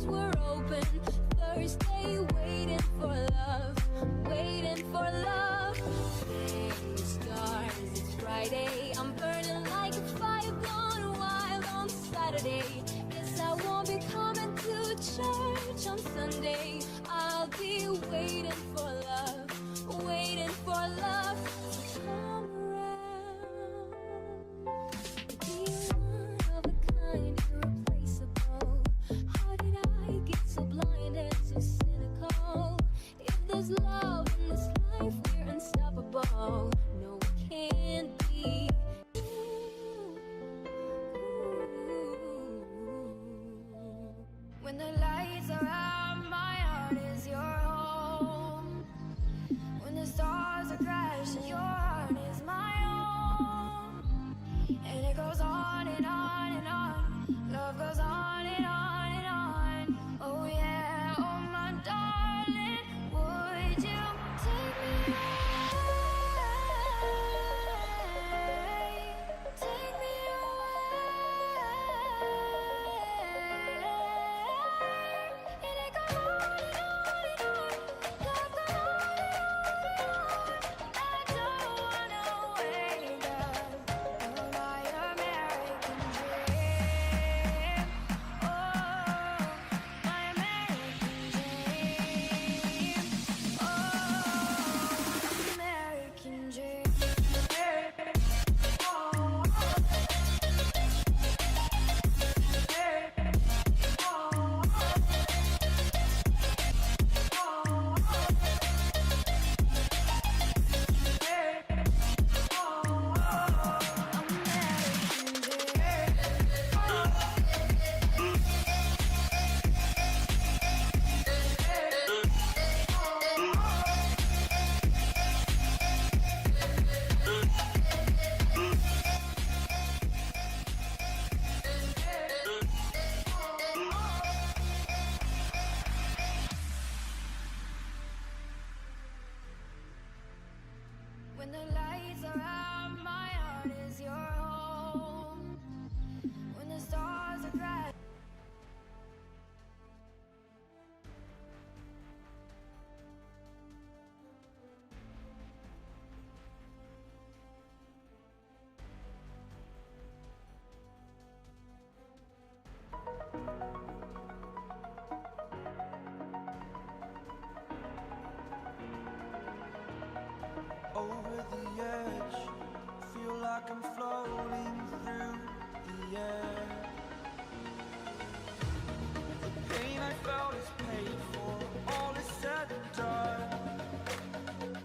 arms were open. Thursday, waiting for love, waiting for love. Day starts, it's Friday. I'm burning like a fire, gone wild on Saturday. Guess I won't be coming to church on Sunday. I'll be waiting for love, waiting for love to come around. Be one of a kind, irreplaceable. How did I get so blind and so cynical? If there's love in this life, we're unstoppable. No, we can't be. When the lights are out, my heart is your home. When the stars are crashing, your heart is my own. And it goes on and on and on. Love goes on and on and on. Oh yeah, oh my darling, would you take me away? Take me and it goes on and on and on. Love goes on and on and on. I don't wanna wake up on my American dream. Oh, my American dream. Oh, American dream. When the lights are out, my heart is your home. When the stars are crashing. Over the edge, feel like I'm floating through the air. The pain I felt is paid for, all is said and done.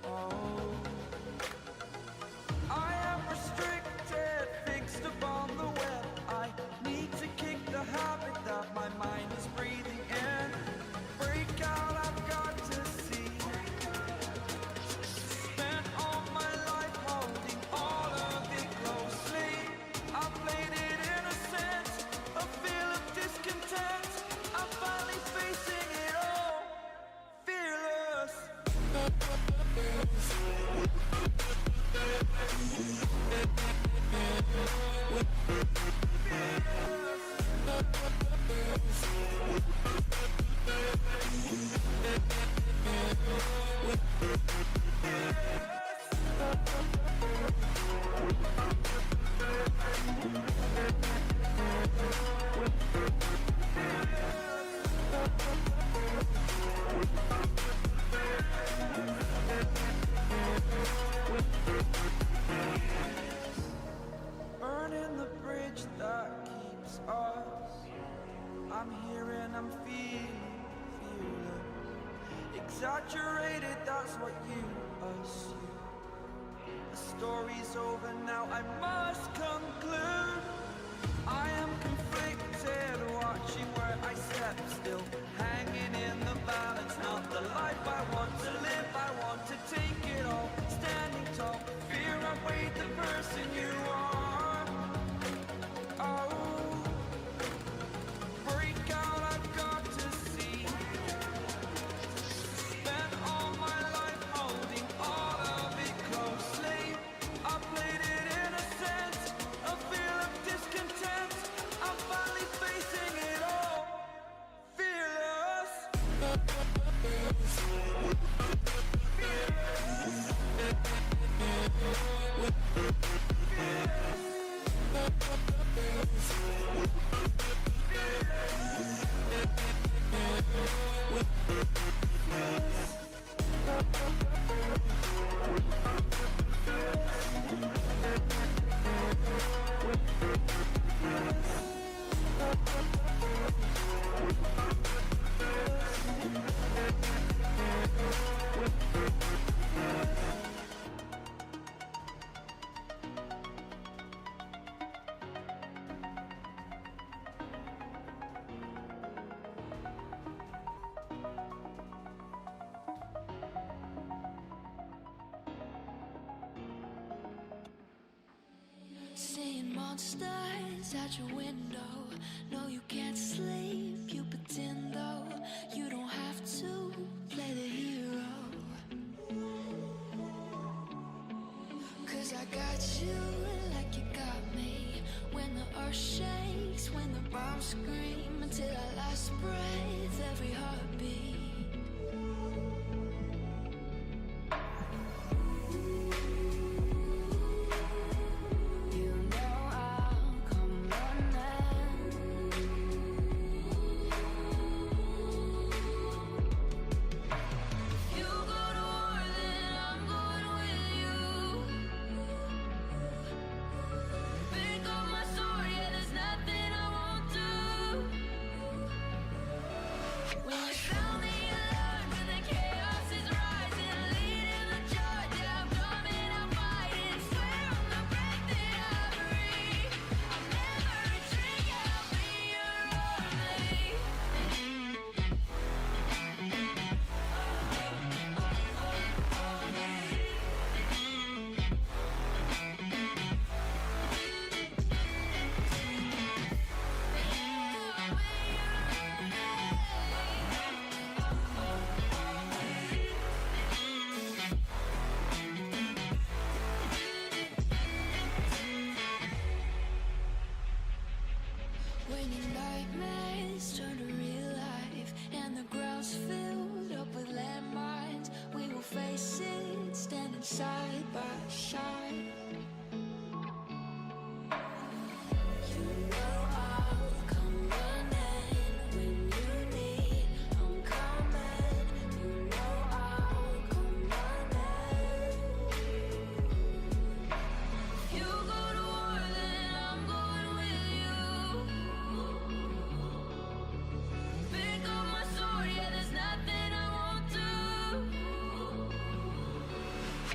Oh, I am restricted, fixed upon the web. I need to kick the habit that my mind is breathing in. Break out, I've got to see. Spent all my life holding all of it closely. I played it innocent, a feel of discontent. I'm finally facing it all, fearless. Burning the bridge that keeps us. I'm here and I'm feeling exaggerated, that's what you assume. The story's over now, I must conclude. I am conflicted, watching where I step still, hanging in the balance. Not the life I want to live, I want to take it all. Standing tall, fear outweighed the person you are. Oh, break out, I've got to see. Spent all my life holding all of it closely. I played it innocent, a feel of discontent. Seeing monsters at your window. No, you can't sleep, you pretend though. You don't have to play the hero. 'Cause I got you like you got me. When the earth shakes, when the bombs scream, until our last breath, every heartbeat. When your nightmares turn to real life and the ground's filled up with landmines, we will face it standing side by side. You know I'll come running when you need. I'm coming. You know I'll come running. If you go to war, then I'm going with you. Pick up my sword, yeah, there's nothing I won't do.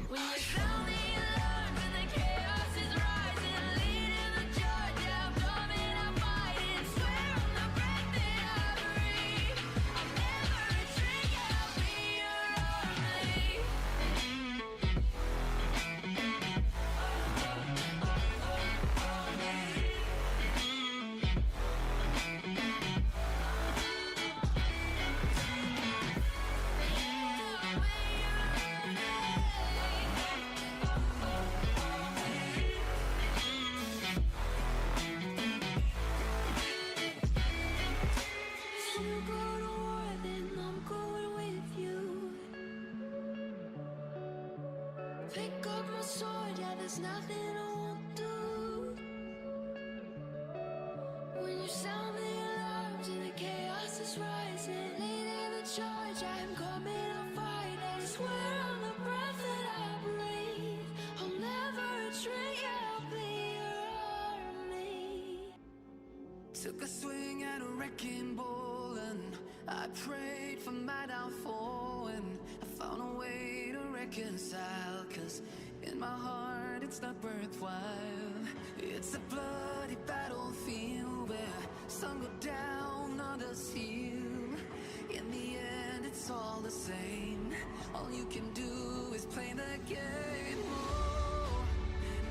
When you sound the alarm and the chaos is rising, leading the charge, yeah, I'm coming, I'm fighting. Swear on the breath that I breathe, I'll never retreat, yeah, I'll be your army. If you go to war, then I'm going with you. Pick up my sword, yeah, there's nothing I won't do. When you sound the alarms and the chaos is rising, leading the charge, I'm coming, I'm fighting. Swear on the breath that I breathe, I'll never retreat, yeah, I'll be your army. Took a swing at a wrecking ball and I prayed for my downfall, and I found a way to reconcile, 'cause in my heart it's not worthwhile. It's a bloody battlefield where some go down, others heal. In the end it's all the same. All you can do is play the game. Oh,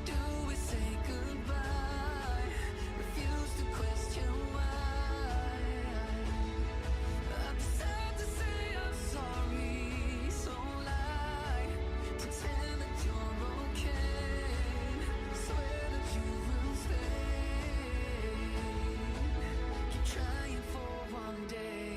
do we say goodbye? Refuse to question why. I'm sad to say I'm sorry, so lie. Pretend that you're okay. Swear that you will stay. Keep trying for one day.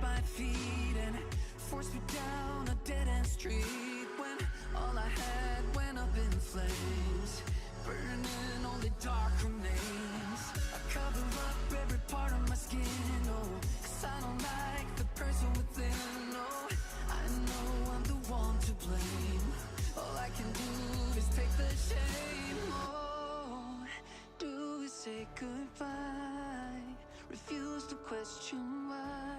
my feet and forced me down a dead-end street when all I had went up in flames, burning only dark remains. I cover up every part of my skin, oh, 'cause I don't like the person within, oh. I know I'm the one to blame. All I can do is take the shame, oh. Do we say goodbye? Refuse to question why.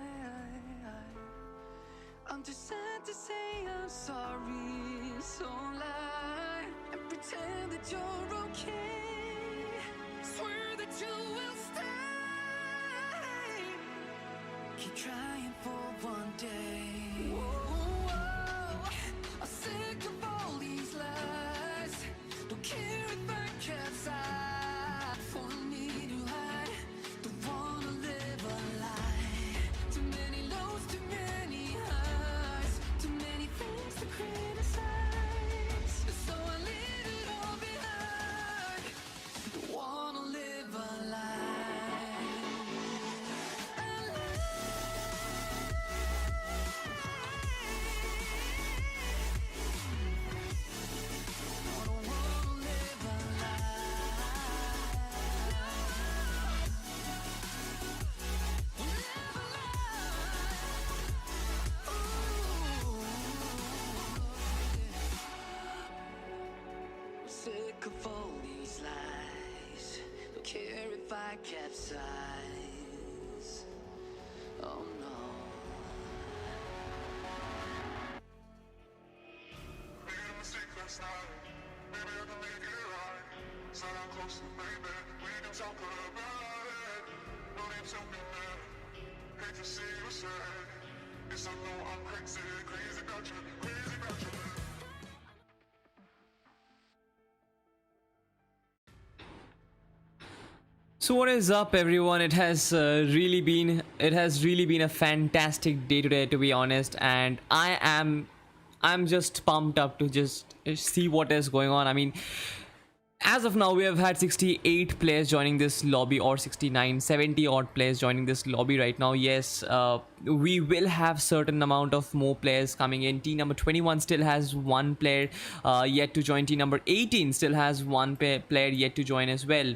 I'm too sad to say I'm sorry, so lie and pretend that you're okay. Swear that you will stay. Keep trying for one day. Whoa, I'm sick of all these lies. Don't care if I capsize. For me to hide, don't wanna live a lie. Too many lows, too many highs, too many things to criticize. So I leave it all behind. Don't wanna live a lie. A lie. I don't wanna live a I'm sick of all these lies. Don't care if I capsize. Oh no. Made a mistake last night. Maybe I can make it right. Sit down close to baby. We can talk about it. No need to be mad. Hate to see you sad. Yes, I know I'm crazy, crazy about you, crazy about you. So what is up, everyone? It has really been a fantastic day today, to be honest, and I'm just pumped up to just see what is going on. I mean, as of now, we have had 68 players joining this lobby, or 69, 70 odd players joining this lobby right now. Yes, we will have certain amount of more players coming in. Team number 21 still has one player yet to join. Team number 18 still has one player yet to join as well.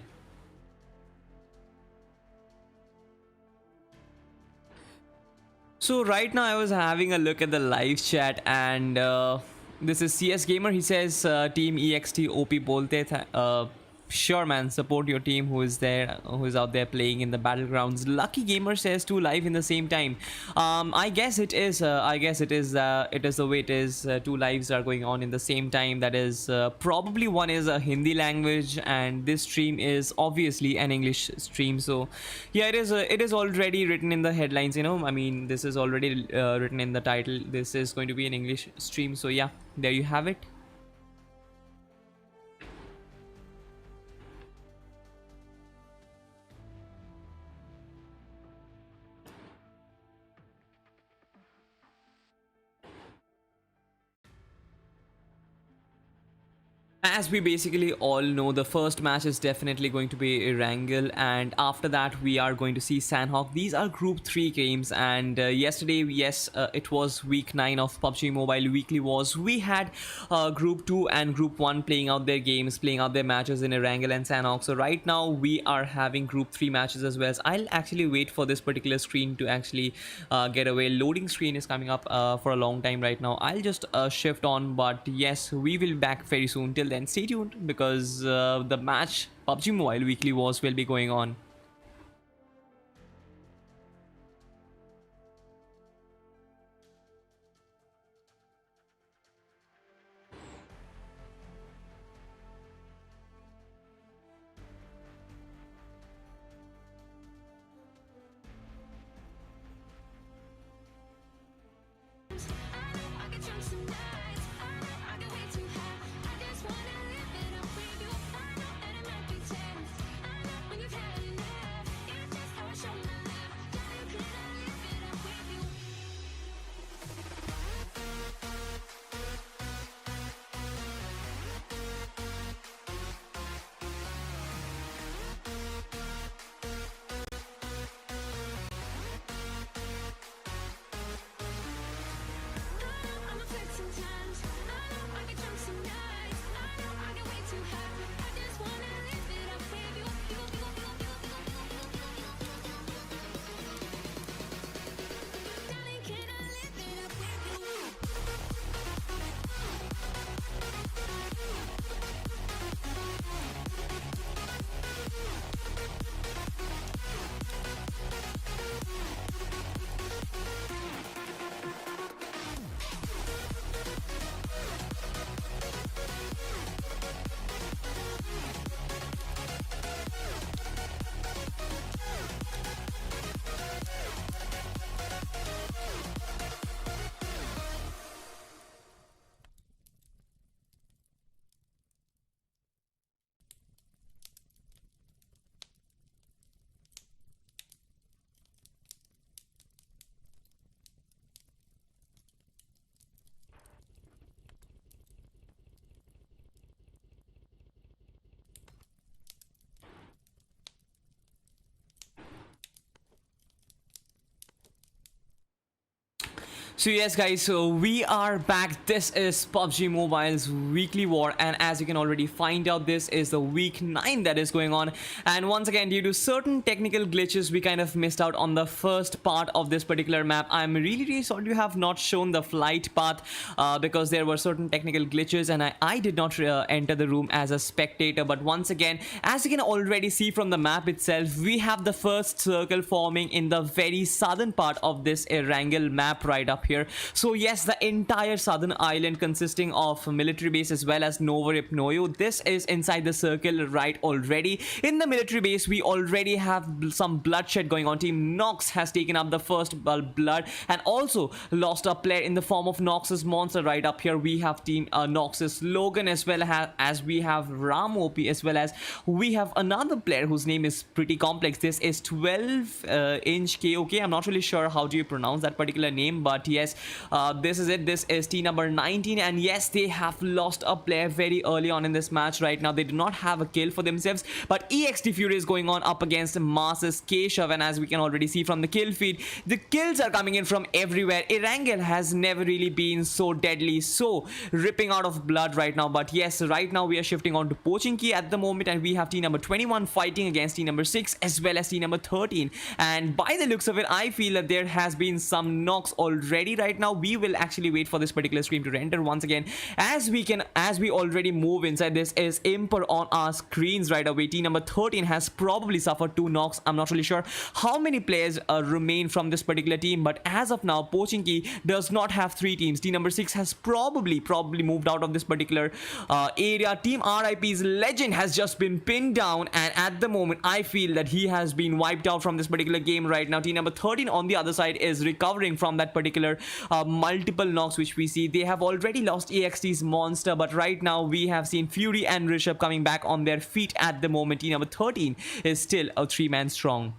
So right now I was having a look at the live chat, and this is CS Gamer. He says team EXT OP bolte tha. Sure man, support your team who is out there playing in the battlegrounds. Lucky Gamer says 2 live in the same time. I guess it is the way it is. 2 lives are going on in the same time. That is probably one is a Hindi language, and this stream is obviously an English stream. So yeah, it is already written in the headlines, you know. I mean, this is already written in the title. This is going to be an English stream. So yeah, there you have it. As we basically all know, the first match is definitely going to be Erangel, and after that we are going to see Sandhawk. These are Group 3 games, and yesterday, yes, it was Week 9 of PUBG Mobile Weekly Wars. We had Group 2 and Group 1 playing out their games, playing out their matches in Erangel and Sandhawk. So right now we are having Group 3 matches as well. So I'll actually wait for this particular screen to actually get away. Loading screen is coming up for a long time right now. I'll just shift on, but yes, we will be back very soon. Till then, stay tuned, because the match PUBG Mobile Weekly Wars will be going on. When you've had enough. So yes guys, so we are back. This is PUBG Mobile's weekly war, and as you can already find out, this is the week 9 that is going on. And once again, due to certain technical glitches, we kind of missed out on the first part of this particular map. I'm really sorry to have not shown the flight path because there were certain technical glitches and I did not enter the room as a spectator. But once again, as you can already see from the map itself, we have the first circle forming in the very southern part of this Erangel map right up here. So yes, the entire southern island consisting of military base as well as Novoripnoyo, this is inside the circle right already. In the military base, we already have some bloodshed going on. Team Nox has taken up the first blood and also lost a player in the form of Nox's monster right up here. We have Team Nox's Logan as well as we have Ram OP, as well as we have another player whose name is pretty complex. This is 12-inch KOK. I'm not really sure how do you pronounce that particular name, but yes, this is it. This is team number 19, and yes, they have lost a player very early on in this match. Right now they do not have a kill for themselves, but EXT Fury is going on up against Mas's Keshav, and as we can already see from the kill feed, the kills are coming in from everywhere. Erangel has never really been so deadly, so ripping out of blood right now. But yes, right now we are shifting on to Pochinki at the moment, and we have team number 21 fighting against team number 6 as well as team number 13. And by the looks of it, I feel that there has been some knocks already right now. We will actually wait for this particular screen to render once again. As we already move inside, this is Imper on our screens right away. Team number 13 has probably suffered 2 knocks. I'm not really sure how many players remain from this particular team, but as of now, Pochinki does not have 3 teams. Team number 6 has probably moved out of this particular area. Team RIP's Legend has just been pinned down, and at the moment, I feel that he has been wiped out from this particular game right now. Team number 13 on the other side is recovering from that particular multiple knocks which we see. They have already lost EXT's monster, but right now we have seen Fury and Rishabh coming back on their feet at the moment. Team number 13 is still a 3-man strong.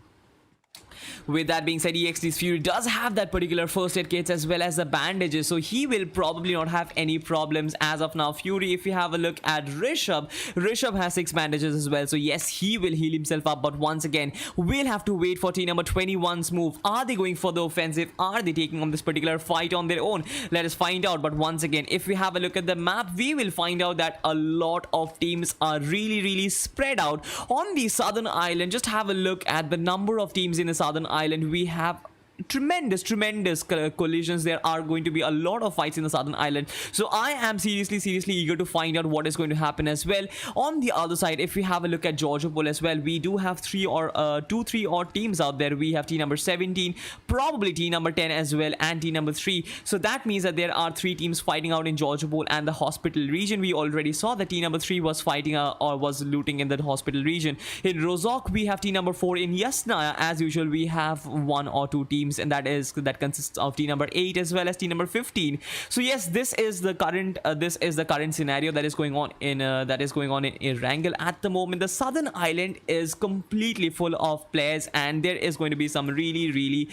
With that being said, EXT's Fury does have that particular first aid kits as well as the bandages, so he will probably not have any problems as of now. Fury, if you have a look at Rishabh has 6 bandages as well, so yes, he will heal himself up. But once again, we'll have to wait for team number 21's move. Are they going for the offensive? Are they taking on this particular fight on their own? Let us find out. But once again, if we have a look at the map, we will find out that a lot of teams are really spread out on the southern island. Just have a look at the number of teams in the southern island. We have tremendous collisions. There are going to be a lot of fights in the southern island, so I am seriously eager to find out what is going to happen as well. On the other side, if we have a look at Georgiopol as well, we do have 3 odd teams out there. We have team number 17, probably team number 10 as well, and team number 3. So that means that there are 3 teams fighting out in Georgiopol and the hospital region. We already saw that team number 3 was fighting or was looting in the hospital region. In Rozhok, we have team number 4. In Yasna, as usual, we have 1 or 2 teams, and that consists of team number 8 as well as team number 15. So yes, this is the current scenario that is going on in Erangel at the moment. The southern island is completely full of players, and there is going to be some really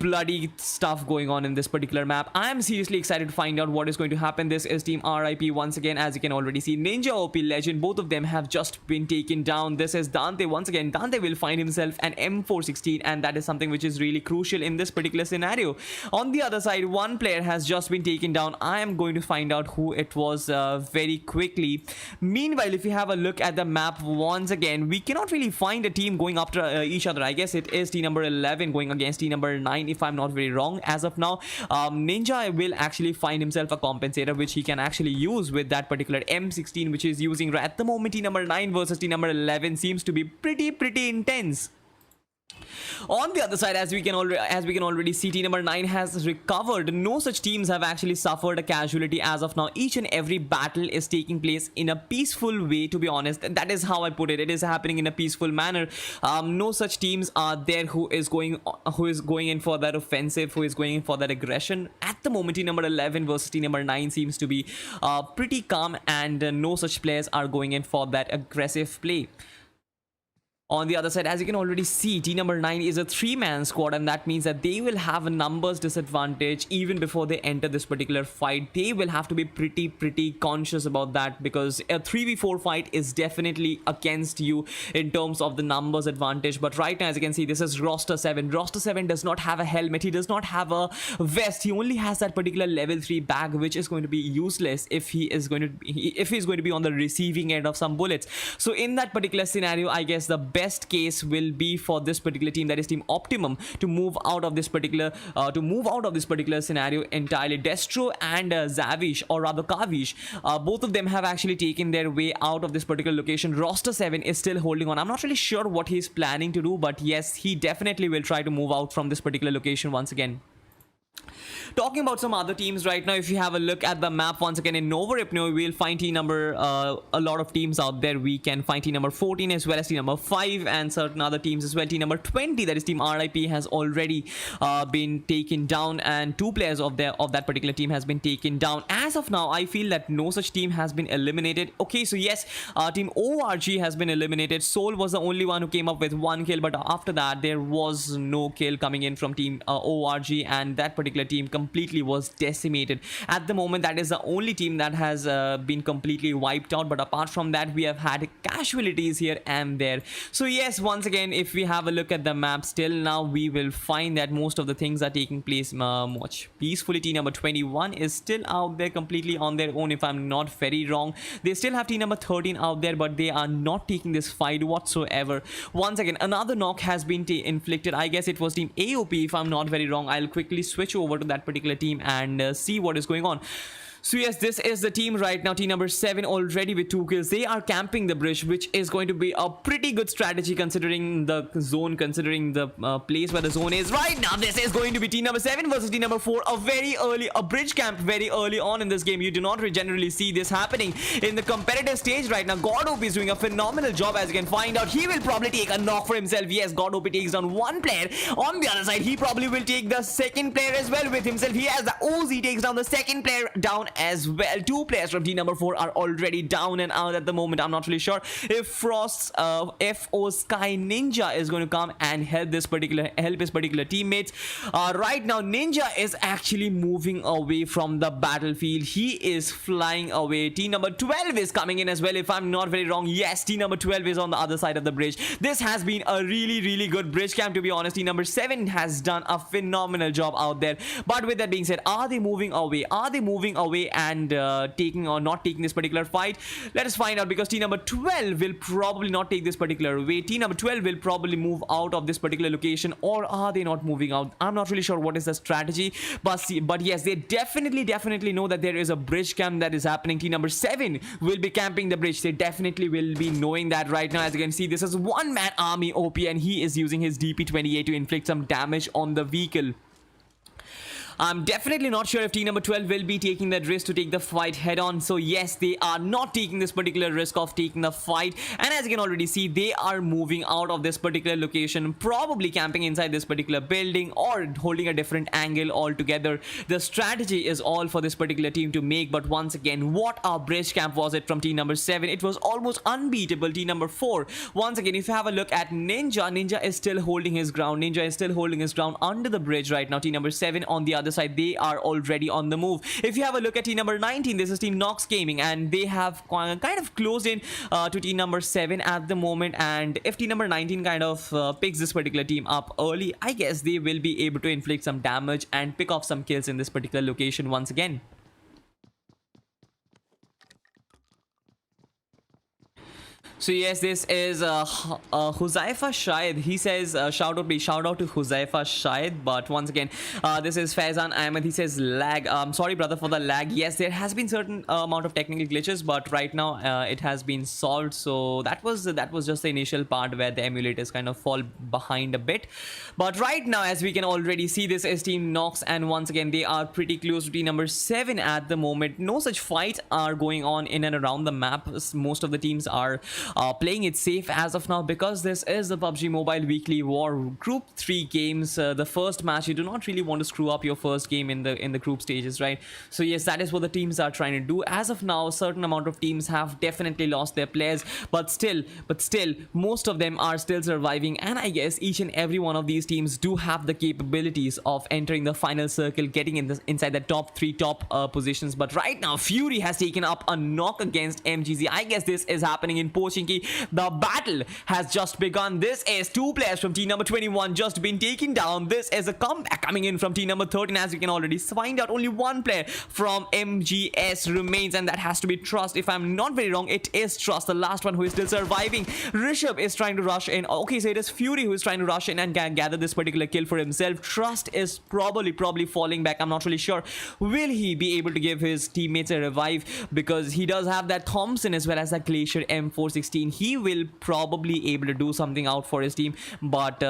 bloody stuff going on in this particular map. I am seriously excited to find out what is going to happen. This is team RIP once again. As you can already see, Ninja OP, Legend, both of them have just been taken down. This is Dante. Once again, Dante will find himself an M416, and that is something which is really crucial in this particular scenario. On the other side, one player has just been taken down. I am going to find out who it was very quickly. Meanwhile, if you have a look at the map once again, we cannot really find a team going after each other. I guess it is team number 11 going against team number 9, if I'm not very wrong as of now. Ninja will actually find himself a compensator which he can actually use with that particular M16 which is using at the moment. Team number 9 versus team number 11 seems to be pretty intense. On the other side, as we can already see, team number 9 has recovered. No such teams have actually suffered a casualty as of now. Each and every battle is taking place in a peaceful way, to be honest. That is how I put it. It is happening in a peaceful manner. No such teams are there who is going in for that offensive, who is going in for that aggression. At the moment, team number 11 versus team number 9 seems to be pretty calm, and no such players are going in for that aggressive play. On the other side, as you can already see, team number 9 is a 3-man squad, and that means that they will have a numbers disadvantage even before they enter this particular fight. They will have to be pretty conscious about that, because a 3v4 fight is definitely against you in terms of the numbers advantage. But right now, as you can see, this is roster 7. Roster 7 does not have a helmet, he does not have a vest, he only has that particular level 3 bag, which is going to be useless if he's going to be on the receiving end of some bullets. So in that particular scenario, I guess the best case will be for this particular team, that is Team Optimum, to move out of this particular scenario entirely. Destro and Zavish, or rather Kavish, both of them have actually taken their way out of this particular location. Roster 7 is still holding on. I'm not really sure what he's planning to do, but yes, he definitely will try to move out from this particular location once again. Talking about some other teams right now, if you have a look at the map once again, in Nova Ripno, we'll find team number a lot of teams out there. We can find team number 14 as well as team number 5 and certain other teams as well. Team number 20, that is team RIP, has already been taken down, and 2 players of that particular team has been taken down. As of now, I feel that no such team has been eliminated. Okay, so yes, team ORG has been eliminated. Soul was the only one who came up with 1 kill, but after that there was no kill coming in from team ORG, and that particular team completely was decimated. At the moment, that is the only team that has been completely wiped out, but apart from that, we have had casualties here and there. So yes, once again, if we have a look at the map, still now we will find that most of the things are taking place much peacefully. Team number 21 is still out there completely on their own, if I'm not very wrong. They still have team number 13 out there, but they are not taking this fight whatsoever. Once again, another knock has been inflicted. I guess it was team AOP, if I'm not very wrong. I'll quickly switch over to that particular team and see what is going on. So yes, this is the team right now, team number 7, already with 2 kills. They are camping the bridge, which is going to be a pretty good strategy considering the zone, considering the place where the zone is. Right now, this is going to be team number 7 versus team number 4. A bridge camp very early on in this game. You do not generally see this happening in the competitive stage right now. God OP is doing a phenomenal job, as you can find out. He will probably take a knock for himself. Yes, God OP takes down 1 player. On the other side, he probably will take the second player as well with himself. He has the OZ, takes down the second player down as well. 2 players from team number 4 are already down and out at the moment. I'm not really sure if Frost's FO Sky Ninja is going to come and help his particular teammates. Right now, Ninja is actually moving away from the battlefield. He is flying away. Team number 12 is coming in as well, if I'm not very wrong. Yes, team number 12 is on the other side of the bridge. This has been a really good bridge camp, to be honest. Team number 7 has done a phenomenal job out there. But with that being said, are they moving away? Are they moving away and taking or not taking this particular fight? Let us find out, because team number 12 will probably not take this particular way. Team number 12 will probably move out of this particular location, or are they not moving out? I'm not really sure what is the strategy, but yes, they definitely know that there is a bridge camp that is happening. Team number 7 will be camping the bridge. They definitely will be knowing that right now. As you can see, this is one-man army OP, and he is using his DP-28 to inflict some damage on the vehicle. I'm definitely not sure if team number 12 will be taking that risk to take the fight head on. So yes, they are not taking this particular risk of taking the fight. And as you can already see, they are moving out of this particular location, probably camping inside this particular building or holding a different angle altogether. The strategy is all for this particular team to make. But once again, what a bridge camp was it from team number 7. It was almost unbeatable. Team number 4. Once again, if you have a look at Ninja is still holding his ground. Ninja is still holding his ground under the bridge right now. Team number 7 on the other side, they are already on the move. If you have a look at team number 19, this is team Nox Gaming, and they have kind of closed in to team number 7 at the moment. And if team number 19 kind of picks this particular team up early, I guess they will be able to inflict some damage and pick off some kills in this particular location once again. So yes, this is Huzaifa Shahid. He says shout out to Huzaifa Shahid. But once again, this is Faizan Ahmed. He says lag. Sorry brother for the lag. Yes, there has been certain amount of technical glitches, but right now it has been solved. So that was just the initial part where the emulators kind of fall behind a bit. But right now, as we can already see, this is team Nox, and once again they are pretty close to team number 7 at the moment. No such fights are going on in and around the map. Most of the teams are playing it safe as of now, because this is the PUBG Mobile Weekly War Group 3 games. The first match, you do not really want to screw up your first game in the group stages, right? So yes, that is what the teams are trying to do. As of now, a certain amount of teams have definitely lost their players, but still, most of them are still surviving, and I guess each and every one of these teams do have the capabilities of entering the final circle, getting inside the top 3 positions. But right now, Fury has taken up a knock against MGZ. I guess this is happening in Pochinki. The battle has just begun. This is 2 players from team number 21 just been taken down. This is a comeback coming in from team number 13. As you can already find out, only 1 player from MGS remains, and that has to be Trust. If I'm not very wrong, it is Trust, the last one who is still surviving. Rishabh is trying to rush in. Okay, so it is Fury who is trying to rush in and gather this particular kill for himself. Trust is probably falling back. I'm not really sure. Will he be able to give his teammates a revive? Because he does have that Thompson as well as that Glacier M416. He will probably able to do something out for his team, but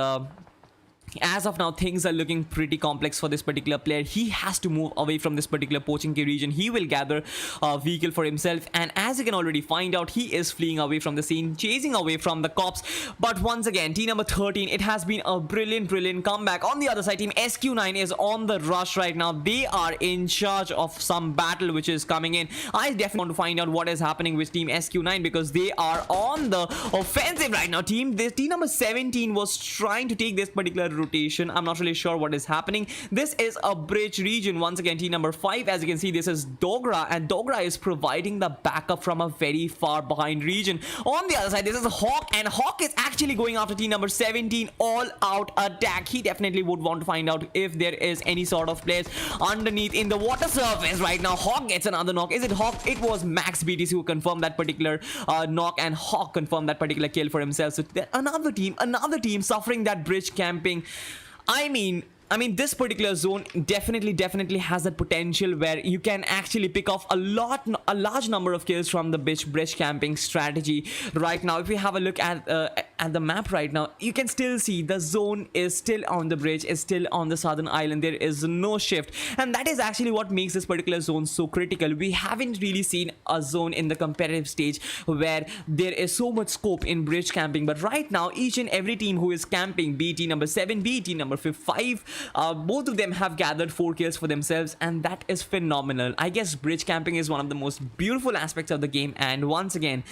as of now, things are looking pretty complex for this particular player. He has to move away from this particular Pochinki region. He will gather a vehicle for himself, and as you can already find out, he is fleeing away from the scene, chasing away from the cops. But once again, team number 13, it has been a brilliant comeback. On the other side, team SQ9 is on the rush right now. They are in charge of some battle which is coming in. I definitely want to find out what is happening with team SQ9, because they are on the offensive right now. Team number 17 was trying to take this particular rotation. I'm not really sure what is happening. This is a bridge region. Once again, team number 5, as you can see, this is Dogra, and Dogra is providing the backup from a very far behind region. On the other side, this is Hawk, and Hawk is actually going after team number 17. All out attack. He definitely would want to find out if there is any sort of players underneath in the water surface right now. Hawk gets another knock. Is it Hawk? It was Max BTC who confirmed that particular knock, and Hawk confirmed that particular kill for himself. So another team suffering that bridge camping. I mean, this particular zone definitely has that potential where you can actually pick off a large number of kills from the bridge camping strategy. Right now, if we have a look at the map right now, you can still see the zone is still on the bridge, is still on the southern island. There is no shift, and that is actually what makes this particular zone so critical. We haven't really seen a zone in the competitive stage where there is so much scope in bridge camping, but right now, each and every team who is camping, be it team number 7, be it team number 5, both of them have gathered 4 kills for themselves, and that is phenomenal. I guess bridge camping is one of the most beautiful aspects of the game, and once again,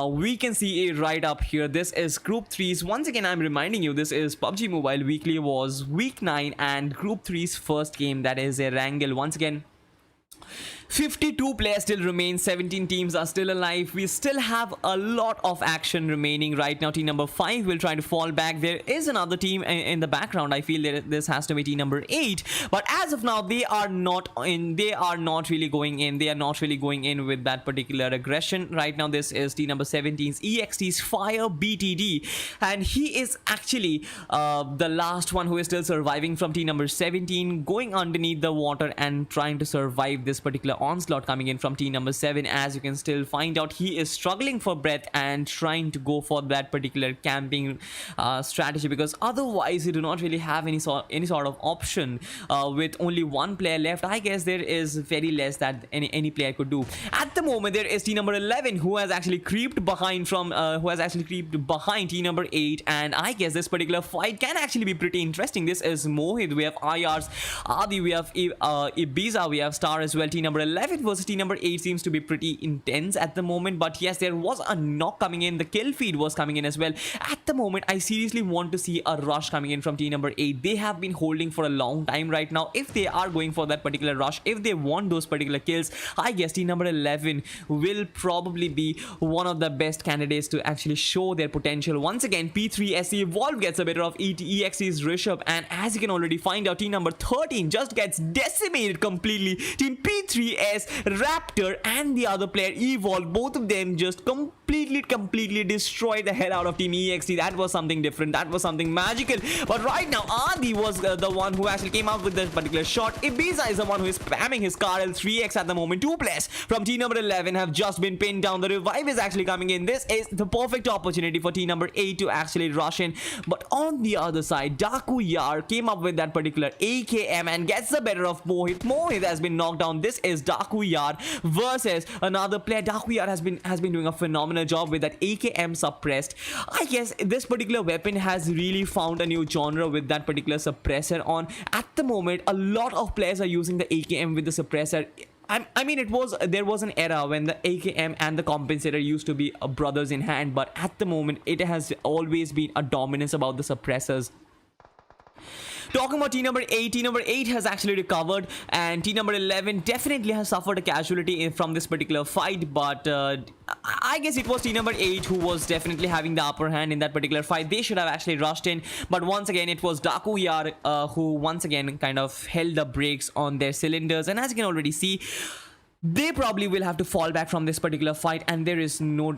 we can see it right up here. This is Group 3's. Once again, I'm reminding you, this is PUBG Mobile Weekly Wars Week 9 and Group 3's first game. That is a wrangle. Once again, 52 players still remain, 17 teams are still alive. We still have a lot of action remaining right now. Team number 5 will try to fall back. There is another team in the background. I feel that this has to be team number 8, but as of now, they are not really going in with that particular aggression right now. This is team number 17's EXT's Fire BTD, and he is actually the last one who is still surviving from team number 17, going underneath the water and trying to survive this particular onslaught coming in from team number 7. As you can still find out, he is struggling for breath and trying to go for that particular camping strategy, because otherwise you do not really have any sort of option with only 1 player left. I guess there is very less that any player could do at the moment. There is team number 11 who has actually creeped behind team number 8, and I guess this particular fight can actually be pretty interesting. This is Mohit, we have IRs, Adi, we have Ibiza, we have Star as well. Team number 11 versus team number 8 seems to be pretty intense at the moment, but yes, there was a knock coming in. The kill feed was coming in as well. At the moment, I seriously want to see a rush coming in from team number 8. They have been holding for a long time right now. If they are going for that particular rush, if they want those particular kills, I guess team number 11 will probably be one of the best candidates to actually show their potential. Once again, P3SC Evolve gets a better of EXE's Rishabh, and as you can already find out, team number 13 just gets decimated completely. Team P3S, Raptor, and the other player Evolve, both of them just completely destroyed the hell out of team EXT. That was something different, that was something magical. But right now, Adi was the one who actually came out with this particular shot. Ibiza is the one who is spamming his Karel 3x at the moment. 2 players from team number 11 have just been pinned down. The revive is actually coming in. This is the perfect opportunity for team number 8 to actually rush in. But on the other side, Daku Yar came up with that particular AKM and gets the better of Mohit. Mohit has been knocked down. This is Dakuyar versus another player. Dakuyar has been doing a phenomenal job with that AKM suppressed. I guess this particular weapon has really found a new genre with that particular suppressor on. At the moment, a lot of players are using the AKM with the suppressor. I mean, there was an era when the AKM and the compensator used to be brothers in hand, but at the moment, it has always been a dominance about the suppressors. Talking about team number 8 has actually recovered, and team number 11 definitely has suffered a casualty from this particular fight, but I guess it was team number 8 who was definitely having the upper hand in that particular fight. They should have actually rushed in, but once again it was Dakuyar who once again kind of held the brakes on their cylinders, and as you can already see, they probably will have to fall back from this particular fight, and there is no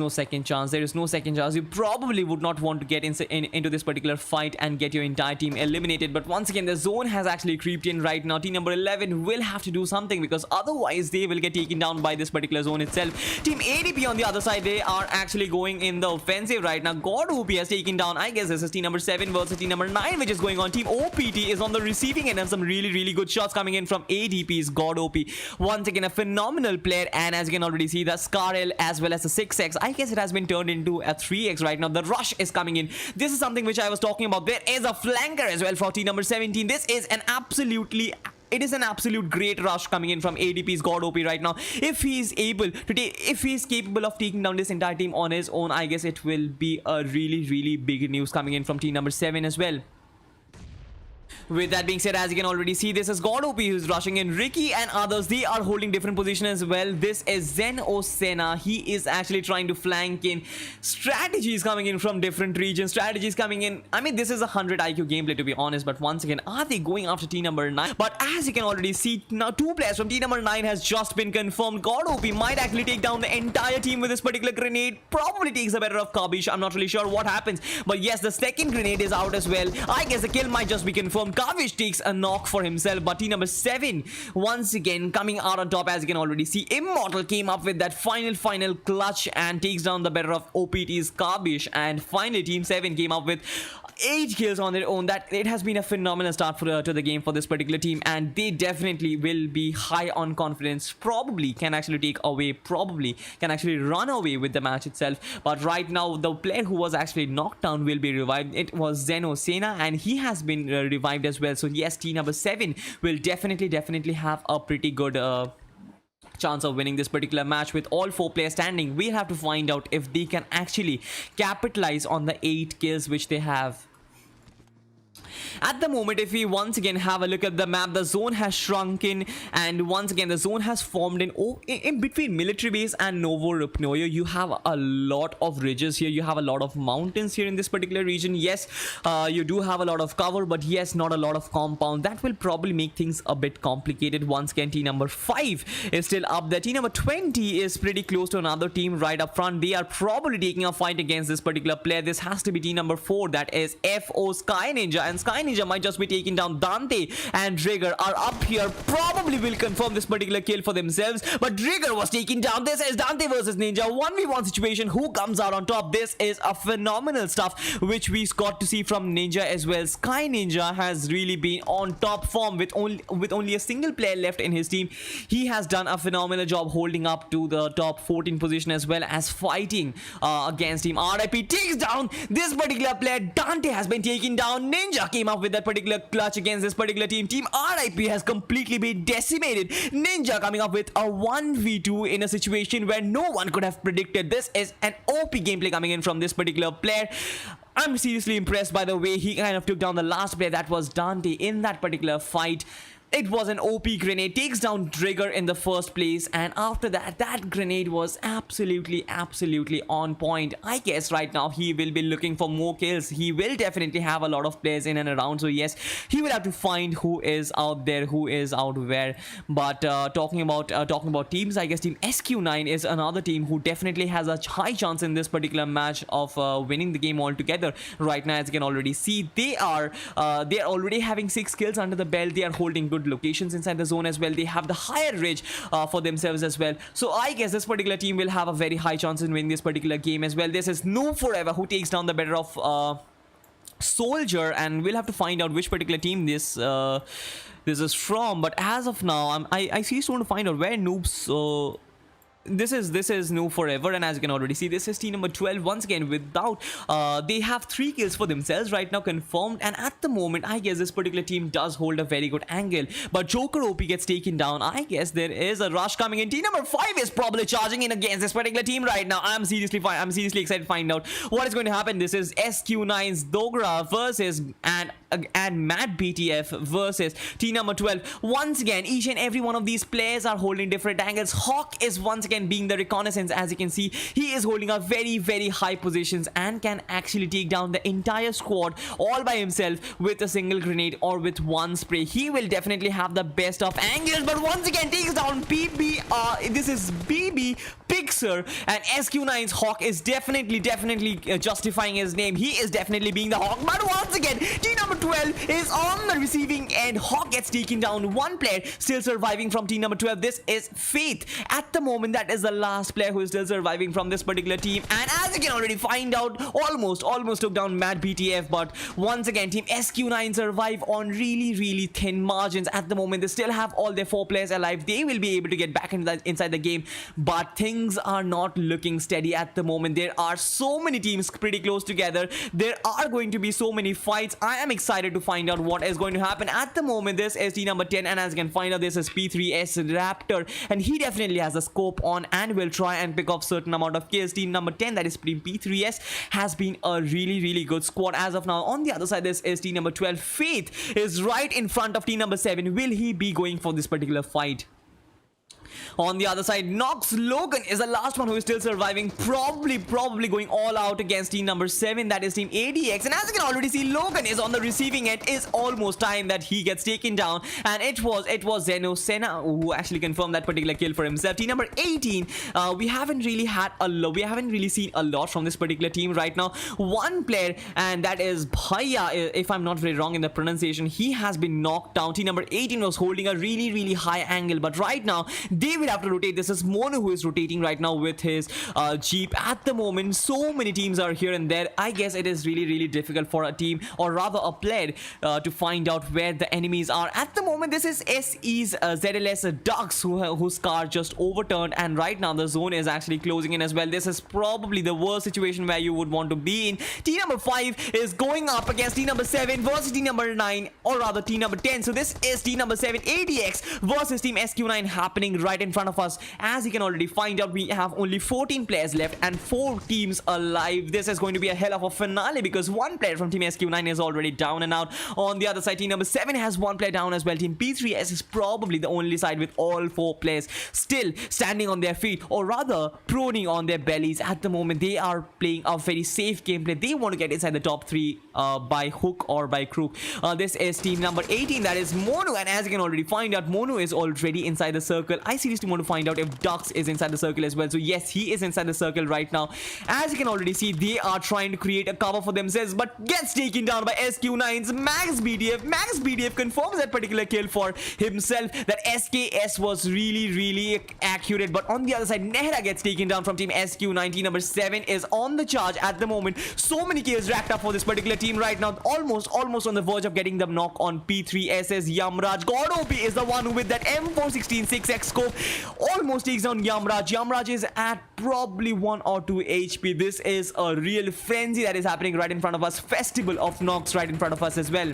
second chance. There is no second chance. You probably would not want to get into this particular fight and get your entire team eliminated, but once again the zone has actually creeped in right now. Team number 11 will have to do something, because otherwise they will get taken down by this particular zone itself. Team ADP on the other side, they are actually going in the offensive right now. God OP has taken down, I guess this is team number 7 versus team number 9 which is going on. Team OPT is on the receiving end of some really good shots coming in from ADP's God OP. Once again a phenomenal player, and as you can already see, the Scarl as well as the 6x, I guess it has been turned into a 3x right now. The rush is coming in. This is something which I was talking about. There is a flanker as well for team number 17. This is an absolute great rush coming in from ADP's God OP right now. If he's capable of taking down this entire team on his own, I guess it will be a really big news coming in from team number 7 as well. With that being said, as you can already see, this is God OP who's rushing in. Ricky and others, they are holding different positions as well. This is Zen Osena. He is actually trying to flank in. Strategies coming in from different regions. Strategies coming in. I mean, this is a 100 IQ gameplay to be honest, but once again, are they going after team number 9? But as you can already see, now 2 players from team number 9 has just been confirmed. God OP might actually take down the entire team with this particular grenade. Probably takes the better of Kabish. I'm not really sure what happens, but yes, the second grenade is out as well. I guess the kill might just be confirmed. Kavish takes a knock for himself, but team number 7 once again coming out on top. As you can already see, Immortal came up with that final clutch and takes down the better of OPT's Kavish, and finally team 7 came up with 8 kills on their own. That it has been a phenomenal start to the game for this particular team, and they definitely will be high on confidence. Probably can actually run away with the match itself. But right now the player who was actually knocked down will be revived. It was Zeno Sena, and he has been revived as well. So yes, team number 7 will definitely have a pretty good chance of winning this particular match. With all 4 players standing, we have to find out if they can actually capitalize on the 8 kills which they have. At the moment, if we once again have a look at the map, the zone has shrunken, and once again the zone has formed in between military base and Novorupnoyo. You have a lot of ridges here, you have a lot of mountains here in this particular region. Yes, you do have a lot of cover, but yes, not a lot of compound. That will probably make things a bit complicated. Once again, team number 5 is still up there. Team number 20 is pretty close to another team right up front. They are probably taking a fight against this particular player. This has to be team number 4, that is FO Sky Ninja, and Sky Ninja might just be taking down Dante, and Trigger are up here. Probably will confirm this particular kill for themselves, but Trigger was taken down. This is Dante versus Ninja 1v1 situation. Who comes out on top? This is a phenomenal stuff which we got to see from Ninja as well. Sky Ninja has really been on top form with only a single player left in his team. He has done a phenomenal job holding up to the top 14 position as well as fighting against Team RIP. Takes down this particular player. Dante has been taken down. Ninja came up with that particular clutch against this particular team. Team RIP has completely been decimated. Ninja coming up with a 1v2 in a situation where no one could have predicted. This is an OP gameplay coming in from this particular player. I'm seriously impressed by the way he kind of took down the last player, that was Dante, in that particular fight. It was an OP grenade, takes down Trigger in the first place, and after that, that grenade was absolutely on point. I guess right now he will be looking for more kills. He will definitely have a lot of players in and around, so yes, he will have to find who is out there, who is out where. But talking about teams, I guess Team SQ9 is another team who definitely has a high chance in this particular match of winning the game altogether. Right now, as you can already see, they are already having 6 kills under the belt. They are holding good locations inside the zone as well. They have the higher ridge for themselves as well. So I guess this particular team will have a very high chance in winning this particular game as well. This is No Forever who takes down the better of Soldier, and we'll have to find out which particular team this is from. But as of now, I seriously want to find out where noobs. This is new forever, and as you can already see, this is team number 12 once again without they have 3 kills for themselves right now confirmed, and at the moment I guess this particular team does hold a very good angle, but Joker OP gets taken down. I guess there is a rush coming in. Team number 5 is probably charging in against this particular team right now. I'm seriously excited to find out what is going to happen. This is SQ9's Dogra versus and Mad BTF versus team number 12. Once again, each and every one of these players are holding different angles. Hawk is once again being the reconnaissance. As you can see, he is holding a very high positions and can actually take down the entire squad all by himself with a single grenade or with one spray. He will definitely have the best of angles, but once again takes down this is BB Pixar, and SQ9's Hawk is definitely justifying his name. He is definitely being the Hawk, but once again team number 12 is on the receiving end. Hawk gets taken down. One player still surviving from team number 12. This is Faith. At the moment, that is the last player who is still surviving from this particular team, and as you can already find out, almost took down Mad BTF, but once again team SQ9 survive on really thin margins. At the moment, they still have all their 4 players alive. They will be able to get back inside the game, but things are not looking steady at the moment. There are so many teams pretty close together. There are going to be so many fights. I am excited to find out what is going to happen. At the moment, this is team number 10, and as you can find out, this is P3S Raptor, and he definitely has a scope on and will try and pick off certain amount of kills. Team number 10, that is P3S, has been a really good squad as of now. On the other side, this is team number 12. Faith is right in front of team number 7. Will he be going for this particular fight? On the other side, Nox Logan is the last one who is still surviving, probably going all out against team number 7, that is team ADX. And as you can already see, Logan is on the receiving end. It's almost time that he gets taken down, and it was Zeno Senna who actually confirmed that particular kill for himself. Team number 18, we haven't really seen a lot from this particular team right now. One player, and that is Bhaiya, if I'm not very wrong in the pronunciation, he has been knocked down. Team number 18 was holding a really high angle, but right now they will have to rotate. This is Mono who is rotating right now with his Jeep. At the moment, so many teams are here and there. I guess it is really difficult for a team, or rather a player, to find out where the enemies are. At the moment, this is SE's ZLS Ducks whose car just overturned, and right now the zone is actually closing in as well. This is probably the worst situation where you would want to be in. Team number 5 is going up against team number 7 versus team number 9, or rather team number 10. So this is team number 7 ADX versus team SQ9 happening right in front of us. As you can already find out, we have only 14 players left and 4 teams alive. This is going to be a hell of a finale because one player from team SQ9 is already down and out. On the other side, team number 7 has 1 player down as well. Team P3S is probably the only side with all 4 players still standing on their feet, or rather proning on their bellies. At the moment, they are playing a very safe gameplay. They want to get inside the top 3 by hook or by crook. This is team number 18, that is Mono, and as you can already find out, Mono is already inside the circle. I seriously want to find out if Dux is inside the circle as well. So yes, he is inside the circle right now. As you can already see, they are trying to create a cover for themselves, but gets taken down by SQ9's Max BDF. Max BDF confirms that particular kill for himself. That SKS was really accurate, but on the other side, Nehra gets taken down from team SQ9. Number 7 is on the charge at the moment. So many kills racked up for this particular team right now. Almost on the verge of getting the knock on P3S's Yamraj. God OP is the one who, with that M416 6x scope, almost takes down Yamraj. Yamraj is at probably 1 or 2 HP. This is a real frenzy that is happening right in front of us. Festival of Knocks right in front of us as well.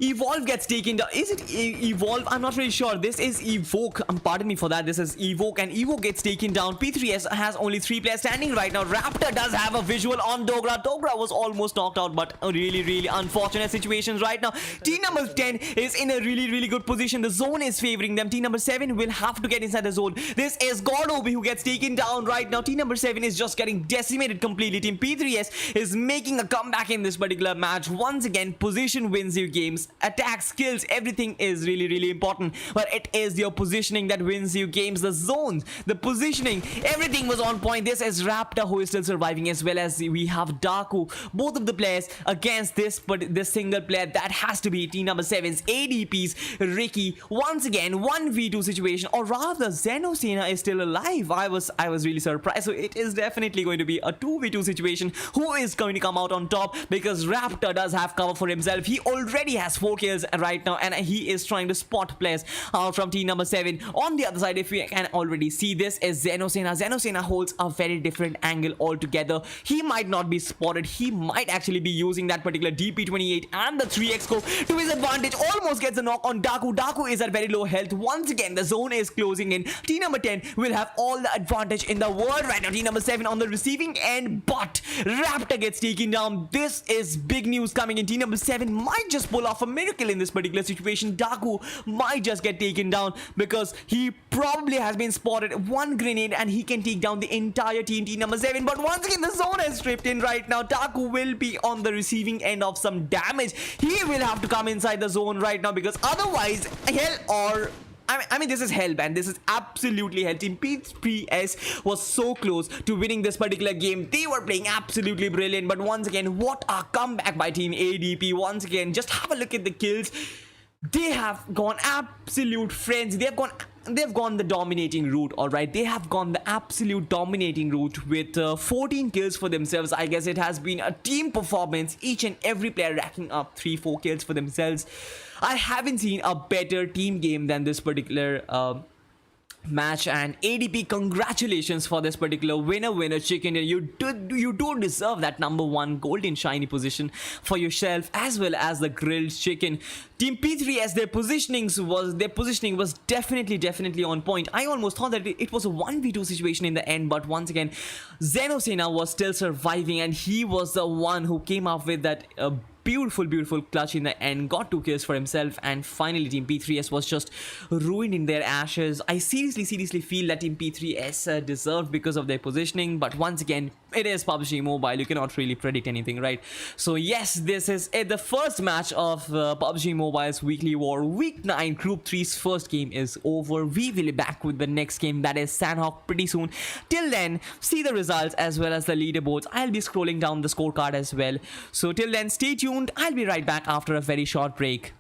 Evolve gets taken down. Is it Evolve? I'm not really sure. This is Evoke. Pardon me for that. This is Evoke, and Evoke gets taken down. P3S has only 3 players standing right now. Raptor does have a visual on Dogra. Dogra was almost knocked out, but a really unfortunate situations right now. Team number 10 is in a really good position. The zone is favoring them. Team number 7 will have to get inside the zone. This is God Obi who gets taken down right now. Team number 7 is just getting decimated completely. Team P3S is making a comeback in this particular match. Once again, position wins you games. animations, attacks, skills, everything is really important, but it is your positioning that wins you games. The zones, the positioning, everything was on point. This is Raptor who is still surviving, as well as we have Daku, both of the players against this single player. That has to be team number 7's ADP's Ricky. Once again 1v2 situation, or rather Xenosena is still alive. I was really surprised. So it is definitely going to be a 2v2 situation. Who is going to come out on top, because Raptor does have cover for himself. He already has 4 kills right now, and he is trying to spot players from team number 7. On the other side, if we can already see, this is Xenosena. Xenosena holds a very different angle altogether. He might not be spotted. He might actually be using that particular DP28 and the 3x scope to his advantage. Almost gets a knock on Daku. Daku is at very low health. Once again, the zone is closing in. Team number 10 will have all the advantage in the world right now. Team number 7 on the receiving end, but Raptor gets taken down. This is big news coming in. Team number 7 might just pull off a miracle in this particular situation. Daku might just get taken down because he probably has been spotted. One grenade and he can take down the entire team number 7. But once again, the zone has stripped in right now. Daku will be on the receiving end of some damage. He will have to come inside the zone right now, because otherwise hell, or I mean, this is hell, man. This is absolutely hell. Team P3S was so close to winning this particular game. They were playing absolutely brilliant, but once again, what a comeback by Team ADP. Once again, just have a look at the kills. They have gone absolute frenzy. They've gone the dominating route. All right, they have gone the absolute dominating route with 14 kills for themselves. I guess it has been a team performance, each and every player racking up 3-4 kills for themselves. I haven't seen a better team game than this particular match, and ADP, congratulations for this particular winner chicken. You do deserve that number 1 golden shiny position for yourself, as well as the grilled chicken. Team P3S, their positioning was definitely on point. I almost thought that it was a 1v2 situation in the end, but once again, Xenosena was still surviving, and he was the one who came up with that beautiful clutch in the end, got 2 kills for himself, and finally Team P3S was just ruined in their ashes. I seriously feel that Team P3S deserved because of their positioning, but once again, it is PUBG Mobile. You cannot really predict anything, right? So yes, this is it. The first match of PUBG Mobile's Weekly War Week 9 Group 3's first game is over. We will be back with the next game, that is Sanhok, pretty soon. Till then, see the results as well as the leaderboards. I'll be scrolling down the scorecard as well. So till then, stay tuned. I'll be right back after a very short break.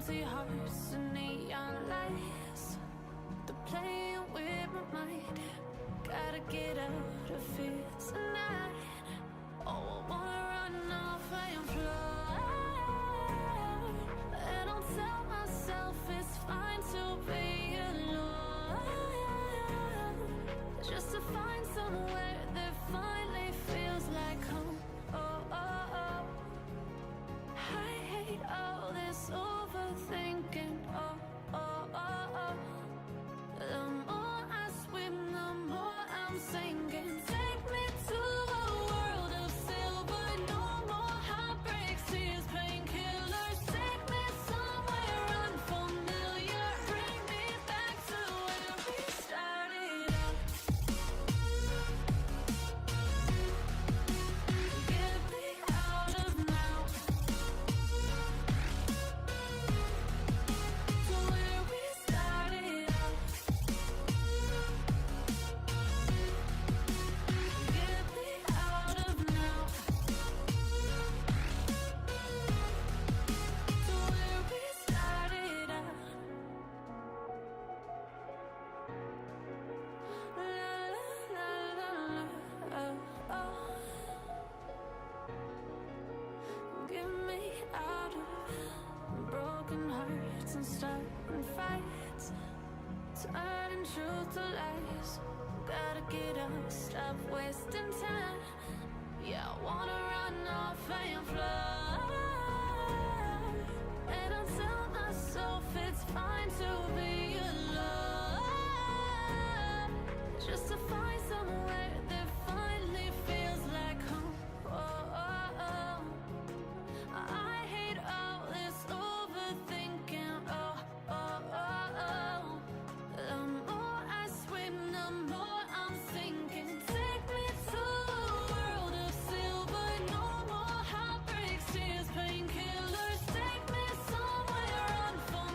empty hearts and neon lights. They're playing with my mind. Gotta get out of here tonight. Oh, I wanna run off and fly. And I'll tell myself it's fine to be alone. Just to find somewhere that finally feels like home. Oh, oh, oh. I hate all this overthinking. Oh, oh, oh, oh. The more I swim, the more I'm sinking. Take me to a world of silver. No more heartbreaks, tears, painkillers. Take me somewhere unfamiliar. Bring me back to where we started out. Get me out of now. To where we started out. Get me out of now. To where we started out. La la la la la. Oh. Get me out of broken hearts and starting fights, turning truth to lies. Gotta get up, stop wasting time. Yeah, I wanna run off and fly. And I tell myself it's fine to be alone. Just to find somewhere that finally feels like home. Oh, oh, oh. I hate all this overthinking. Oh, oh, oh, oh. The more I swim, the more I'm sinking. Take me to a world of silver. No more heartbreaks, tears, painkillers. Take me somewhere unfamiliar.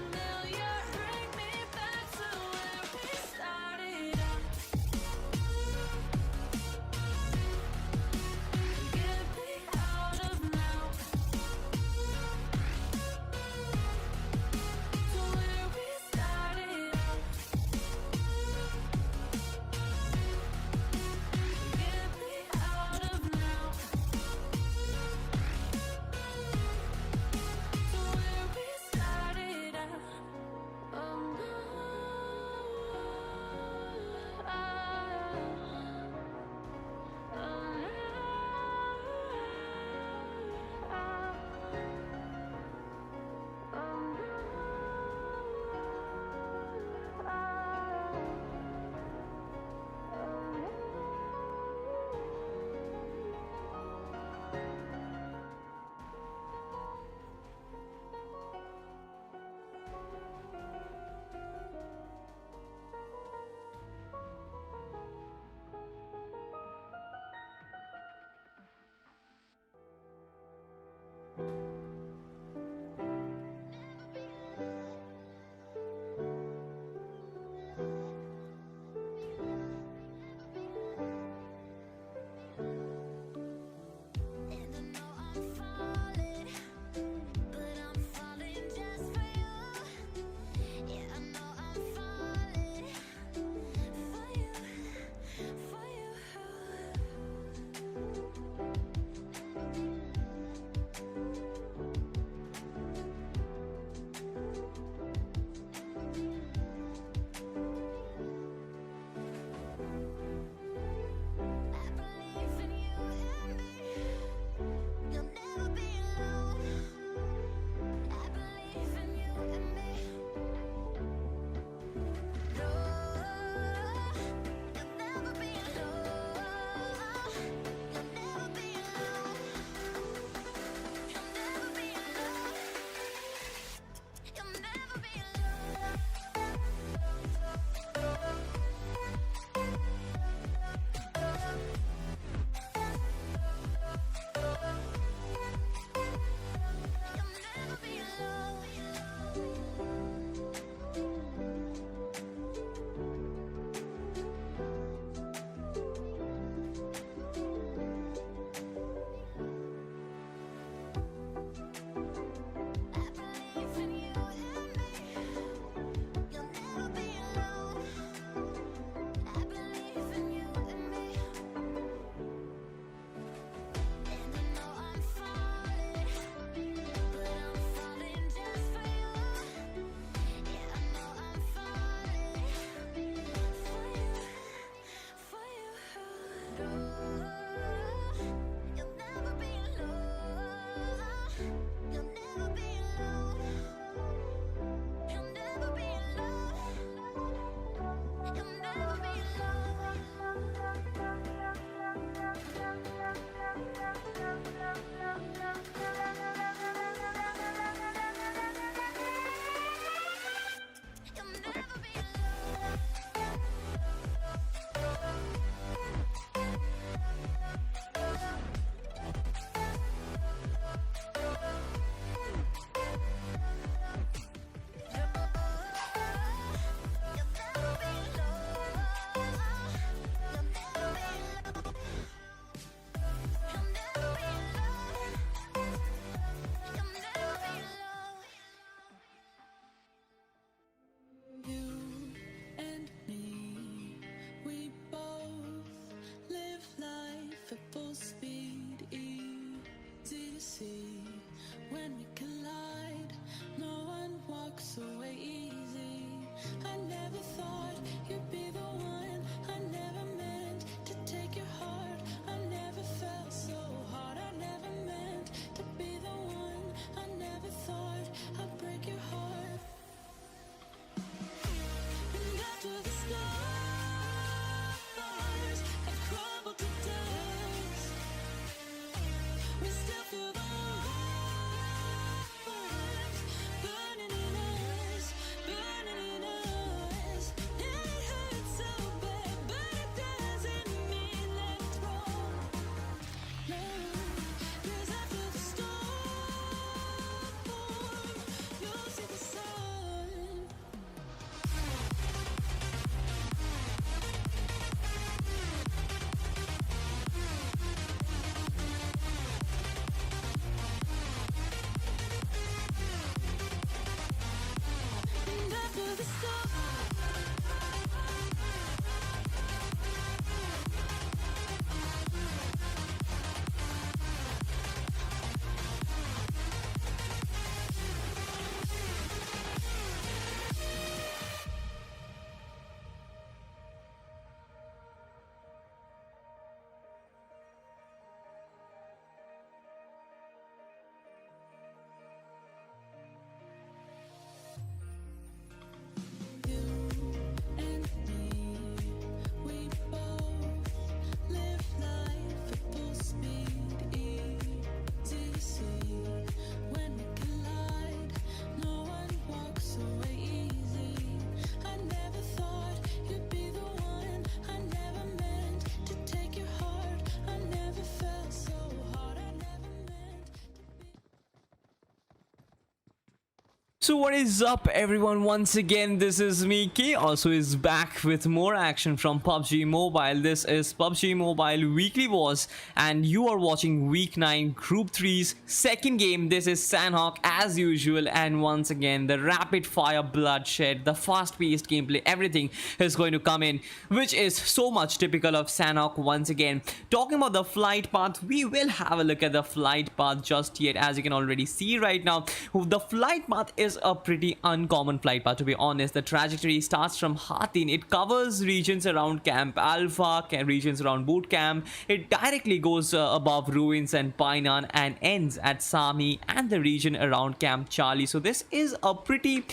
So what is up everyone, once again this is me. K also is back with more action from PUBG Mobile. This is PUBG Mobile Weekly Wars and you are watching Week 9 Group 3's second game. This is Sanhok as usual, and once again the rapid fire bloodshed, the fast paced gameplay, everything is going to come in, which is so much typical of Sanhok. Once again, talking about the flight path, we will have a look at the flight path just yet. As you can already see right now, the flight path is a pretty uncommon flight path, to be honest. The trajectory starts from Hatin, it covers regions around Camp Alpha, regions around Boot Camp, it directly goes above Ruins and Painan and ends at Sami and the region around Camp Charlie. So this is a pretty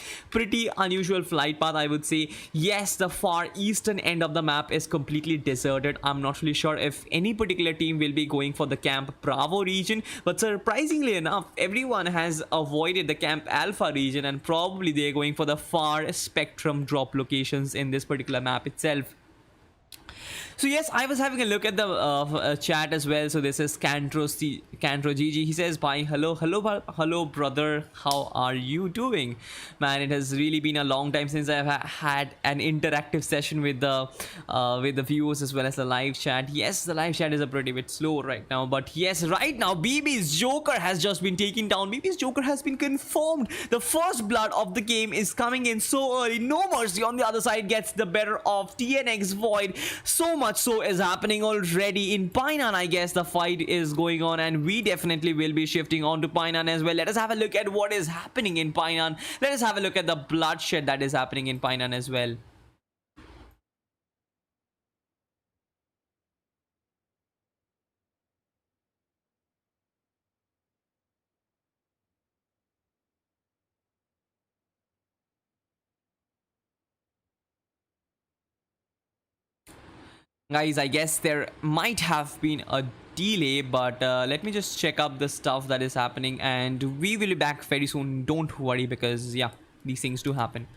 unusual flight path, I would say. Yes, the far eastern end of the map is completely deserted. I'm not really sure if any particular team will be going for the Camp Bravo region, but surprisingly enough, everyone has avoided the Camp Alpha region, and probably they're going for the far spectrum drop locations in this particular map itself. So yes, I was having a look at the chat as well. So this is Cantro GG. He says, "Bye, hello, brother. How are you doing, man? It has really been a long time since I've had an interactive session with the viewers as well as the live chat. Yes, the live chat is a pretty bit slow right now, but yes, right now BB's Joker has just been taken down. BB's Joker has been confirmed. The first blood of the game is coming in so early. No Mercy on the other side gets the better of TNX Void. So much so is happening already in Painan. I guess the fight is going on, and we definitely will be shifting on to Painan as well. Let us have a look at what is happening in Painan. Let us have a look at the bloodshed that is happening in Painan as well. Guys, I guess there might have been a delay, but let me just check up the stuff that is happening, and we will be back very soon. Don't worry, because yeah, these things do happen.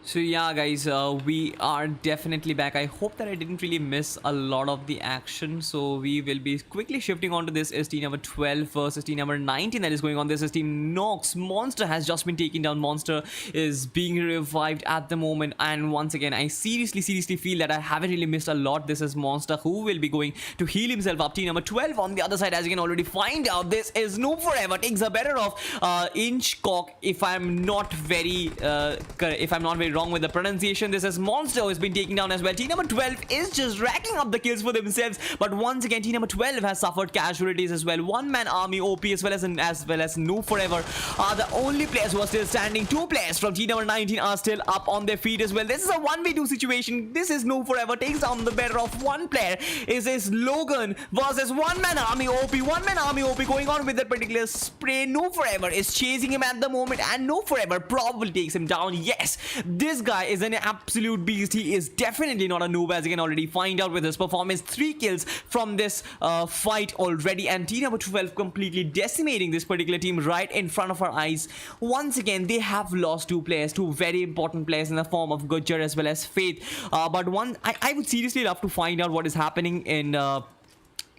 So yeah guys, we are definitely back. I hope that I didn't really miss a lot of the action. So we will be quickly shifting on to this is team number 12 versus team number 19 that is going on. This is team Nox. Monster has just been taken down. Monster is being revived at the moment, and once again I seriously feel that I haven't really missed a lot. This is Monster who will be going to heal himself up. Team number 12 on the other side, as you can already find out, this is Noob Forever takes a better of Inchcock, if I'm not very wrong with the pronunciation. This is Monster who has been taken down as well. Team number 12 is just racking up the kills for themselves, but once again team number 12 has suffered casualties as well. One man army OP as well as Noob Forever are the only players who are still standing. Two players from team number 19 are still up on their feet as well. This is a 1v2 situation. This is Noob Forever takes down the better of one player. Is this Logan versus one man army OP going on with that particular spray. Noob Forever is chasing him at the moment, and Noob Forever probably takes him down. Yes, this guy is an absolute beast. He is definitely not a noob, as you can already find out with his performance. 3 kills from this fight already, and team number 12 completely decimating this particular team right in front of our eyes. Once again, they have lost 2 players, 2 very important players in the form of Gujjar as well as Faith. But I would seriously love to find out what is happening in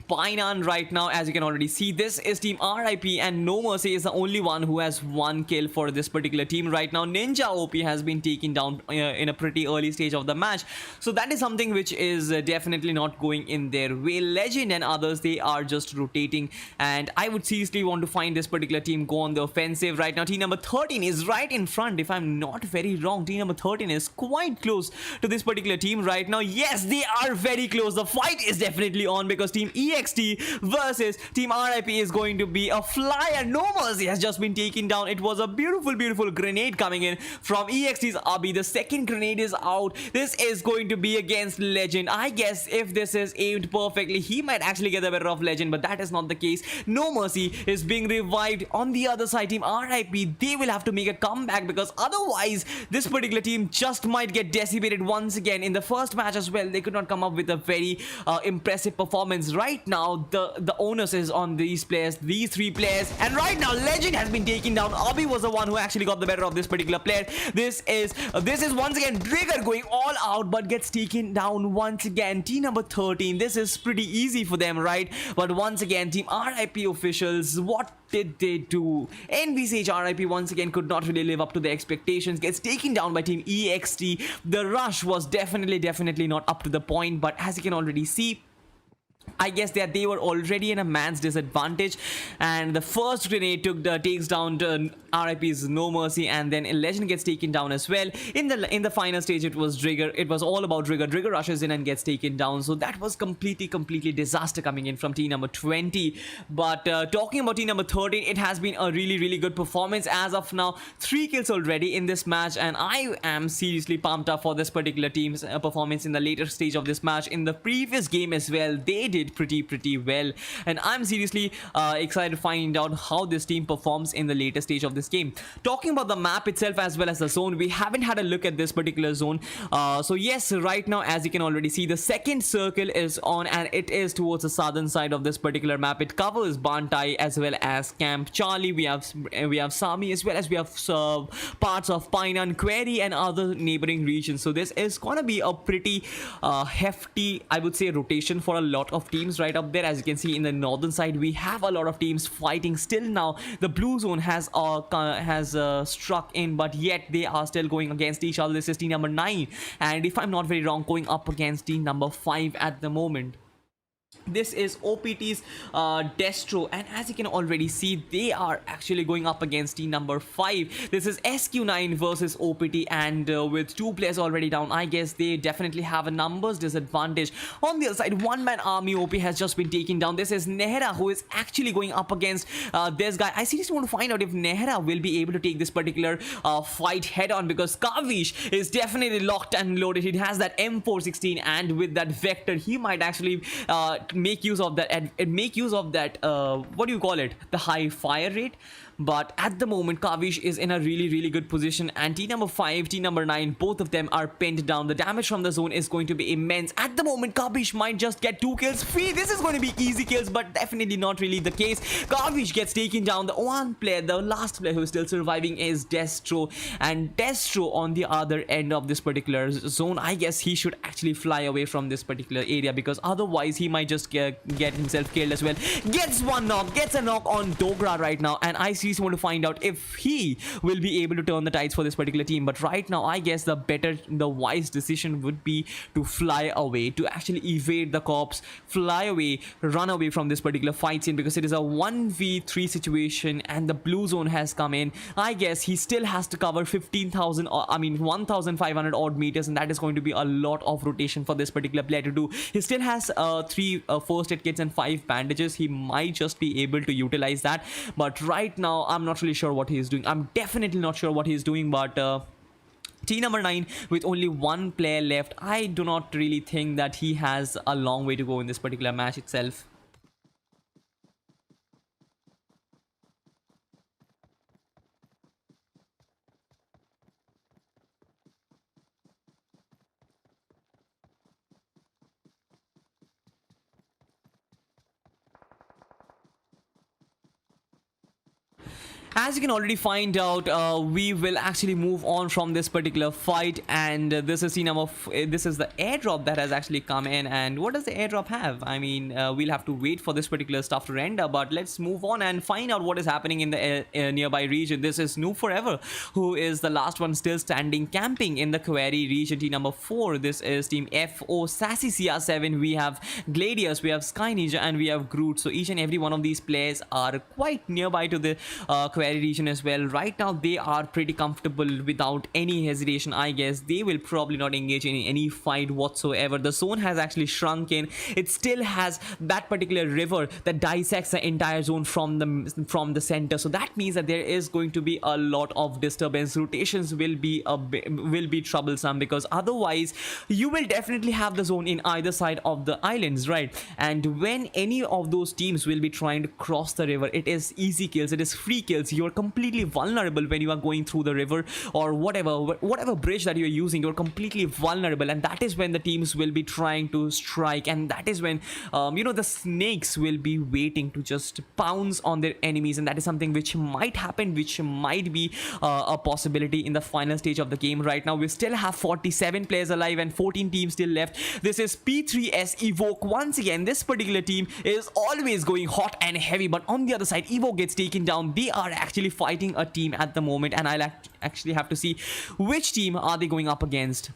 Painan right now. As you can already see, this is team RIP, and No Mercy is the only one who has one kill for this particular team right now. Ninja OP has been taken down in a pretty early stage of the match, so that is something which is definitely not going in their way. Legend and others, they are just rotating, and I would seriously want to find this particular team go on the offensive right now. Team number 13 is right in front, if I'm not very wrong. Team number 13 is quite close to this particular team right now. Yes, they are very close. The fight is definitely on, because team EXT versus team RIP is going to be a flyer. No Mercy has just been taken down. It was a beautiful grenade coming in from EXT's Abi. The second grenade is out. This is going to be against Legend. I guess if this is aimed perfectly, he might actually get the better of Legend, but that is not the case. No Mercy is being revived. On the other side, team RIP, they will have to make a comeback, because otherwise this particular team just might get decimated once again. In the first match as well, they could not come up with a very impressive performance. Right now, the onus is on these players, these three players, and right now Legend has been taken down. Abi was the one who actually got the better of this particular player. This is once again Dinker going all out, but gets taken down once again. Team number 13, this is pretty easy for them, right? But once again, team RIP officials, what did they do? NBCH RIP once again could not really live up to the expectations, gets taken down by team EXT. The rush was definitely not up to the point, but as you can already see, I guess that they were already in a man's disadvantage, and the first grenade takes down RIP's No Mercy, and then Legend gets taken down as well. In the final stage, it was Trigger. It was all about Trigger. Trigger rushes in and gets taken down. So that was completely disaster coming in from team number 20. But talking about team number 13, it has been a really good performance as of now. 3 kills already in this match, and I am seriously pumped up for this particular team's performance in the later stage of this match. In the previous game as well, they did pretty well, and I'm seriously excited to find out how this team performs in the later stage of this game. Talking about the map itself as well as the zone, we haven't had a look at this particular zone. So yes, right now, as you can already see, the second circle is on, and it is towards the southern side of this particular map. It covers Bantai as well as Camp Charlie. We have Sami, as well as we have parts of Painan, Query, and other neighboring regions. So this is gonna be a pretty hefty, I would say, rotation for a lot of teams right up there. As you can see, in the northern side, we have a lot of teams fighting still. Now the blue zone has struck in, but yet they are still going against each other. This is team number 9, and if I'm not very wrong, going up against team number 5 at the moment. This is OPT's Destro, and as you can already see, they are actually going up against team number 5. This is SQ9 versus OPT, and with 2 players already down, I guess they definitely have a numbers disadvantage. On the other side, one-man army OP has just been taken down. This is Nehra, who is actually going up against this guy. I seriously want to find out if Nehra will be able to take this particular fight head-on, because Kavish is definitely locked and loaded. He has that M416, and with that Vector, he might actually make use of that, and make use of that what do you call it, the high fire rate. But at the moment, Kavish is in a really good position, and team number 5, team number 9, both of them are pinned down. The damage from the zone is going to be immense. At the moment, Kavish might just get 2 kills free. This is going to be easy kills, but definitely not really the case. Kavish gets taken down. The one player, the last player who is still surviving, is Destro, and Destro on the other end of this particular zone, I guess he should actually fly away from this particular area, because otherwise he might just get himself killed as well. Gets a knock on Dogra right now, and I seriously want to find out if he will be able to turn the tides for this particular team. But right now, I guess the wise decision would be to fly away, to actually evade the cops, fly away, run away from this particular fight scene, because it is a 1v3 situation, and the blue zone has come in. I guess he still has to cover 15,000, I mean 1,500 odd meters, and that is going to be a lot of rotation for this particular player to do. He still has 3 first aid kits and 5 bandages. He might just be able to utilize that, but right now I'm not really sure what he is doing. I'm definitely not sure what he is doing. But team number 9, with only 1 player left, I do not really think that he has a long way to go in this particular match itself. As you can already find out, we will actually move on from this particular fight, and this is this is the airdrop that has actually come in. And what does the airdrop have? I mean, we'll have to wait for this particular stuff to render, but let's move on and find out what is happening in the nearby region. This is Noob Forever, who is the last one still standing, camping in the Query region. Team number 4, this is Team FO, Sassy CR7. We have Gladius, we have Sky Ninja, and we have Groot. So each and every one of these players are quite nearby to the Query region as well. Right now they are pretty comfortable without any hesitation. I guess they will probably not engage in any fight whatsoever. The zone has actually shrunk in. It still has that particular river that dissects the entire zone from the center, so that means that there is going to be a lot of disturbance. Rotations will be troublesome, because otherwise you will definitely have the zone in either side of the islands, right? And when any of those teams will be trying to cross the river, it is easy kills, it is free kills. You are completely vulnerable when you are going through the river, or whatever bridge that you are using. You're completely vulnerable, and that is when the teams will be trying to strike, and that is when the snakes will be waiting to just pounce on their enemies. And that is something which might happen, which might be a possibility in the final stage of the game. Right now we still have 47 players alive and 14 teams still left. This is P3S Evoke. Once again, this particular team is always going hot and heavy, but on the other side Evoke gets taken down. They are actually fighting a team at the moment, and I'll actually have to see which team are they going up against.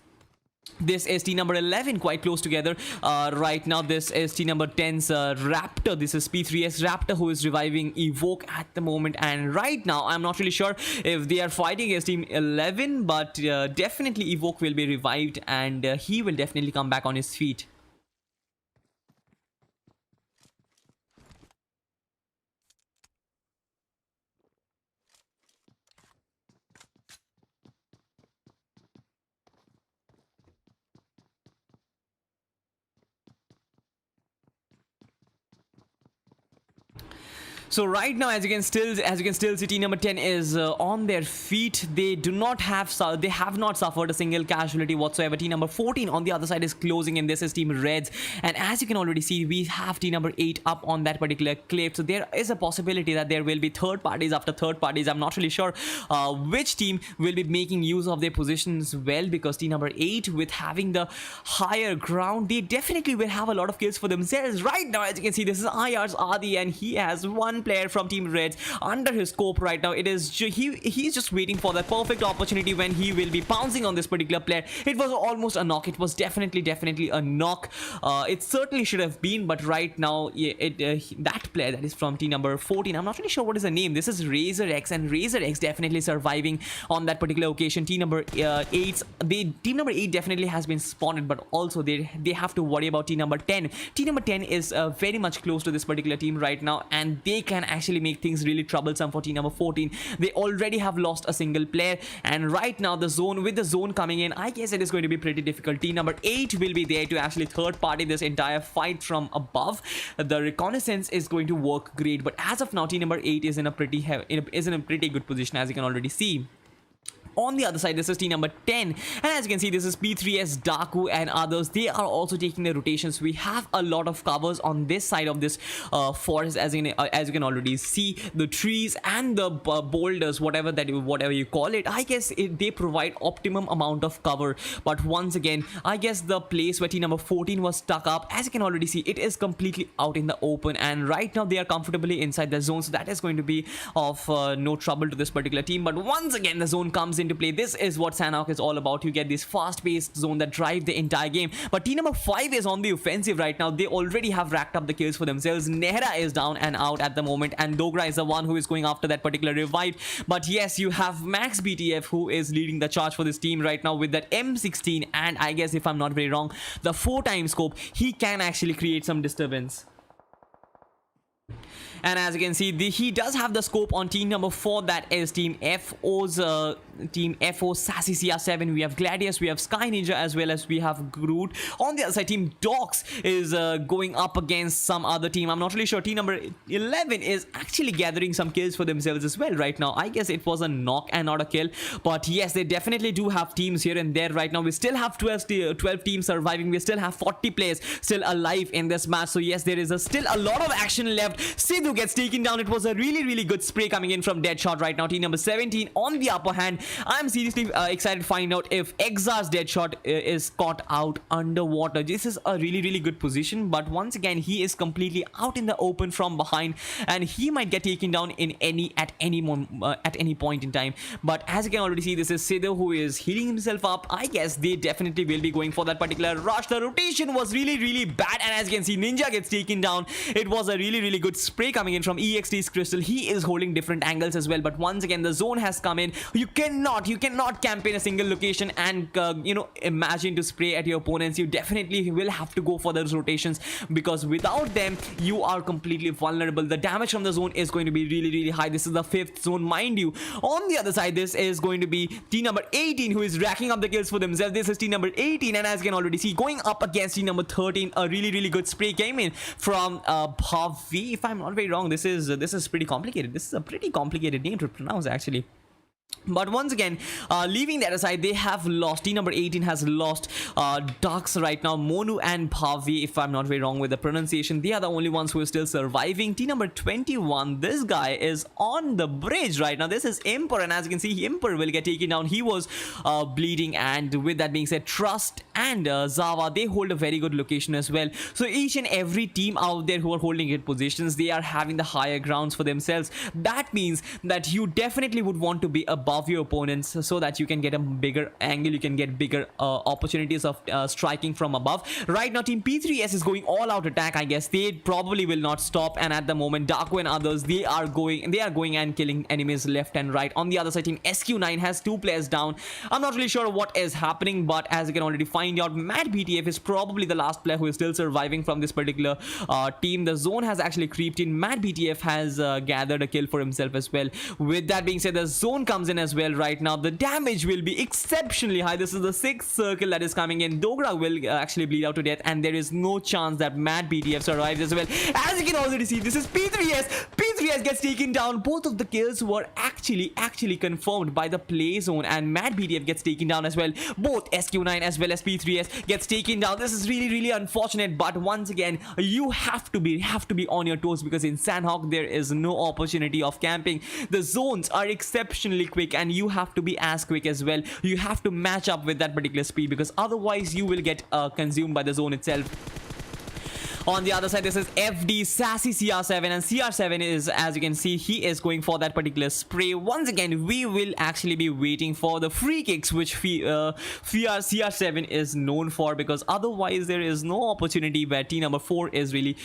This is team number 11, quite close together right now. This is team number 10's Raptor. This is P3S Raptor, who is reviving Evoke at the moment. And right now I'm not really sure if they are fighting against team 11, but definitely Evoke will be revived, and he will definitely come back on his feet. So right now, as you can still see, team number 10 is on their feet. They have not suffered a single casualty whatsoever. Team number 14 on the other side is closing in. This is team Reds, and as you can already see, we have team number 8 up on that particular cliff. So there is a possibility that there will be third parties after third parties. I'm not really sure which team will be making use of their positions well, because team number 8, with having the higher ground, they definitely will have a lot of kills for themselves. Right now, as you can see, this is IR's Adi, and he has one player from team Reds under his scope right now. It is he's just waiting for the perfect opportunity when he will be pouncing on this particular player. It was almost a knock. It was definitely a knock. It certainly should have been, but right now that player that is from team number 14, I'm not really sure what is the name. This is Razor X, and Razor X definitely surviving on that particular occasion. Team number 8 definitely has been spotted, but also they have to worry about team number 10. Team number 10 is very much close to this particular team right now, and they can actually make things really troublesome for team number 14. They already have lost a single player, and right now the zone coming in, I guess it is going to be pretty difficult. Team number 8 will be there to actually third party this entire fight from above. The reconnaissance is going to work great, but as of now, team number 8 is in a pretty good position, as you can already see. On the other side, this is team number 10, and as you can see, this is P3S, Daku, and others. They are also taking the rotations. We have a lot of covers on this side of this forest, as you can already see. The trees and the boulders, whatever you call it, I guess they provide optimum amount of cover. But once again, I guess the place where team number 14 was stuck up, as you can already see, it is completely out in the open, and right now they are comfortably inside the zone, so that is going to be of no trouble to this particular team. But once again, the zone comes into play. This is what Sanhok is all about. You get this fast-paced zone that drive the entire game. But team number 5 is on the offensive right now. They already have racked up the kills for themselves. Nehra is down and out at the moment, and Dogra is the one who is going after that particular revive. But yes, you have Max BTF, who is leading the charge for this team right now with that M16, and I guess, if I'm not very wrong, the 4x scope. He can actually create some disturbance. And as you can see, he does have the scope on team number 4, that is team FO's team FO, Sassy CR7, we have Gladius, we have Sky Ninja, as well as we have Groot. On the other side, team Docs is going up against some other team. I'm not really sure. Team number 11 is actually gathering some kills for themselves as well right now. I guess it was a knock and not a kill, but yes, they definitely do have teams here and there right now. We still have 12 teams surviving. We still have 40 players still alive in this match. So yes, there is still a lot of action left. Sidhu gets taken down. It was a really good spray coming in from Deadshot right now. Team number 17 on the upper hand. I'm seriously excited to find out if Exar's Deadshot is caught out underwater. This is a really good position, but once again, he is completely out in the open from behind, and he might get taken down at any point in time. But as you can already see, this is Sidhu who is healing himself up. I guess they definitely will be going for that particular rush. The rotation was really bad, and as you can see, Ninja gets taken down. It was a really good spray coming in from EXT's Crystal. He is holding different angles as well, but once again, the zone has come in. You cannot camp in a single location and imagine to spray at your opponents. You definitely will have to go for those rotations, because without them, you are completely vulnerable. The damage from the zone is going to be really high. This is the 5th zone, mind you. On the other side, this is going to be team number 18 who is racking up the kills for themselves. This is team number 18, and as you can already see, going up against team number 13, a really good spray came in from Bhavi. If I'm not very wrong, this is pretty complicated. This is a pretty complicated name to pronounce, actually. But once again, leaving that aside, they have lost. Team number 18 has lost Ducks right now. Monu and Bhavi, if I'm not very wrong with the pronunciation, they are the only ones who are still surviving. Team number 21, this guy is on the bridge right now. This is Imper, and as you can see, Imper will get taken down. He was bleeding, and with that being said, Trust and Zava, they hold a very good location as well. So each and every team out there who are holding good positions, they are having the higher grounds for themselves. That means that you definitely would want to be above your opponents so that you can get a bigger angle, you can get bigger opportunities of striking from above. Right now, team P3S is going all out attack. I guess they probably will not stop, and at the moment, Darko and others, they are going and killing enemies left and right. On the other side, team SQ9 has 2 players down. I'm not really sure what is happening, but as you can already find out, Mad BTF is probably the last player who is still surviving from this particular team. The zone has actually creeped in. Mad BTF has gathered a kill for himself as well. With that being said, the zone comes in as well right now. The damage will be exceptionally high. This is the 6th circle that is coming in. Dogra will actually bleed out to death, and there is no chance that Mad BTF survives as well. As you can already see, this is P3S. P3S gets taken down. Both of the kills were actually confirmed by the play zone, and Mad BTF gets taken down as well. Both SQ9 as well as P3S gets taken down. This is really unfortunate, but once again, you have to be on your toes, because in Sandhawk there is no opportunity of camping. The zones are exceptionally quick, and you have to be as quick as well. You have to match up with that particular speed, because otherwise you will get consumed by the zone itself. On the other side, this is FD, Sassy CR7, and CR7 is, as you can see, he is going for that particular spray. Once again, we will actually be waiting for the free kicks, which CR7 is known for, because otherwise there is no opportunity where team number 4 is really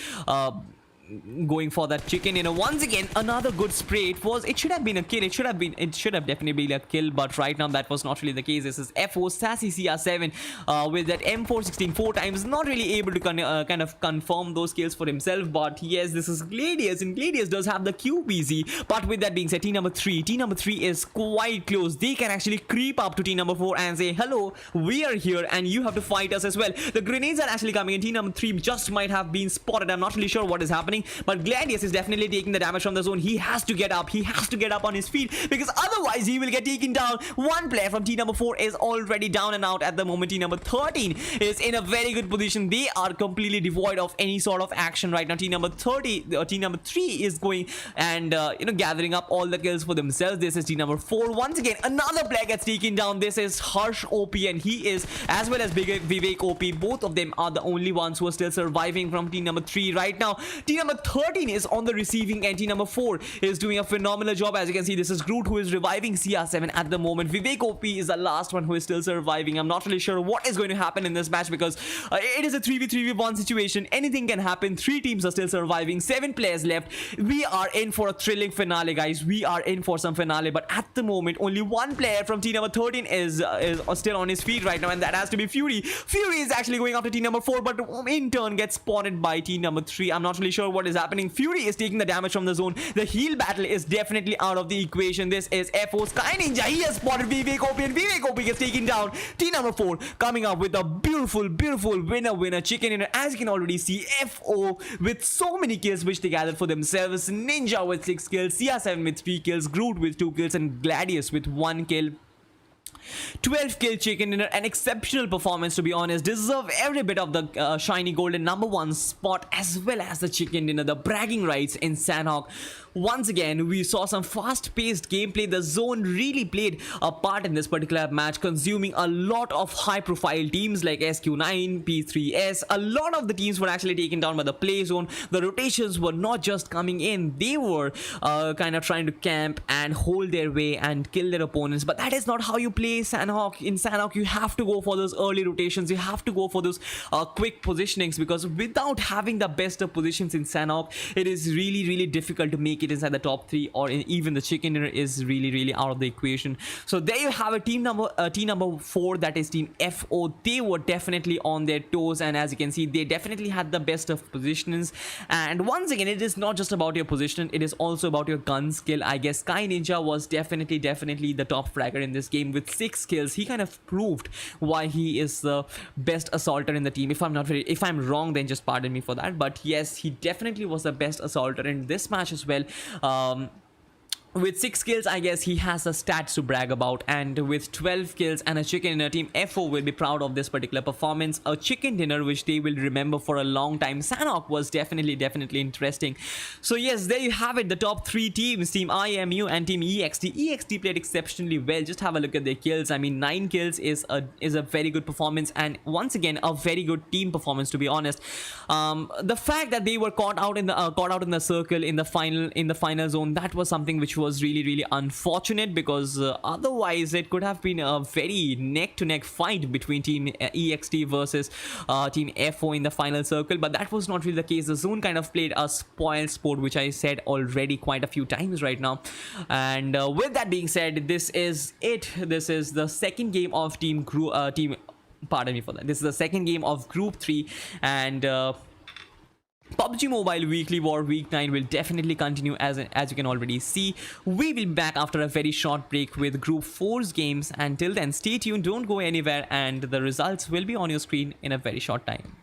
going for that chicken. Once again, another good spray. It should have been a kill. It should have definitely been a kill, but right now that was not really the case. This is FO, Sassy CR7 with that M416 4 times, not really able to kind of confirm those kills for himself. But yes, this is Gladius, and Gladius does have the QBZ. But with that being said, team number 3 is quite close. They can actually creep up to team number 4 and say, hello, we are here and you have to fight us as well. The grenades are actually coming in. Team number 3 just might have been spotted. I'm not really sure what is happening, but Gladius is definitely taking the damage from the zone. He has to get up. He has to get up on his feet, because otherwise he will get taken down. One player from team number 4 is already down and out at the moment. Team number 13 is in a very good position. They are completely devoid of any sort of action right now. Team number 3 is going and gathering up all the kills for themselves. This is team number 4. Once again, another player gets taken down. This is Harsh OP, and he is, as well as Vivek OP. Both of them are the only ones who are still surviving from team number 3 right now. Team number 13 is on the receiving end. Team number 4 is doing a phenomenal job. As you can see, this is Groot who is reviving CR7 at the moment. Vivek OP is the last one who is still surviving. I'm not really sure what is going to happen in this match, because it is a 3v3v1 situation. Anything can happen. 3 teams are still surviving. 7 players left. We are in for a thrilling finale, guys. We are in for some finale, but at the moment, only one player from team number 13 is still on his feet right now, and that has to be Fury. Fury is actually going after team number 4, but in turn gets spotted by team number 3. I'm not really sure what is happening. Fury is taking the damage from the zone. The heal battle is definitely out of the equation. This is FO Sky Ninja. He has spotted Vivek OP, and Vivek OP gets taken down. Team number 4 coming up with a beautiful winner chicken dinner. As you can already see, FO with so many kills which they gathered for themselves. Ninja with 6 kills, CR7 with 3 kills, Groot with 2 kills, and Gladius with 1 kill. 12 kill chicken dinner, an exceptional performance, to be honest. Deserve every bit of the shiny golden number 1 spot, as well as the chicken dinner, the bragging rights in Sanhok. Once again, we saw some fast-paced gameplay. The zone really played a part in this particular match, consuming a lot of high-profile teams like SQ9, P3S. A lot of the teams were actually taken down by the play zone. The rotations were not just coming in, they were kind of trying to camp and hold their way and kill their opponents. But that is not how you play Sanhok. In Sanhok, you have to go for those early rotations, you have to go for those quick positionings, because without having the best of positions in Sanhok, it is really difficult to make it inside the top 3, or even the chicken dinner is really out of the equation. So there you have a team number 4, that is team FO. They were definitely on their toes, and as you can see, they definitely had the best of positions. And once again, it is not just about your position, it is also about your gun skill. I guess Sky Ninja was definitely the top fragger in this game with 6 kills. He kind of proved why he is the best assaulter in the team. If I'm wrong, then just pardon me for that, but yes, he definitely was the best assaulter in this match as well. With 6 kills, I guess he has the stats to brag about, and with 12 kills and a chicken dinner, team FO will be proud of this particular performance. A chicken dinner which they will remember for a long time. Sanhok was definitely interesting. So yes, there you have it, the top 3 teams, team IMU and team EXT. EXT played exceptionally well. Just have a look at their kills. I mean, 9 kills is a very good performance, and once again a very good team performance, to be honest. The fact that they were caught out in the circle in the final zone, that was something which was really unfortunate, because otherwise it could have been a very neck-to-neck fight between team EXT versus team FO in the final circle, but that was not really the case. The zone kind of played a spoiled sport, which I said already quite a few times right now. And with that being said, this is it. This is the second game of pardon me for that. This is the second game of Group 3, and PUBG Mobile Weekly War Week 9 will definitely continue, as you can already see. We will be back after a very short break with Group 4's games. Until then, stay tuned, don't go anywhere, and the results will be on your screen in a very short time.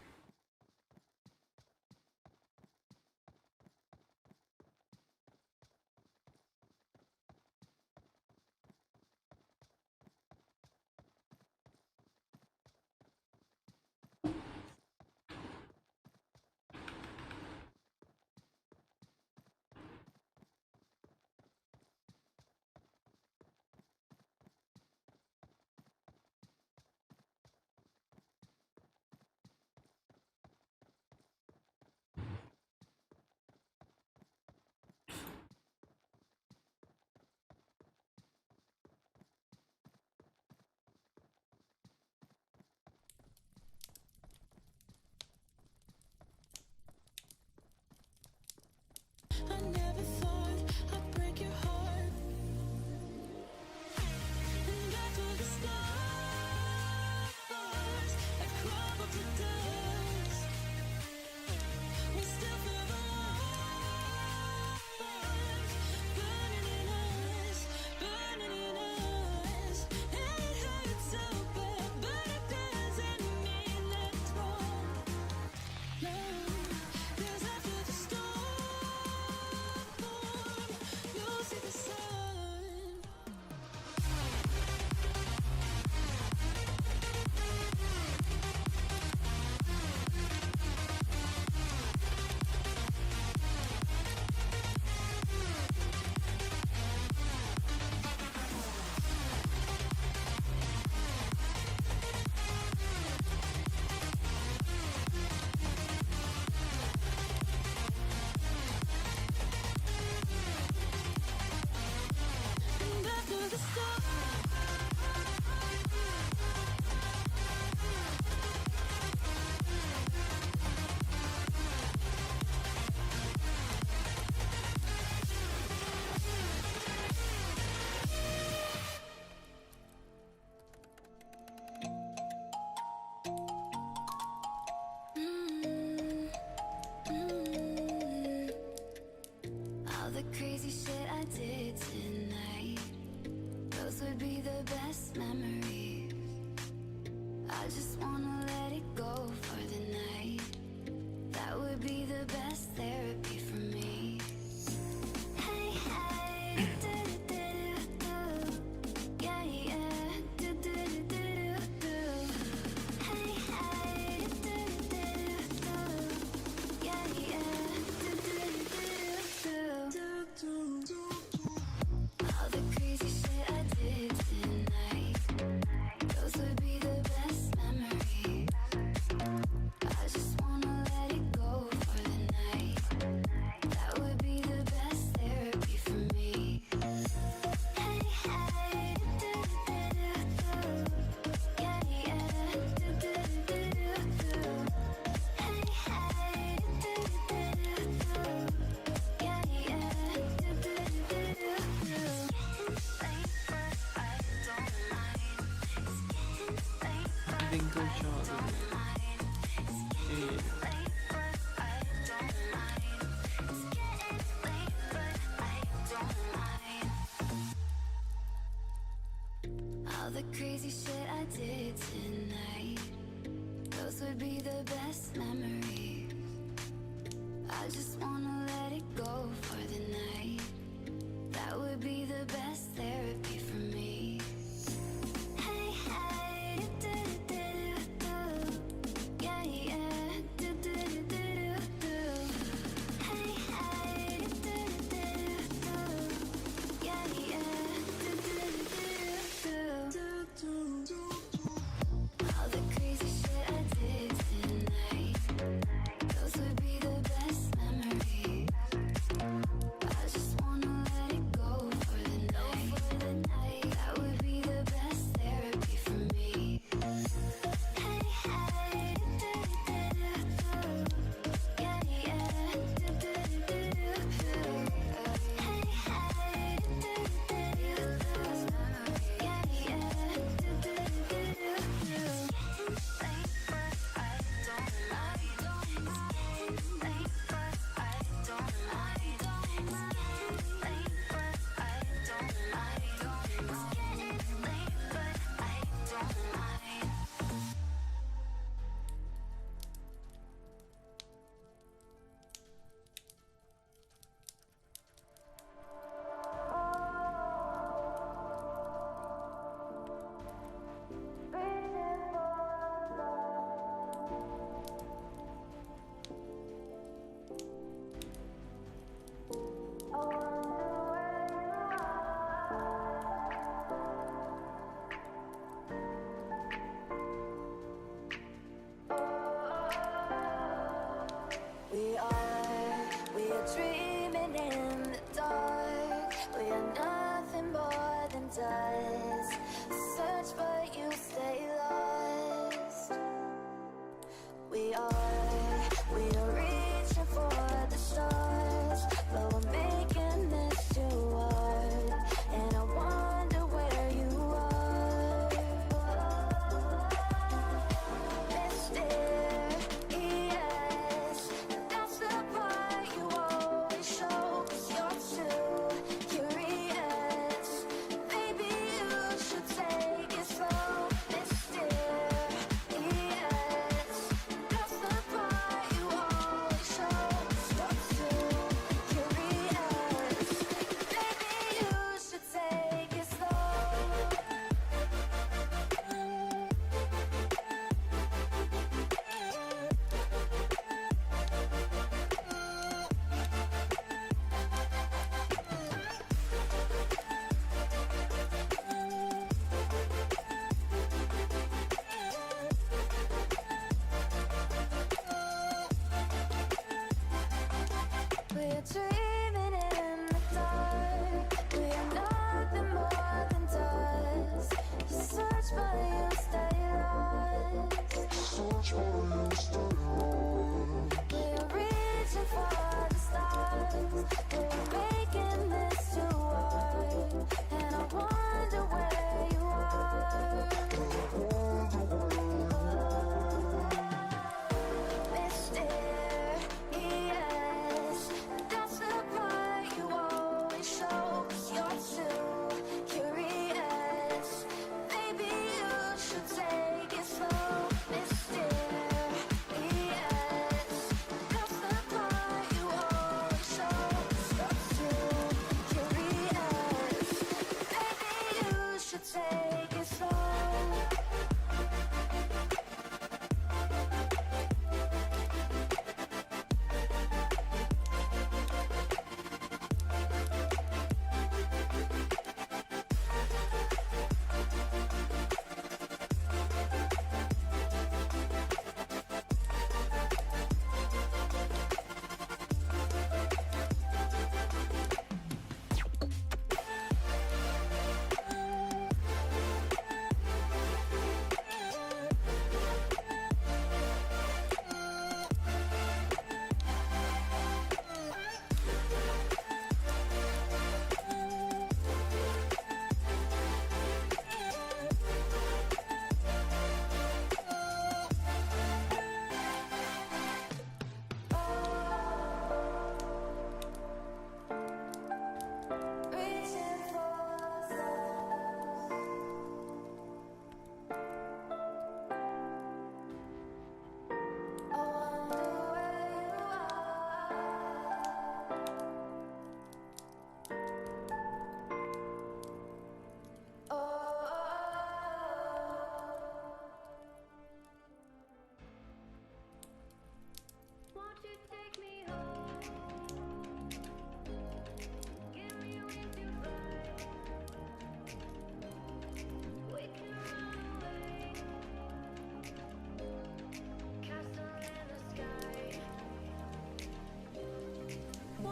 did tonight, those would be the best memories. I just wanna let it go for the night. That would be the best therapy for me. Hey, hey, do-do-do-do-do. Yeah, yeah, do-do-do-do-do. Hey, hey, do-do-do-do-do. Yeah, yeah, do-do-do-do-do.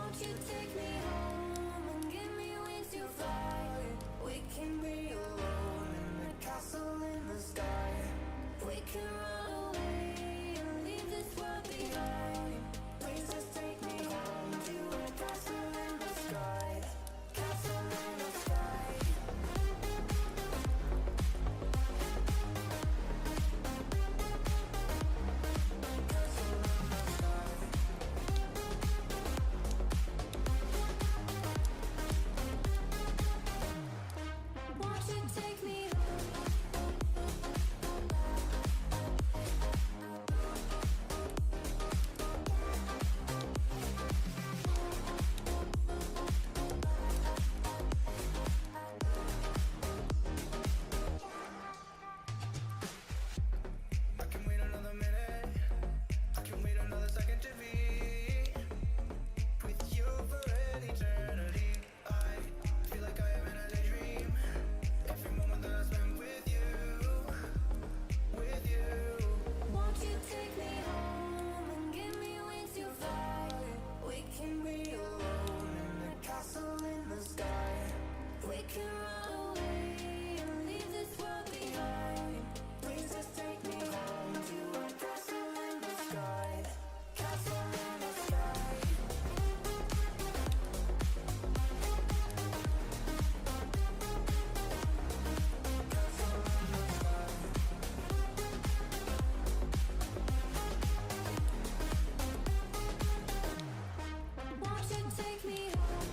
Won't you take me home and give me wings to fly? We can be alone in the castle in the sky. We can run away and leave this world behind. Please just take me home to a castle in the sky. Castle in the sky. Won't you take me I can wait another minute. I can wait another second to be with you for an eternity. I feel like I am in a daydream. Every moment that I spend with you, with you. Won't you take me home and give me wings to fly? We can be alone in the castle in the sky. We can run away and leave this world behind. Please just take me home to a castle in the sky. Castle in the sky. Won't you take me home?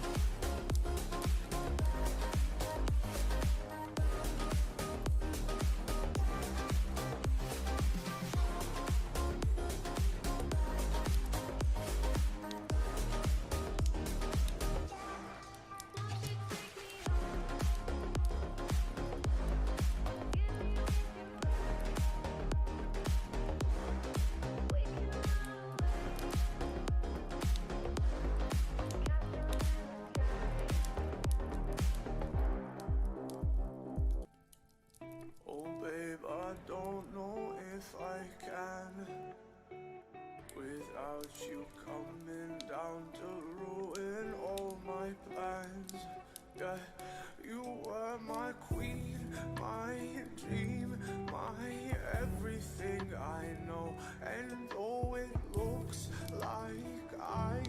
Oh babe, I don't know if I can without you coming down to ruin all my plans. Yeah, you were my queen, my dream, my everything I know. And though it looks like I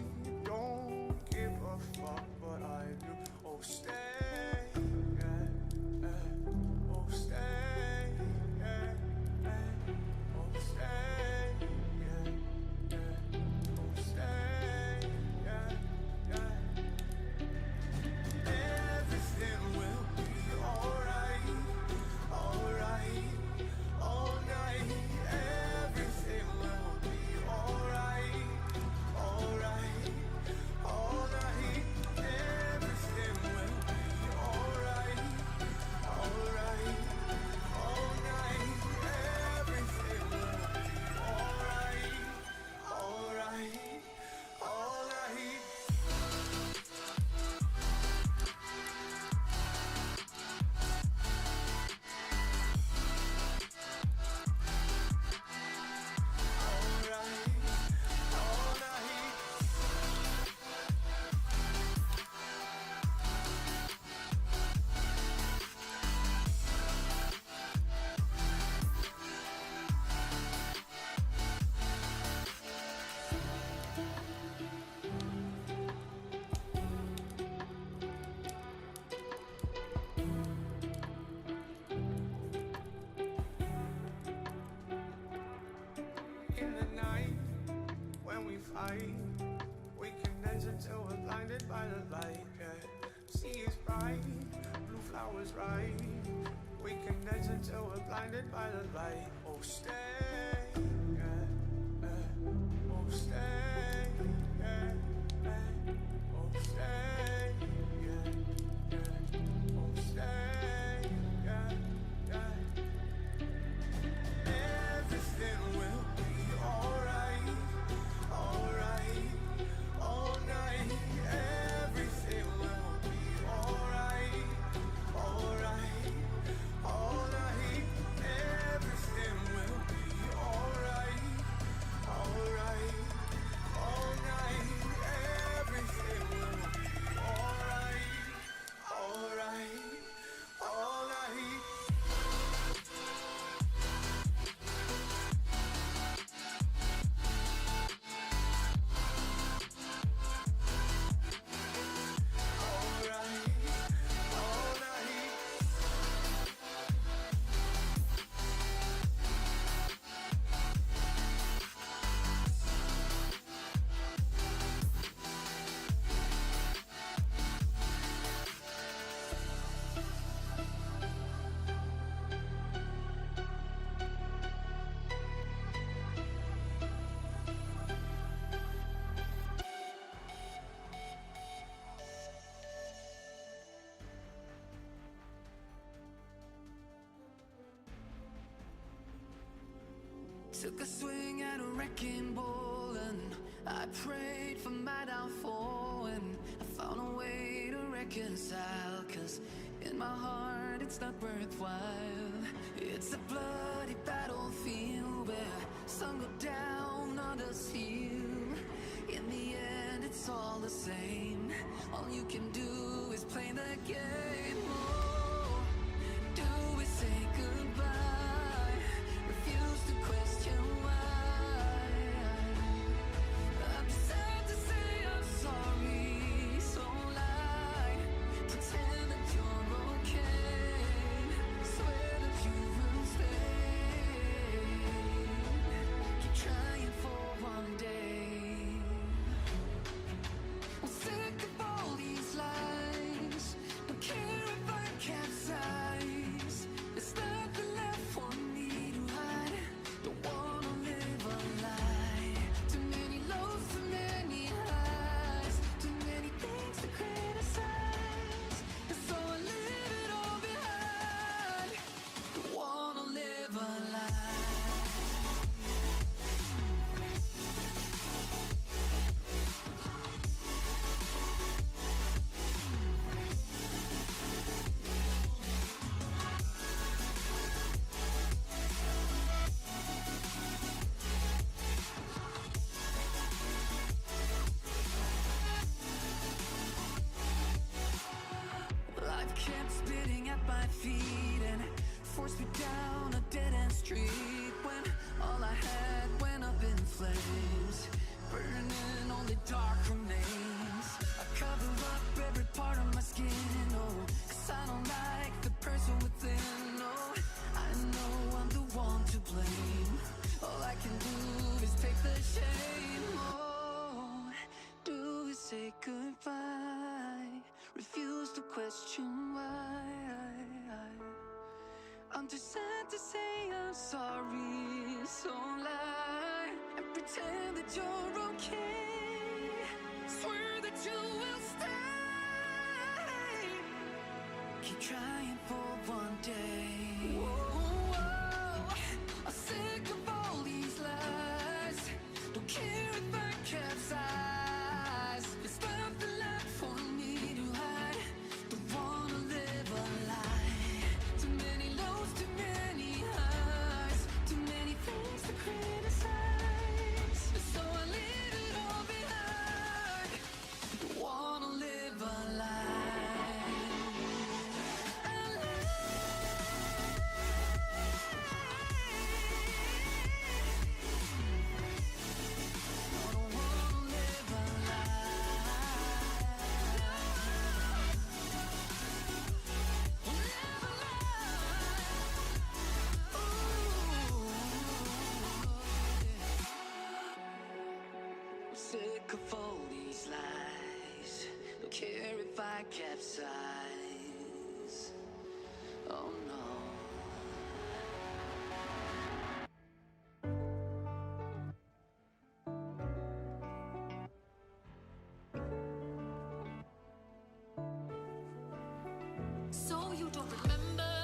don't give a fuck, but I do. Oh stay, yeah, yeah. Oh stay, yeah, yeah. Oh stay, yeah, yeah. Oh stay, yeah, yeah. Everything will be alright, alright, all night. Everything will be alright, alright, all night. Everything will be alright, alright, all night. Everything will be alright, alright, all night. In the night, when we fight, we can dance until we're blinded by the light. Yeah. Sea is bright, blue flowers right. We can dance until we're blinded by the light. Oh stay, yeah, yeah. Oh stay, yeah, yeah. Oh stay, yeah, yeah. Oh stay, yeah, yeah. Everything will be alright, alright, all night. Everything will be alright, alright, all night. Everything will be alright. Took a swing at a wrecking ball and I prayed for my downfall, and I found a way to reconcile, 'cause in my heart it's not worthwhile. It's a bloody battlefield where some go down, others heal. In the end it's all the same. All you can do is play the game. Oh, do we say goodbye? Refuse to question why. I'm sad to say I'm sorry, so lie. Pretend that you're okay. Swear that you will stay. Keep trying for one day. I'm sick of all these lies. Don't care if I capsize. There's nothing left for me to hide. Don't wanna live a lie. Too many lows, too many highs. Too many things to criticize. And so I leave it all behind. Don't wanna live a lie. Life kept spitting at my feet and forced me down a dead-end street, when all I had went up in flames, burning only dark remains. I cover up every part of my skin, oh, 'cause I don't like the person within. Oh, I know I'm the one to blame. All I can do is take the shame. Oh, do we say goodbye? Refuse to question why. I'm too sad to say I'm sorry, so lie and pretend that you're okay. Swear that you will stay. Keep trying for one day. Whoa, I'm sick of all these lies. Don't care if I capsize. There's nothing left for me to hide. Don't wanna live a lie. Too many lows, too many highs. Too many things to criticize. So I leave it all behind. Don't wanna live a lie. A lie. I don't wanna live a lie. Live a lie. Ooh. I'm sick of all these lies. Don't care if I capsize. Oh no. So you don't remember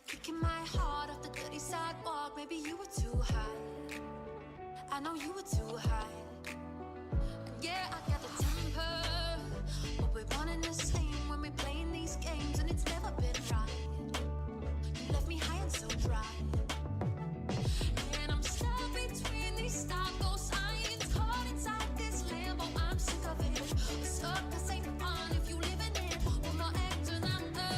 kicking my heart off the dirty sidewalk? Maybe you were too high. I know you were too high. Yeah, I got the temper, but we're running the same when we're playing these games, and it's never been right. You left me high and so dry, and I'm stuck between these stop-go signs, caught inside this limbo. I'm sick of it. Circus ain't fun if you live in it. We're not acting under.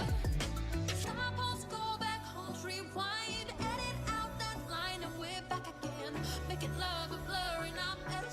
Stop us, go back home, rewind, edit out that line, and we're back again. Making love a blur in our medicine.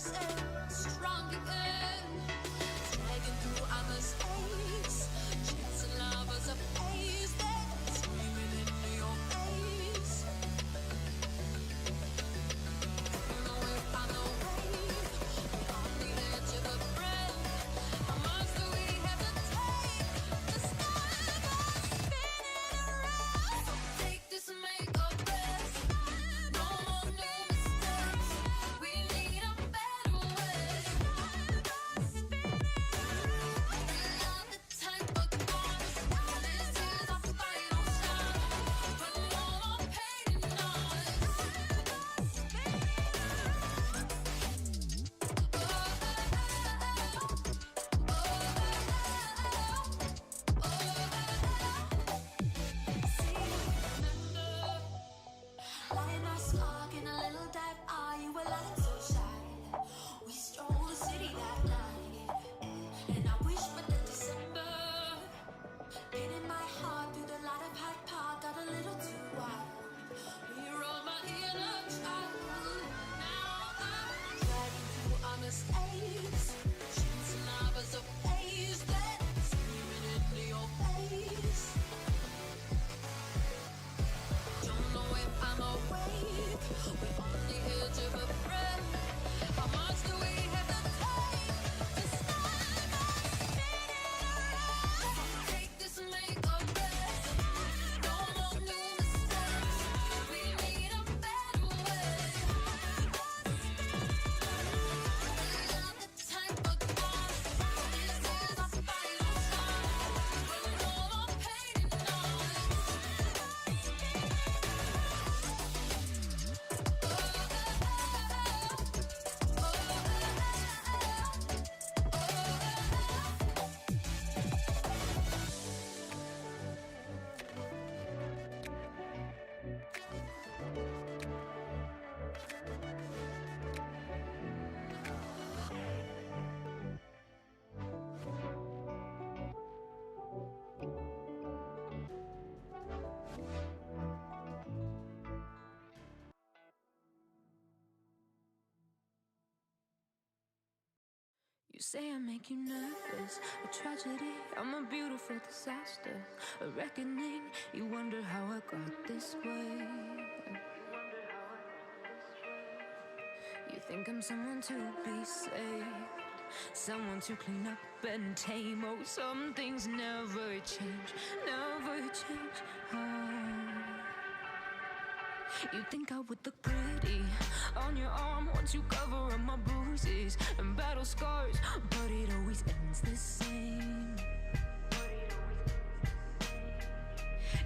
You say I make you nervous, a tragedy, I'm a beautiful disaster, a reckoning, you wonder how I got this way. You think I'm someone to be saved, someone to clean up and tame. Oh, some things never change, never change. Oh. You think I would look pretty on your arm once you cover up my bruises and battle scars, but it always ends the same.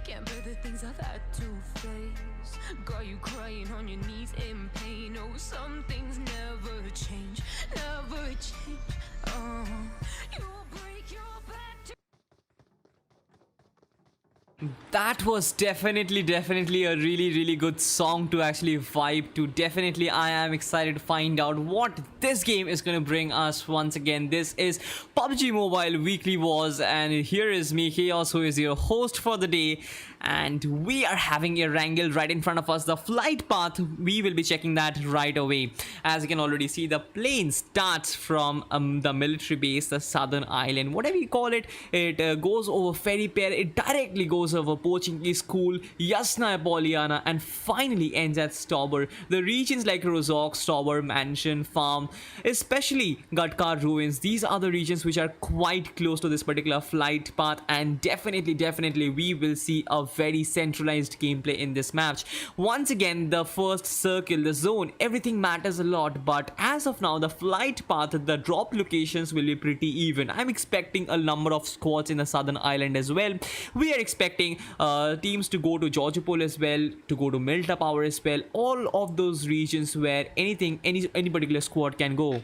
Can't bear the things I've had to face, got you crying on your knees in pain. Oh, some things never change, never change. Oh, you'll break your back to That was definitely a really good song to actually vibe to. Definitely I am excited to find out what this game is going to bring us once again. This is PUBG Mobile Weekly Wars, and here is me, Chaos, who is your host for the day, and we are having a wrangle right in front of us. The flight path, we will be checking that right away. As you can already see, the plane starts from the military base, the southern island, whatever you call it. It goes over Ferry Pier, it directly goes over Pochinki School, Yasna Poliana, and finally ends at Stauber. The regions like Rozok, Stauber, Mansion, Farm, especially Gatkar Ruins, these are the regions which are quite close to this particular flight path, and definitely we will see a very centralized gameplay in this match. Once again, the first circle, the zone, everything matters a lot, but as of now, the flight path, the drop locations will be pretty even. I'm expecting a number of squads in the southern island as well. We are expecting teams to go to Georgopol as well, to go to Milta Power as well, all of those regions where any particular squad can go.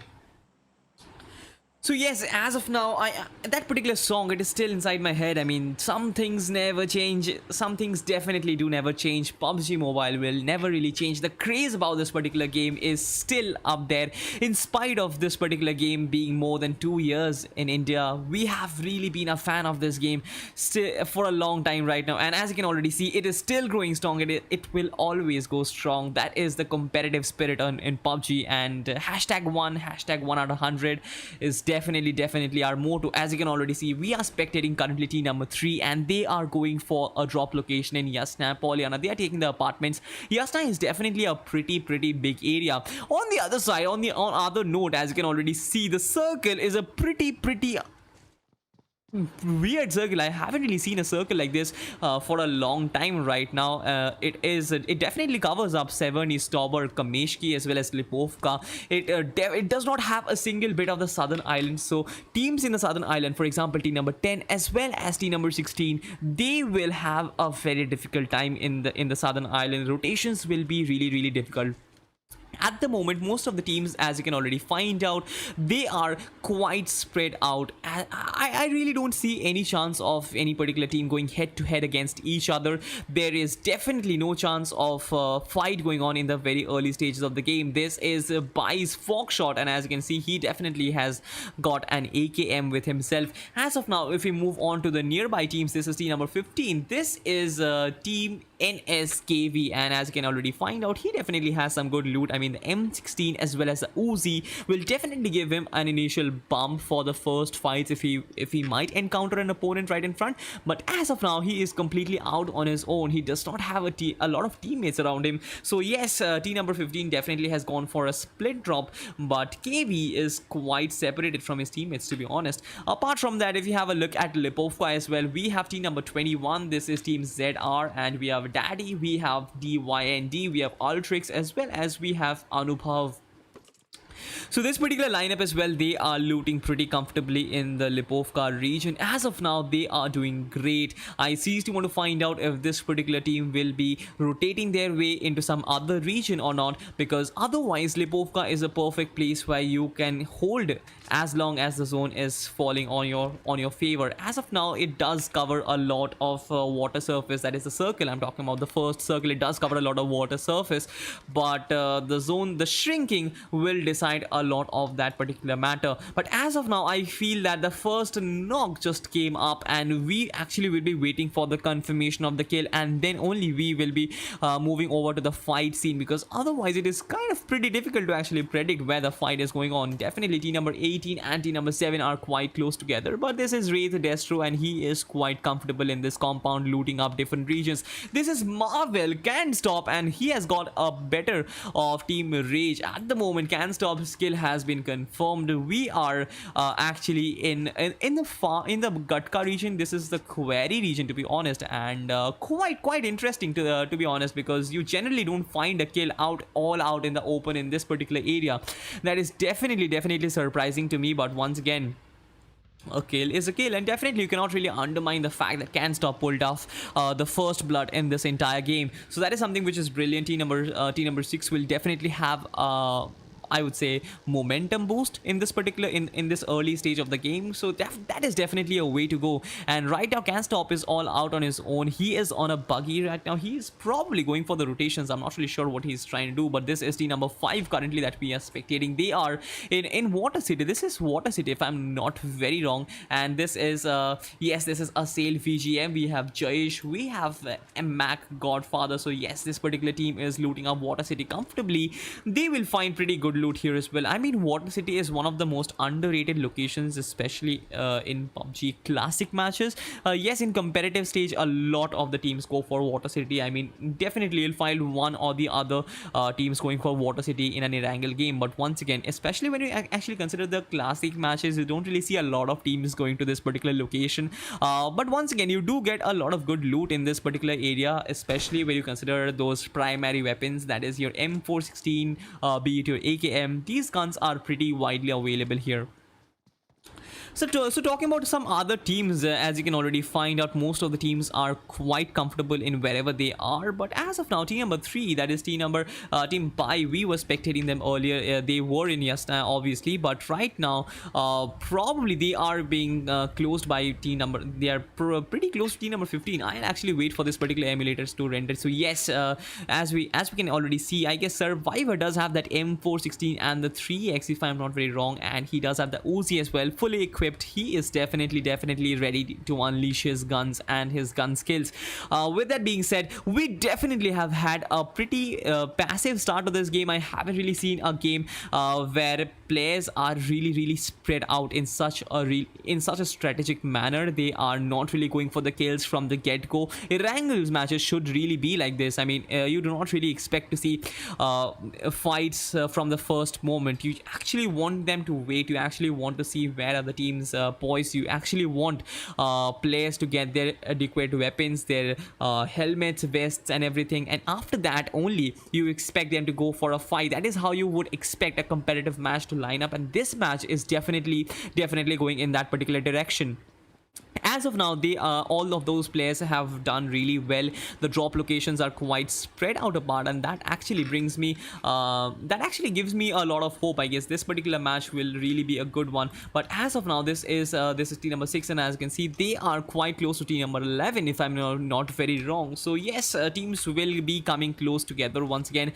So yes, as of now, that particular song, it is still inside my head. I mean, some things never change, some things definitely do never change. PUBG Mobile will never really change. The craze about this particular game is still up there. In spite of this particular game being more than 2 years in India, we have really been a fan of this game still for a long time right now. And as you can already see, it is still growing strong. It will always go strong. That is the competitive spirit in PUBG, and hashtag 1 out of 100 is definitely our motto. As you can already see, we are spectating currently team number 3, and they are going for a drop location in Yasna Poliana. They are taking the apartments. Yasna is definitely a pretty big area. On the other side, on other note, as you can already see, the circle is a pretty weird circle. I haven't really seen a circle like this for a long time right now. It definitely covers up Severny, Stauber, Kameshki, as well as Lipovka. It does not have a single bit of the southern island. So teams in the southern island, for example team number 10 as well as team number 16, they will have a very difficult time in the southern island. Rotations will be really difficult. At the moment, most of the teams, as you can already find out, they are quite spread out. I really don't see any chance of any particular team going head to head against each other. There is definitely no chance of fight going on in the very early stages of the game. This is Bai's Fogshot, and as you can see, he definitely has got an AKM with himself. As of now, if we move on to the nearby teams, this is team number 15. This is team NSKV, and as you can already find out, he definitely has some good loot. I mean, the M16 as well as the Uzi will definitely give him an initial bump for the first fights if he might encounter an opponent right in front. But as of now, he is completely out on his own. He does not have a lot of teammates around him. So yes, team number 15 definitely has gone for a split drop, but KV is quite separated from his teammates, to be honest. Apart from that, if you have a look at Lipovka as well, we have team number 21. This is team ZR, and we have Daddy, we have DYND, we have Ultrix, as well as we have Anubhav. So this particular lineup as well, they are looting pretty comfortably in the Lipovka region. As of now, they are doing great. I seriously want to find out if this particular team will be rotating their way into some other region or not, because otherwise Lipovka is a perfect place where you can hold as long as the zone is falling on your favor. As of now, it does cover a lot of water surface. That is the circle I'm talking about. The first circle, it does cover a lot of water surface, but the zone, the shrinking will decide decide a lot of that particular matter. But as of now, I feel that the first knock just came up, and we actually will be waiting for the confirmation of the kill, and then only we will be moving over to the fight scene, because otherwise it is kind of pretty difficult to actually predict where the fight is going on. Definitely team number 18 and team number 7 are quite close together, but this is Wraith Destro, and he is quite comfortable in this compound looting up different regions. This is Marvel, Can't Stop, and he has got a better of Team Rage at the moment. Can't Stop skill has been confirmed. We are actually in the Gatka region. This is the Quarry region, to be honest, and quite interesting to be honest, because you generally don't find a kill all out in the open in this particular area. That is definitely surprising to me, but once again, a kill is a kill, and definitely you cannot really undermine the fact that Can't Stop pulled off the first blood in this entire game. So that is something which is brilliant. Team number 6 will definitely have I would say momentum boost in this particular in this early stage of the game. So that is definitely a way to go. And right now Can't Stop is all out on his own. He is on a buggy right now. He is probably going for the rotations. I'm not really sure what he's trying to do, but this is team number 5 currently that we are spectating. They are in Water City. This is Water City if I'm not very wrong, and this is yes, this is Assail VGM. We have Jaish, we have Mac Godfather. So yes, this particular team is looting up Water City comfortably. They will find pretty good loot here as well. I mean, Water City is one of the most underrated locations, especially in PUBG classic matches. Yes, in competitive stage, a lot of the teams go for Water City. I mean, definitely you'll find one or the other teams going for Water City in an Erangel game. But once again, especially when you actually consider the classic matches, you don't really see a lot of teams going to this particular location. But once again, you do get a lot of good loot in this particular area, especially when you consider those primary weapons, that is your M416, be it your AKM. These guns are pretty widely available here. So talking about some other teams, as you can already find out, most of the teams are quite comfortable in wherever they are. But as of now, team number 3, that is team Pi, we were spectating them earlier. They were in Yasna, obviously, but right now, probably they are being closed by team number. They are pretty close to team number 15. I'll actually wait for this particular emulators to render. So yes, as we can already see, I guess Survivor does have that M416 and the 3X, if I'm not very wrong, and he does have the Uzi as well, fully equipped. He is definitely ready to unleash his guns and his gun skills. With that being said, we definitely have had a pretty passive start to this game. I haven't really seen a game where players are really spread out in such a strategic manner. They are not really going for the kills from the get-go. Erangels matches should really be like this. I mean, you do not really expect to see fights from the first moment. You actually want them to wait. You actually want to see where are the teams poised. You actually want players to get their adequate weapons, their helmets, vests and everything, and after that only you expect them to go for a fight. That is how you would expect a competitive match to line up, and this match is definitely going in that particular direction. As of now, all of those players have done really well. The drop locations are quite spread out apart, and that actually gives me a lot of hope. I guess this particular match will really be a good one. But as of now, this is team number 6, and as you can see, they are quite close to team number 11, if I'm not very wrong. So yes, teams will be coming close together once again.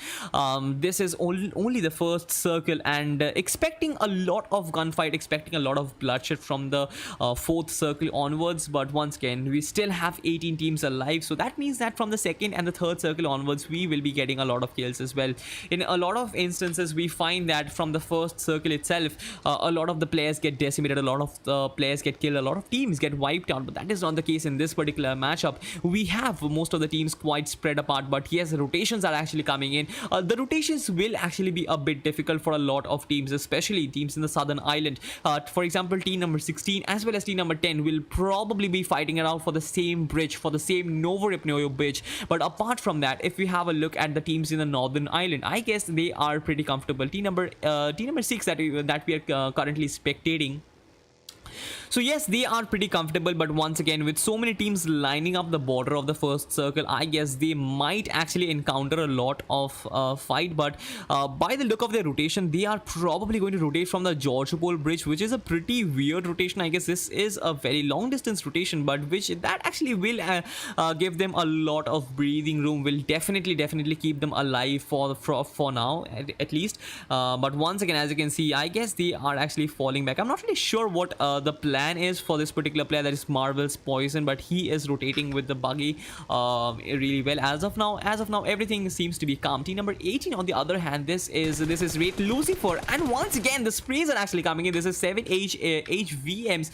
This is only the first circle, and expecting a lot of gunfight, expecting a lot of bloodshed from the 4th circle onwards. But once again, we still have 18 teams alive, so that means that from the 2nd and the 3rd circle onwards, we will be getting a lot of kills as well. In a lot of instances, we find that from the 1st circle itself, a lot of the players get decimated, a lot of the players get killed, a lot of teams get wiped out. But that is not the case in this particular matchup. We have most of the teams quite spread apart, but yes, the rotations are actually coming in. The rotations will actually be a bit difficult for a lot of teams, especially teams in the southern island. For example, team number 16 as well as team number 10 will probably be fighting it out for the same bridge, for the same Novoripnoyo bridge. But apart from that, if we have a look at the teams in the northern island, I guess they are pretty comfortable. Team number 6 that we are currently spectating, So yes, they are pretty comfortable, but once again, with so many teams lining up the border of the first circle, I guess they might actually encounter a lot of fight. But by the look of their rotation, they are probably going to rotate from the George Pole Bridge, which is a pretty weird rotation. I guess this is a very long distance rotation, but which that actually will give them a lot of breathing room, will definitely keep them alive for now at least. But once again, as you can see, I guess they are actually falling back. I'm not really sure what the plan is for this particular player, that is Marvel's Poison, but he is rotating with the buggy really well as of now. Everything seems to be calm. Team number 18 on the other hand, this is Rate Lucifer, and once again the sprays are actually coming in. This is 7HVMs.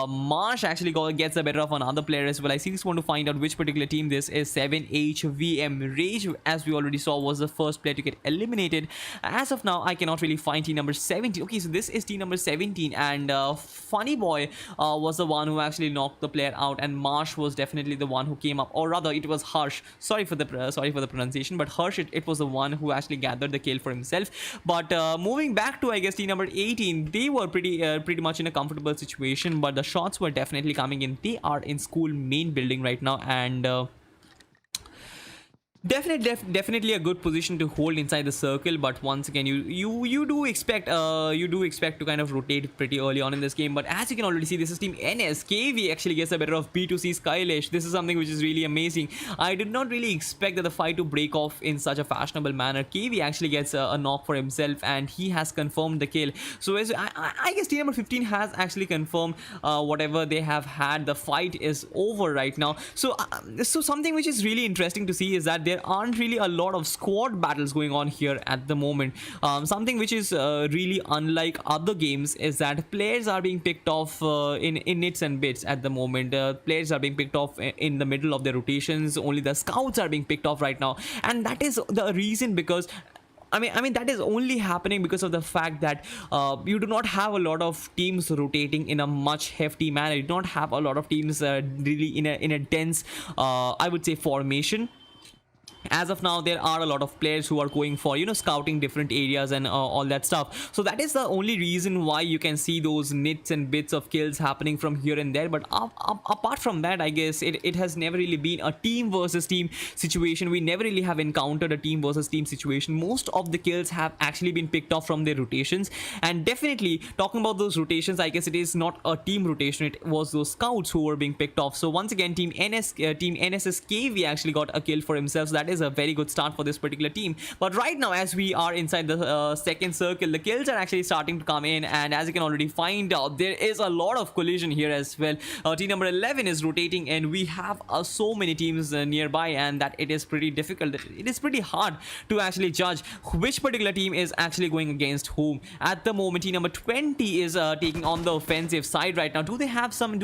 Marsh actually gets the better of another player as well. I seriously want to find out which particular team this is. 7HVM. Rage, as we already saw, was the first player to get eliminated. As of now, I cannot really find team number 17. Okay, so this is team number 17, and Funny Boy was the one who actually knocked the player out, and Marsh was definitely the one who came up, or rather it was Harsh. Sorry for the pronunciation, but Harsh, it was the one who actually gathered the kill for himself. But moving back to, I guess, team number 18, they were pretty much in a comfortable situation, but the shots were definitely coming in. They are in school main building right now, and definitely a good position to hold inside the circle. But once again, you do expect to kind of rotate pretty early on in this game. But as you can already see, this is team NS. KV actually gets the better of B2C Skylash. This is something which is really amazing. I did not really expect that the fight to break off in such a fashionable manner. KV actually gets a knock for himself, and he has confirmed the kill. So as I guess team number 15 has actually confirmed whatever they have had. The fight is over right now. So something which is really interesting to see is that there aren't really a lot of squad battles going on here at the moment. Something which is really unlike other games is that players are being picked off in nits and bits at the moment. Players are being picked off in the middle of their rotations. Only the scouts are being picked off right now, and that is the reason, because I mean that is only happening because of the fact that you do not have a lot of teams rotating in a much hefty manner. You do not have a lot of teams really in a dense I would say formation. As of now, there are a lot of players who are going for, scouting different areas and all that stuff. So that is the only reason why you can see those nits and bits of kills happening from here and there. But apart from that, I guess it has never really been a team versus team situation. We never really have encountered a team versus team situation. Most of the kills have actually been picked off from their rotations. And definitely, talking about those rotations, I guess it is not a team rotation. It was those scouts who were being picked off. So once again, team NS's KV actually got a kill for himself. So that is a very good start for this particular team. But right now, as we are inside the second circle, the kills are actually starting to come in, and as you can already find out, there is a lot of collision here as well. Team number 11 is rotating, and we have so many teams nearby, and that it is pretty difficult. It is pretty hard to actually judge which particular team is actually going against whom. At the moment, team number 20 is taking on the offensive side right now. Do they have some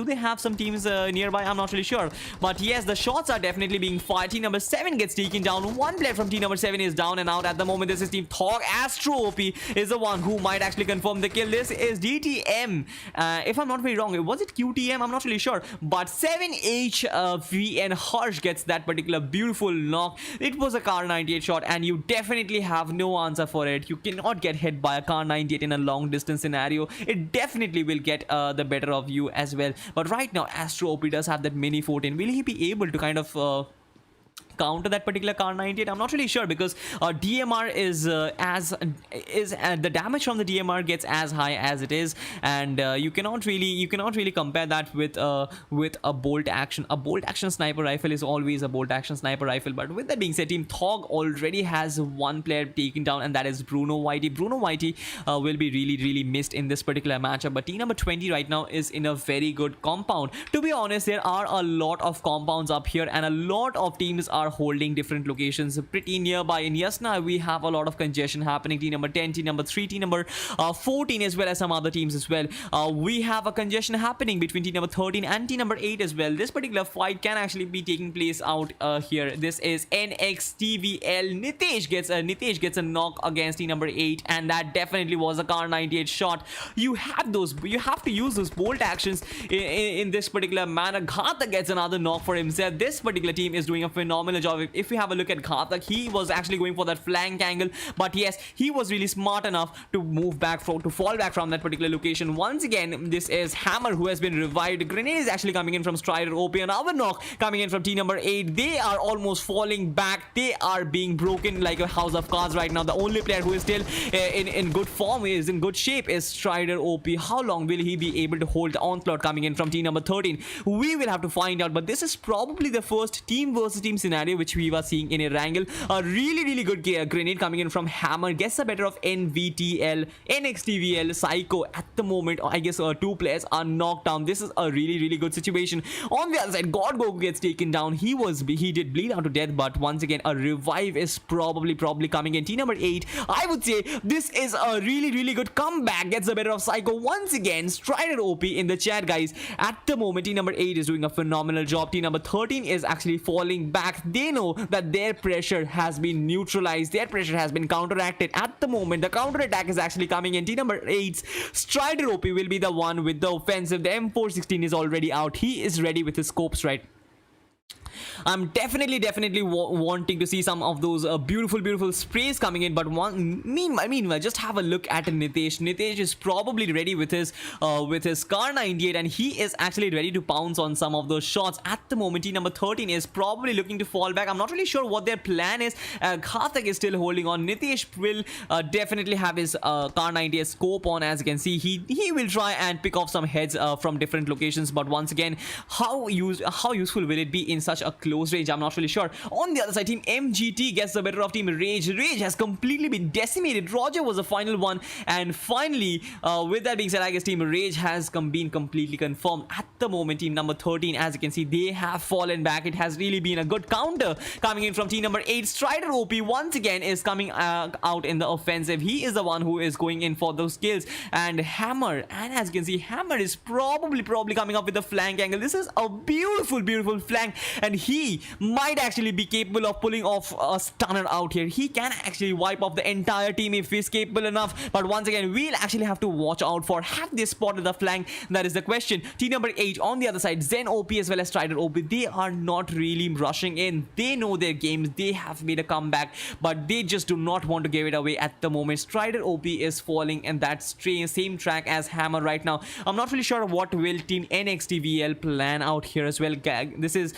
teams nearby? I'm not really sure, but yes, the shots are definitely being fired. Team number 7 gets taken down. One player from team number 7 is down and out at the moment. This is team Thog. Astro OP is the one who might actually confirm the kill. This is DTM. If I'm not very wrong, was it QTM? I'm not really sure. But 7HV and Harsh gets that particular beautiful knock. It was a Car 98 shot, and you definitely have no answer for it. You cannot get hit by a Car 98 in a long distance scenario. It definitely will get the better of you as well. But right now, Astro OP does have that mini 14. Will he be able to kind of counter that particular Car 98? I'm not really sure, because DMR is the damage from the DMR gets as high as it is, and you cannot really compare that with a bolt action. A bolt action sniper rifle is always a bolt action sniper rifle. But with that being said, team Thog already has one player taken down, and that is Bruno Whitey. Bruno Whitey will be really missed in this particular matchup. But team number 20 right now is in a very good compound. To be honest, there are a lot of compounds up here, and a lot of teams are holding different locations pretty nearby. In Yasna, we have a lot of congestion happening. Team number 10, team number 3, team number 14, as well as some other teams as well. We have a congestion happening between team number 13 and team number 8 as well. This particular fight can actually be taking place out here. This is NXTVL. Nitesh gets a knock against team number 8, and that definitely was a Car 98 shot. You have to use those bolt actions in this particular manner. Ghata gets another knock for himself. This particular team is doing a phenomenal phenomenal job. If we have a look at Ghatak, he was actually going for that flank angle, but yes, he was really smart enough to move back to fall back from that particular location. Once again, this is Hammer who has been revived. Grenade is actually coming in from Strider OP, and our knock coming in from team number 8. They are almost falling back. They are being broken like a house of cards right now. The only player who is still in good form, is in good shape, is Strider OP. How long will he be able to hold the onslaught coming in from team number 13? We will have to find out, but this is probably the first team versus team scenario which we were seeing in a wrangle. A really good grenade coming in from Hammer gets the better of NVTL, NXTVL, Psycho. At the moment, I guess 2 players are knocked down. This is a really good situation. On the other side, God Goku gets taken down. He did bleed out to death, but once again, a revive is probably coming in. Team number 8, I would say this is a really good comeback. Gets the better of Psycho once again. Strider OP in the chat, guys. At the moment, team number 8 is doing a phenomenal job. Team number 13 is actually falling back. They know that their pressure has been neutralized. Their pressure has been counteracted. At the moment, the counter attack is actually coming in. Team number 8's Strider OP will be the one with the offensive. The M416 is already out. He is ready with his scopes, right? I'm definitely wanting to see some of those beautiful sprays coming in, but meanwhile, just have a look at Nitesh. Nitesh is probably ready with his Kar 98, and he is actually ready to pounce on some of those shots. At the moment, team number 13 is probably looking to fall back. I'm not really sure what their plan is. Ghatak is still holding on. Nitesh will definitely have his Kar 98 scope on. As you can see, he will try and pick off some heads from different locations, but once again, how useful will it be in such a close range? I'm not really sure. On the other side, team MGT gets the better of team Rage. Rage has completely been decimated. Roger was the final one, and finally, with that being said, I guess team Rage has been completely confirmed. At the moment, team number 13, as you can see, they have fallen back. It has really been a good counter coming in from team number 8. Strider OP once again is coming out in the offensive. He is the one who is going in for those kills, and Hammer, and as you can see, Hammer is probably coming up with a flank angle. This is a beautiful flank, and he might actually be capable of pulling off a stunner out here. He can actually wipe off the entire team if he's capable enough, but once again, we'll actually have to watch out for, have they spotted the flank? That is the question. Team number 8 on the other side, Zen OP as well as Strider OP, they are not really rushing in. They know their games. They have made a comeback, but they just do not want to give it away at the moment. Strider OP is falling in that same track as Hammer right now. I'm not really sure what will team NXTVL plan out here as well. This is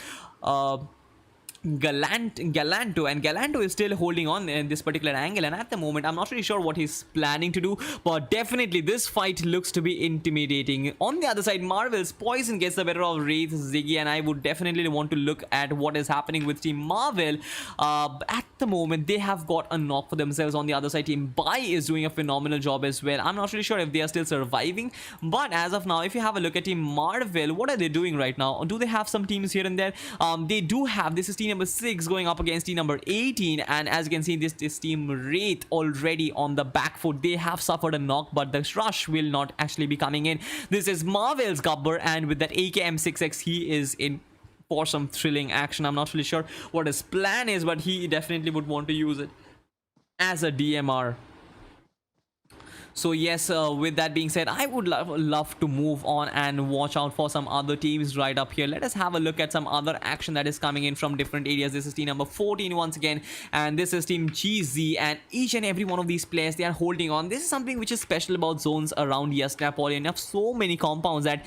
Galanto, and Galanto is still holding on in this particular angle, and at the moment I'm not really sure what he's planning to do, but definitely this fight looks to be intimidating. On the other side, Marvel's Poison gets the better of Wraith, Ziggy, and I would definitely want to look at what is happening with team Marvel. At the moment, they have got a knock for themselves. On the other side, team Bai is doing a phenomenal job as well. I'm not really sure if they are still surviving, but as of now, if you have a look at team Marvel, what are they doing right now? Do they have some teams here and there? They do have. This is team number 6 going up against team number 18, and as you can see, this is team Wraith already on the back foot. They have suffered a knock, but the rush will not actually be coming in. This is Marvel's Gabbar, and with that AKM6X, he is in for some thrilling action. I'm not really sure what his plan is, but he definitely would want to use it as a DMR. So yes, with that being said, I would love to move on and watch out for some other teams right up here. Let us have a look at some other action that is coming in from different areas. This is team number 14 once again, and this is team GZ, and each and every one of these players, they are holding on. This is something which is special about zones around Yasnapoli. You have so many compounds that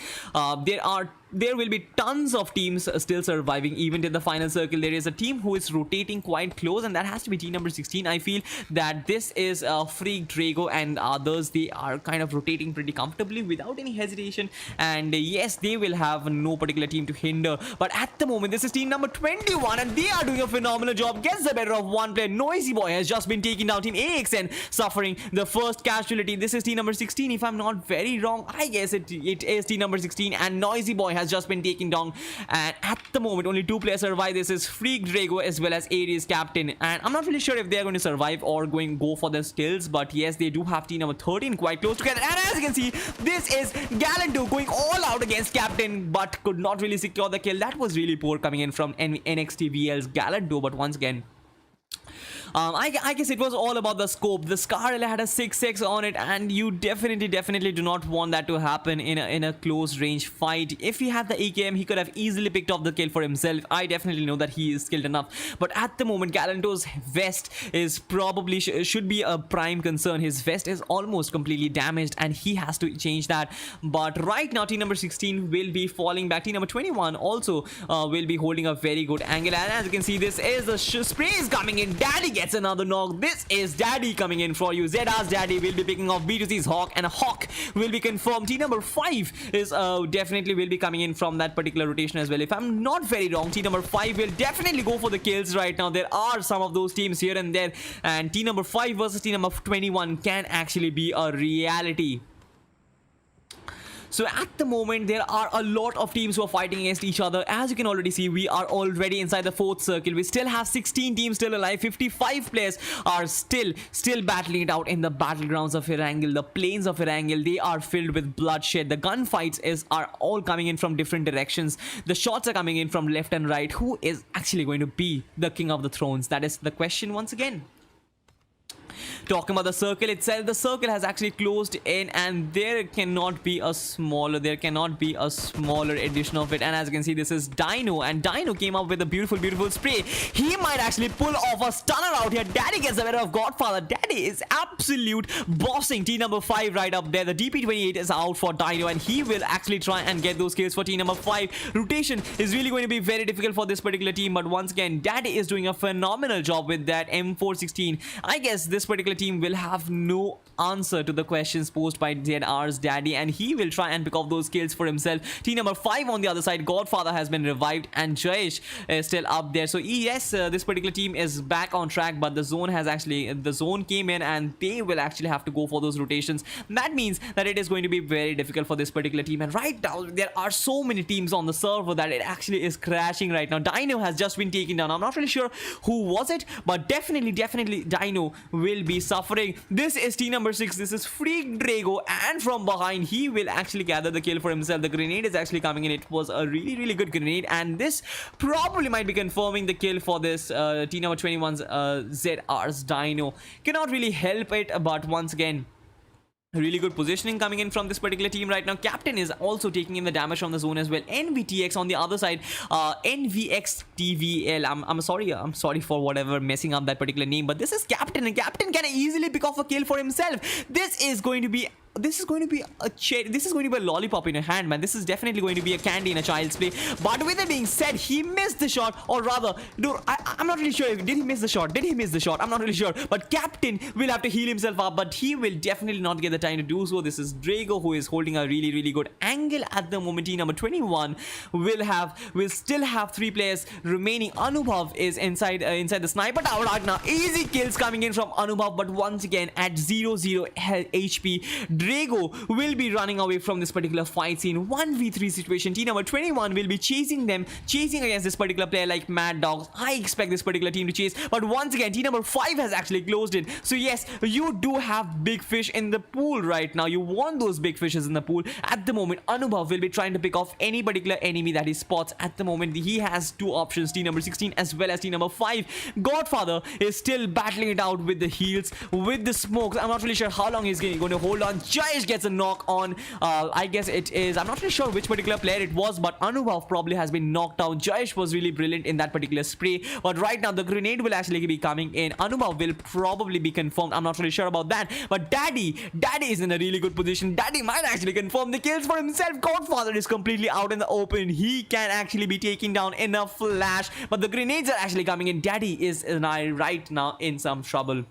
there will be tons of teams still surviving even in the final circle. There is a team who is rotating quite close, and that has to be team number 16. I feel that this is Freak, Drago, and others. They are kind of rotating pretty comfortably without any hesitation, and yes, they will have no particular team to hinder. But at the moment, this is team number 21, and they are doing a phenomenal job. Gets the better of one player. Noisy Boy has just been taking down team AXN, suffering the first casualty. This is team number 16, if I'm not very wrong. I guess it is team number 16, and Noisy Boy has just been taken down, and at the moment only 2 players survive. This is Freak, Drago, as well as Aries Captain, and I'm not really sure if they are going to survive or go for their stills, but yes, they do have team number 13 quite close together. And as you can see, this is Galanto going all out against Captain, but could not really secure the kill. That was really poor coming in from NXTVL's Galanto, but once again, I guess it was all about the scope. The Scar had a 6x on it, and you definitely do not want that to happen in a close range fight. If he had the AKM, he could have easily picked off the kill for himself. I definitely know that he is skilled enough, but at the moment Galanto's vest is probably should be a prime concern. His vest is almost completely damaged, and he has to change that. But right now team number 16 will be falling back. Team number 21 also will be holding a very good angle, and as you can see, this is the sprays coming in. Daddy gets another knock. This is Daddy coming in for you. ZR's Daddy will be picking off B2C's Hawk, and a Hawk will be confirmed. Team number 5 is definitely will be coming in from that particular rotation as well. If I'm not very wrong, team number 5 will definitely go for the kills right now. There are some of those teams here and there, and team number 5 versus team number 21 can actually be a reality. So at the moment, there are a lot of teams who are fighting against each other. As you can already see, we are already inside the 4th circle. We still have 16 teams still alive. 55 players are still battling it out in the battlegrounds of Erangel. The plains of Erangel, they are filled with bloodshed. The gunfights are all coming in from different directions. The shots are coming in from left and right. Who is actually going to be the king of the thrones? That is the question once again. Talking about the circle itself, the circle has actually closed in, and there cannot be a smaller edition of it. And as you can see, this is Dino, and Dino came up with a beautiful spray. He might actually pull off a stunner out here. Daddy gets the better of Godfather. Daddy is absolute bossing team number 5 right up there. The DP28 is out for Dino, and he will actually try and get those kills for team number 5. Rotation is really going to be very difficult for this particular team, but once again, Daddy is doing a phenomenal job with that M416. I guess this particular team will have no answer to the questions posed by ZR's Daddy, and he will try and pick off those kills for himself. Team number 5 on the other side, Godfather has been revived, and Jayesh is still up there. So yes, this particular team is back on track, but the zone came in, and they will actually have to go for those rotations. That means that it is going to be very difficult for this particular team, and right now there are so many teams on the server that it actually is crashing right now. Dino has just been taken down. I'm not really sure who was it, but definitely Dino will be suffering. This is team number 6. This is Freak Drago, and from behind he will actually gather the kill for himself. The grenade is actually coming in. It was a really good grenade, and this probably might be confirming the kill for this team number 21's ZR's Dino. Cannot really help it, but once again, really good positioning coming in from this particular team right now. Captain is also taking in the damage from the zone as well. NVTX on the other side, NVXTVL. I'm sorry for whatever messing up that particular name, but this is Captain, and Captain can easily pick off a kill for himself. This is going to be a lollipop in your hand, man. This is definitely going to be a candy in a child's play. But with it being said, he missed the shot, or rather, no, I'm not really sure. Did he miss the shot? I'm not really sure. But Captain will have to heal himself up, but he will definitely not get the time to do so. This is Drago, who is holding a really good angle at the moment. Team number 21 will still have 3 players remaining. Anubhav is inside the sniper tower right now. Easy kills coming in from Anubhav, but once again at 0 HP. Drago will be running away from this particular fight scene. 1v3 situation. Team number 21 will be chasing against this particular player like mad dogs. I expect this particular team to chase, but once again, team number 5 has actually closed in. So yes, you do have big fish in the pool right now. You want those big fishes in the pool. At the moment, Anubhav will be trying to pick off any particular enemy that he spots. At the moment, he has 2 options, team number 16 as well as team number 5. Godfather is still battling it out with the heals, with the smokes. I'm not really sure how long he's going to hold on. Jayesh gets a knock on, I guess it is, I'm not really sure which particular player it was, but Anubhav probably has been knocked out. Jayesh was really brilliant in that particular spray, but right now the grenade will actually be coming in. Anubhav will probably be confirmed. I'm not really sure about that, but Daddy is in a really good position. Daddy might actually confirm the kills for himself. Godfather is completely out in the open. He can actually be taken down in a flash, but the grenades are actually coming in. Daddy is right now in some trouble.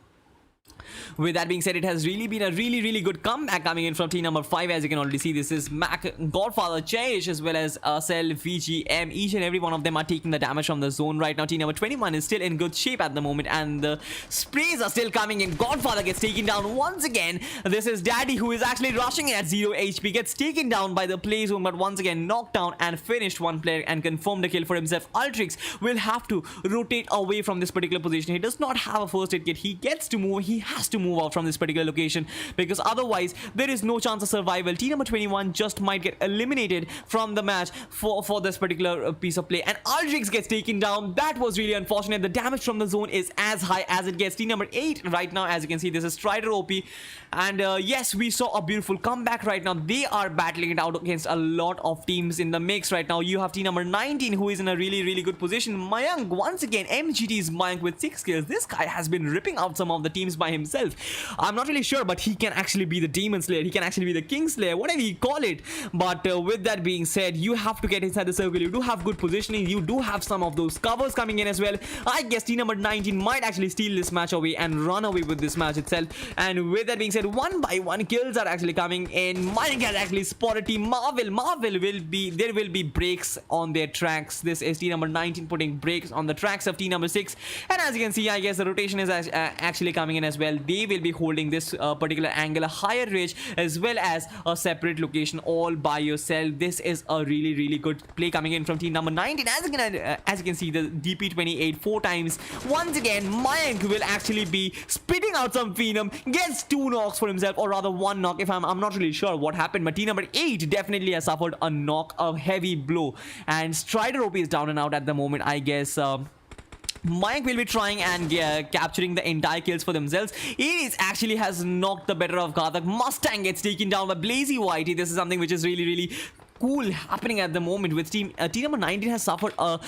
With that being said, it has really been a really good comeback coming in from team number 5. As you can already see, this is Mac, Godfather, Jayesh, as well as Cell, VGM. Each and every one of them are taking the damage from the zone right now. Team number 21 is still in good shape at the moment, and the sprays are still coming in. Godfather gets taken down once again. This is Daddy, who is actually rushing at 0 HP, gets taken down by the play zone, but once again knocked down and finished one player and confirmed the kill for himself. Ultrix will have to rotate away from this particular position. He does not have a first aid kit. He gets to move. He has to move out from this particular location, because otherwise there is no chance of survival. Team number 21 just might get eliminated from the match for this particular piece of play, and Aldrix gets taken down. That was really unfortunate. The damage from the zone is as high as it gets. Team number 8 right now, as you can see, this is Strider OP, and yes, we saw a beautiful comeback right now. They are battling it out against a lot of teams in the mix right now. You have team number 19 who is in a really good position. Mayank, once again, MGT's Mayank with 6 kills. This guy has been ripping out some of the teams by himself. I'm not really sure, but he can actually be the Demon Slayer, he can actually be the King Slayer, whatever you call it. But with that being said, you have to get inside the circle. You do have good positioning, you do have some of those covers coming in as well. I guess team number 19 might actually steal this match away and run away with this match itself. And with that being said, one by one kills are actually coming in. Mayank has actually spotted team Marvel. There will be breaks on their tracks. This is team number 19 putting breaks on the tracks of team number 6, and as you can see, I guess the rotation is actually coming in as well. They will be holding this particular angle, a higher ridge as well as a separate location all by yourself. This is a really good play coming in from team number 19. As you can see, the DP28 4 times. Once again, Mayank will actually be spitting out some Phenom, gets 2 knocks for himself, or rather 1 knock. If I'm not really sure what happened, but team number 8 definitely has suffered a knock, a heavy blow, and Strider OP is down and out at the moment. I guess Mayank will be trying and capturing the entire kills for themselves. Aries actually has knocked the better of Ghatak. Mustang gets taken down by Blazy Whitey. This is something which is really cool happening at the moment with team number 19 has suffered a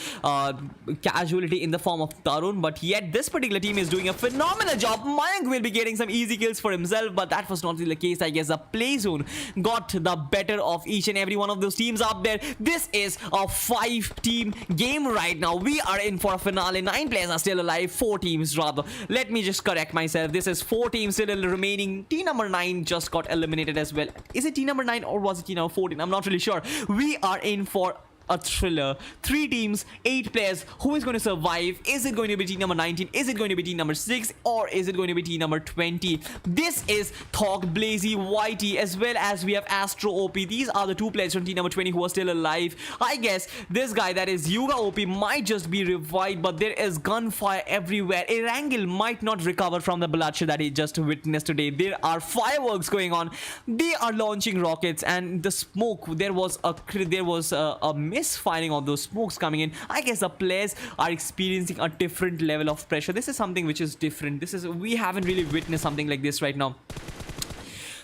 casualty in the form of Tarun, but yet this particular team is doing a phenomenal job. Mayank will be getting some easy kills for himself, but that was not really the case. I guess the play zone got the better of each and every one of those teams up there. This is a 5-team game right now. We are in for a finale. 9 players are still alive, 4 teams rather. Let me just correct myself. This is 4 teams still remaining. Team number 9 just got eliminated as well. Is it team number 9 or was it team number 14? I'm not really sure. We are in for a thriller. 3 teams, 8 players. Who is going to survive? Is it going to be team number 19? Is it going to be team number 6? Or is it going to be team number 20? This is Thok, Blazy, Whitey, as well as we have Astro OP. These are the 2 players from team number 20 who are still alive. I guess this guy, that is Yuga OP, might just be revived, but there is gunfire everywhere. Erangel might not recover from the bloodshed that he just witnessed today. There are fireworks going on. They are launching rockets, and the smoke, there was a misfiring of those smokes coming in. I guess the players are experiencing a different level of pressure. This is something which is different. We haven't really witnessed something like this right now.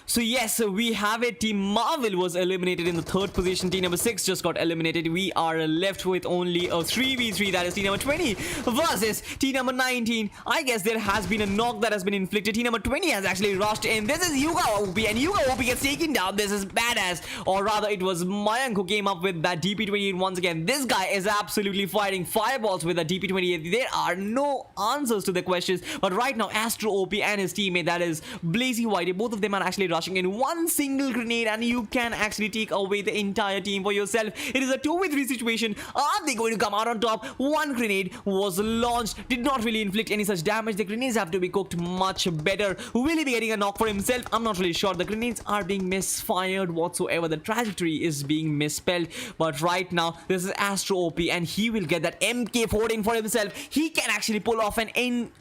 So yes, we have it. Team Marvel was eliminated in the 3rd position. Team number 6 just got eliminated. We are left with only a 3v3. That is team number 20 versus team number 19. I guess there has been a knock that has been inflicted. Team number 20 has actually rushed in. This is Yuga OP, and Yuga OP gets taken down. This is badass. Or rather, it was Mayank who came up with that DP28 once again. This guy is absolutely firing fireballs with a DP28. There are no answers to the questions. But right now, Astro OP and his teammate, that is Blazy Whitey, both of them are actually rushing in. One single grenade and you can actually take away the entire team for yourself. It is a 2v3 situation. Are they going to come out on top? One grenade was launched, did not really inflict any such damage. The grenades have to be cooked much better. Will he be getting a knock for himself? I'm not really sure. The grenades are being misfired whatsoever. The trajectory is being misspelled. But right now, this is Astro OP and he will get that MK14 for himself. He can actually pull off a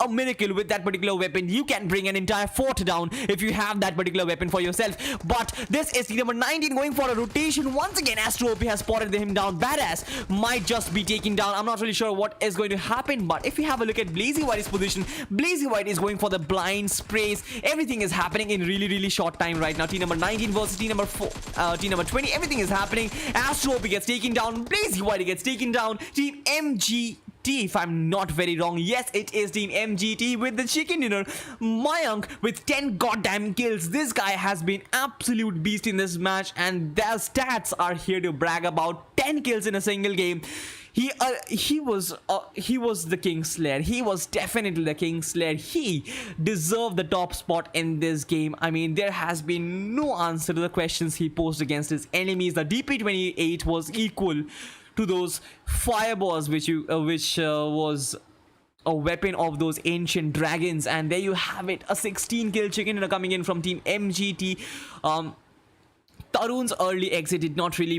miracle with that particular weapon. You can bring an entire fort down if you have that particular weapon for yourself. But this is number 19 going for a rotation. Once again, Astro OP has spotted him down. Badass might just be taken down. I'm not really sure what is going to happen, but if you have a look at Blazy White's position, Blazy White is going for the blind sprays. Everything is happening in really short time right now. Team number 19 versus team number 20. Everything is happening. Astro OP gets taken down. Blazy White gets taken down. Team MG, if I'm not very wrong. Yes, it is team MGT with the chicken dinner. Mayank with 10 goddamn kills. This guy has been absolute beast in this match, and their stats are here to brag about. 10 kills in a single game. He was the King Slayer. He was definitely the King Slayer. He deserved the top spot in this game. I mean, there has been no answer to the questions he posed against his enemies. The DP28 was equal to those fireballs which was a weapon of those ancient dragons. And there you have it, a 16 kill chicken dinner coming in from team MGT. Tarun's early exit did not really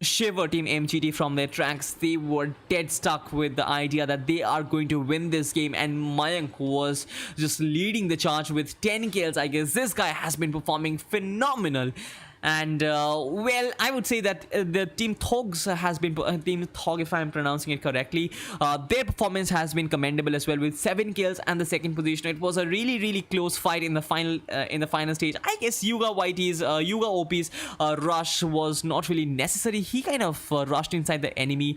shiver Team MGT from their tracks. They were dead stuck with the idea that they are going to win this game, and Mayank was just leading the charge with 10 kills. I guess this guy has been performing phenomenal. And well, I would say that the Team Thogs has been Team Thog, if I'm pronouncing it correctly, their performance has been commendable as well, with 7 kills and the second position. It was a really close fight in the final stage. I guess Yuga OP's rush was not really necessary. He kind of rushed inside the enemy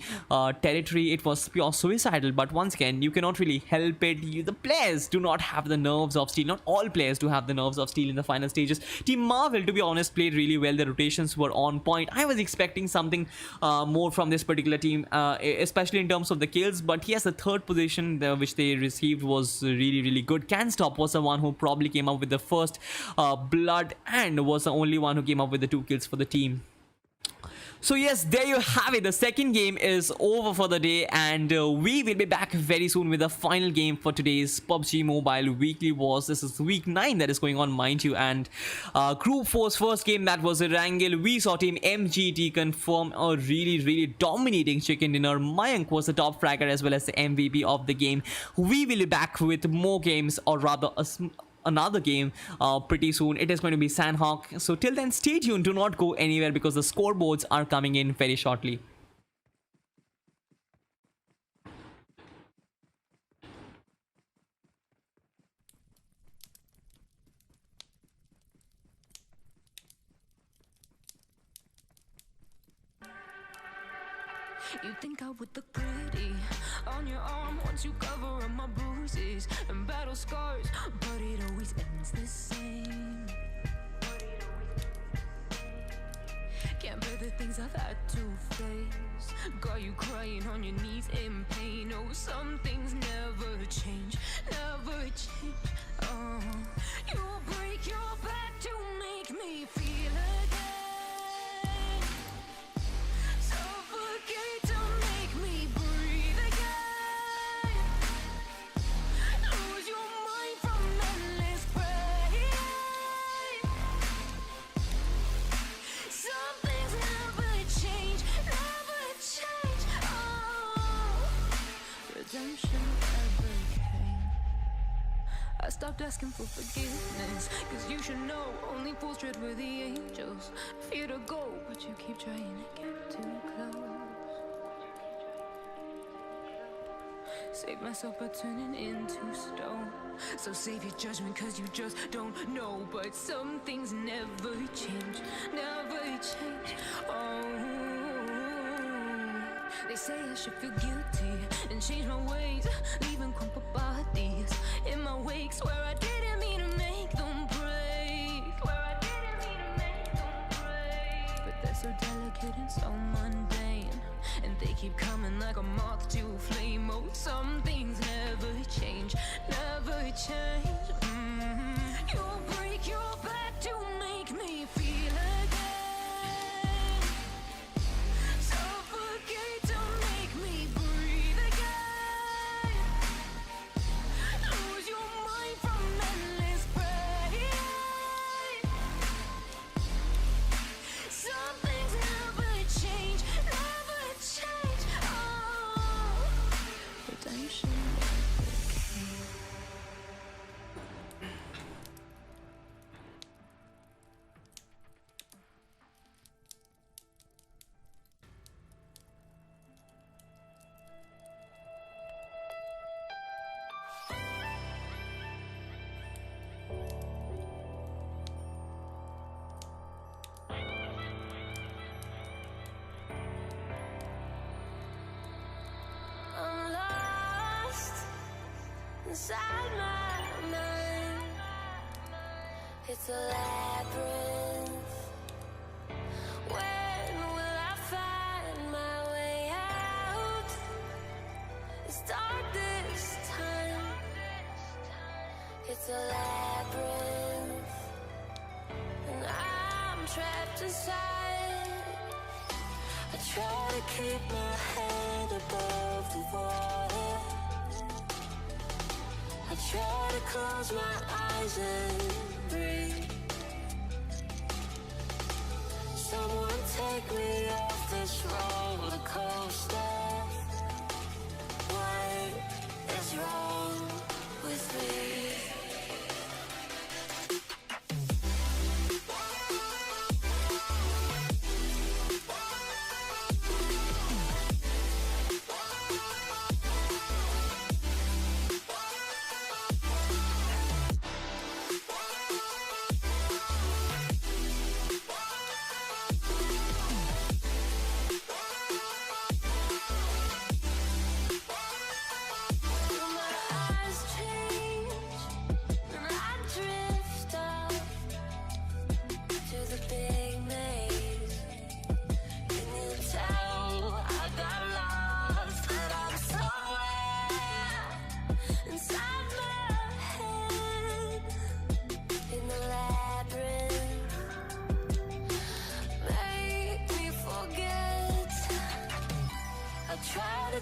territory. It was pure suicidal, but once again, you cannot really help it. The players do not have the nerves of steel. Not all players do have the nerves of steel in the final stages. Team Marvel, to be honest, played really well. The rotations were on point. I was expecting something more from this particular team, especially in terms of the kills, but yes, the third position which they received was really good. Canstop was the one who probably came up with the first blood and was the only one who came up with the 2 kills for the team. So yes, there you have it. The second game is over for the day, and we will be back very soon with the final game for today's PUBG Mobile Weekly Wars. This is week 9 that is going on, mind you, and Group 4's first game, that was a wrangle. We saw Team MGT confirm a really dominating chicken dinner. Mayank was the top fragger as well as the MVP of the game. We will be back with more games, or rather another game pretty soon. It is going to be Sanhok. So till then, stay tuned. Do not go anywhere because the scoreboards are coming in very shortly. You think I would look pretty on your arm once you cover up my bruises and battle scars, but it always ends the same. Can't bear the things I've had to face. Got you crying on your knees in pain. Oh, some things never change, never change. Oh, you'll break your back to make me feel again. Suffocate to make me breathe again. Lose your mind from endless pain. Some things never change, never change. Oh, redemption never came. I stopped asking for forgiveness, cause you should know only fools tread where the angels fear to go, but you keep trying to get too close. Save myself by turning into stone. So save your judgment cause you just don't know. But some things never change, never change. Oh, they say I should feel guilty and change my ways, leaving crumpled bodies in my wake. Swear I didn't mean to make them break. Swear I didn't mean to make them break. But they're so delicate and so mundane, and they keep coming like a moth to a flame. Oh, some things never change, never change. You'll break your back to make me feel again. Suffocate to make me breathe again. Lose your mind from endless pain. Some things never change, never change. Oh, redemption never came. I'm lost inside my mind. It's a labyrinth. When will I find my way out? It's dark this time. It's a labyrinth, and I'm trapped inside. I try to keep my head above the water. I try to close my eyes and breathe. Someone take me off the this roller coaster. What is wrong with me?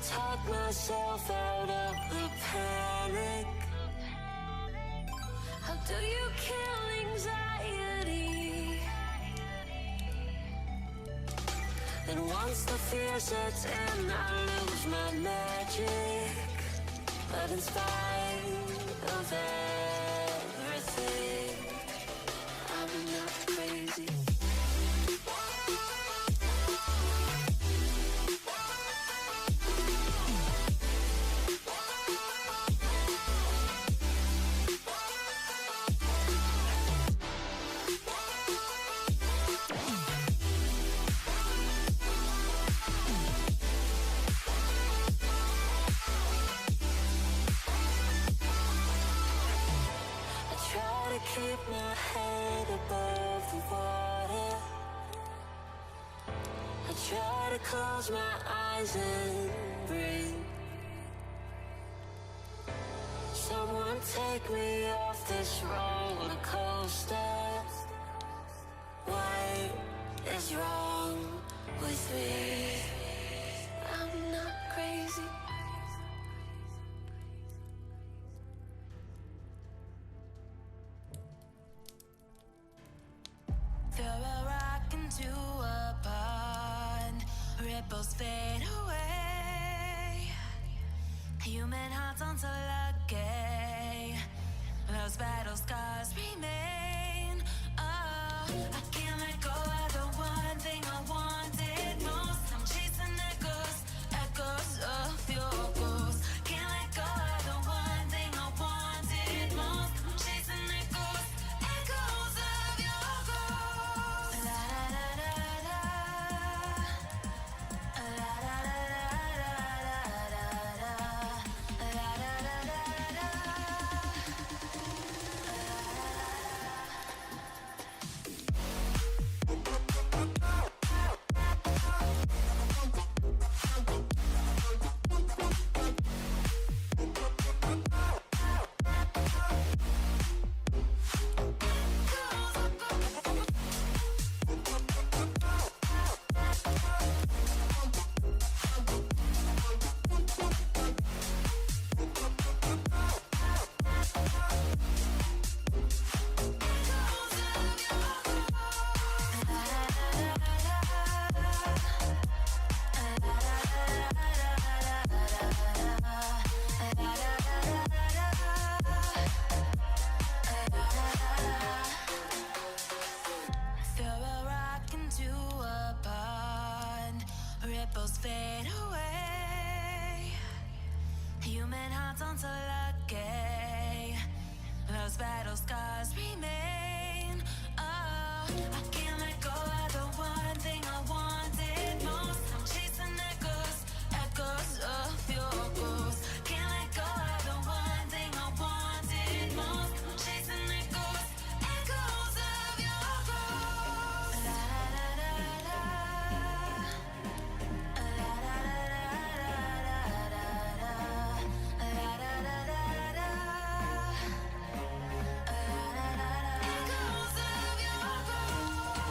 Talk myself out of the panic. How do you kill anxiety? And once the fear sets in, I lose my magic. But in spite of everything, I'm not crazy. Keep my head above the water. I try to close my eyes and breathe. Someone take me off this roller coaster. What is wrong with me? I'm not crazy. Throw a rock into a pond, ripples fade away. Human hearts aren't so lucky, those battle scars remain. Oh, I can't let go of the one thing I wanted most. I'm chasing echoes, echoes of your ghost. Can't let go of the one thing I wanted most. I'm chasing echoes, echoes of your ghost. La da da da da, la da da da da da, la da da da da. Throw a rock into a pond, ripples fade away. Human hearts aren't so lucky, those battle scars remain. Oh, I can't let go of the one thing I wanted most. I'm chasing echoes, echoes of your ghost. Can't let go of the one thing I wanted most. I'm chasing echoes, echoes of your ghost. La da da da da, la da da da da da, la da da da da, la da da da. Echoes of your ghost.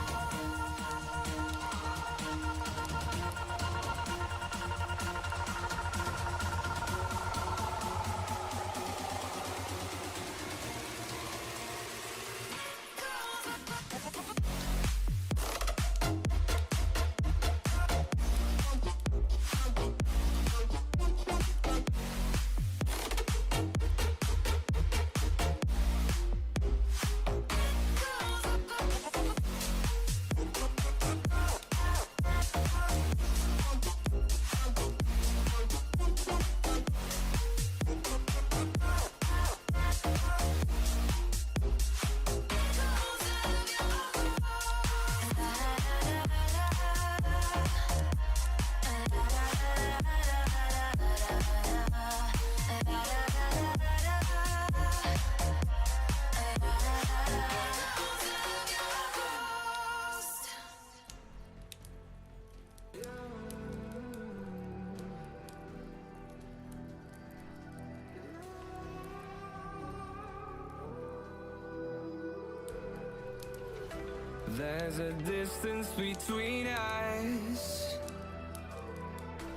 There's a distance between us.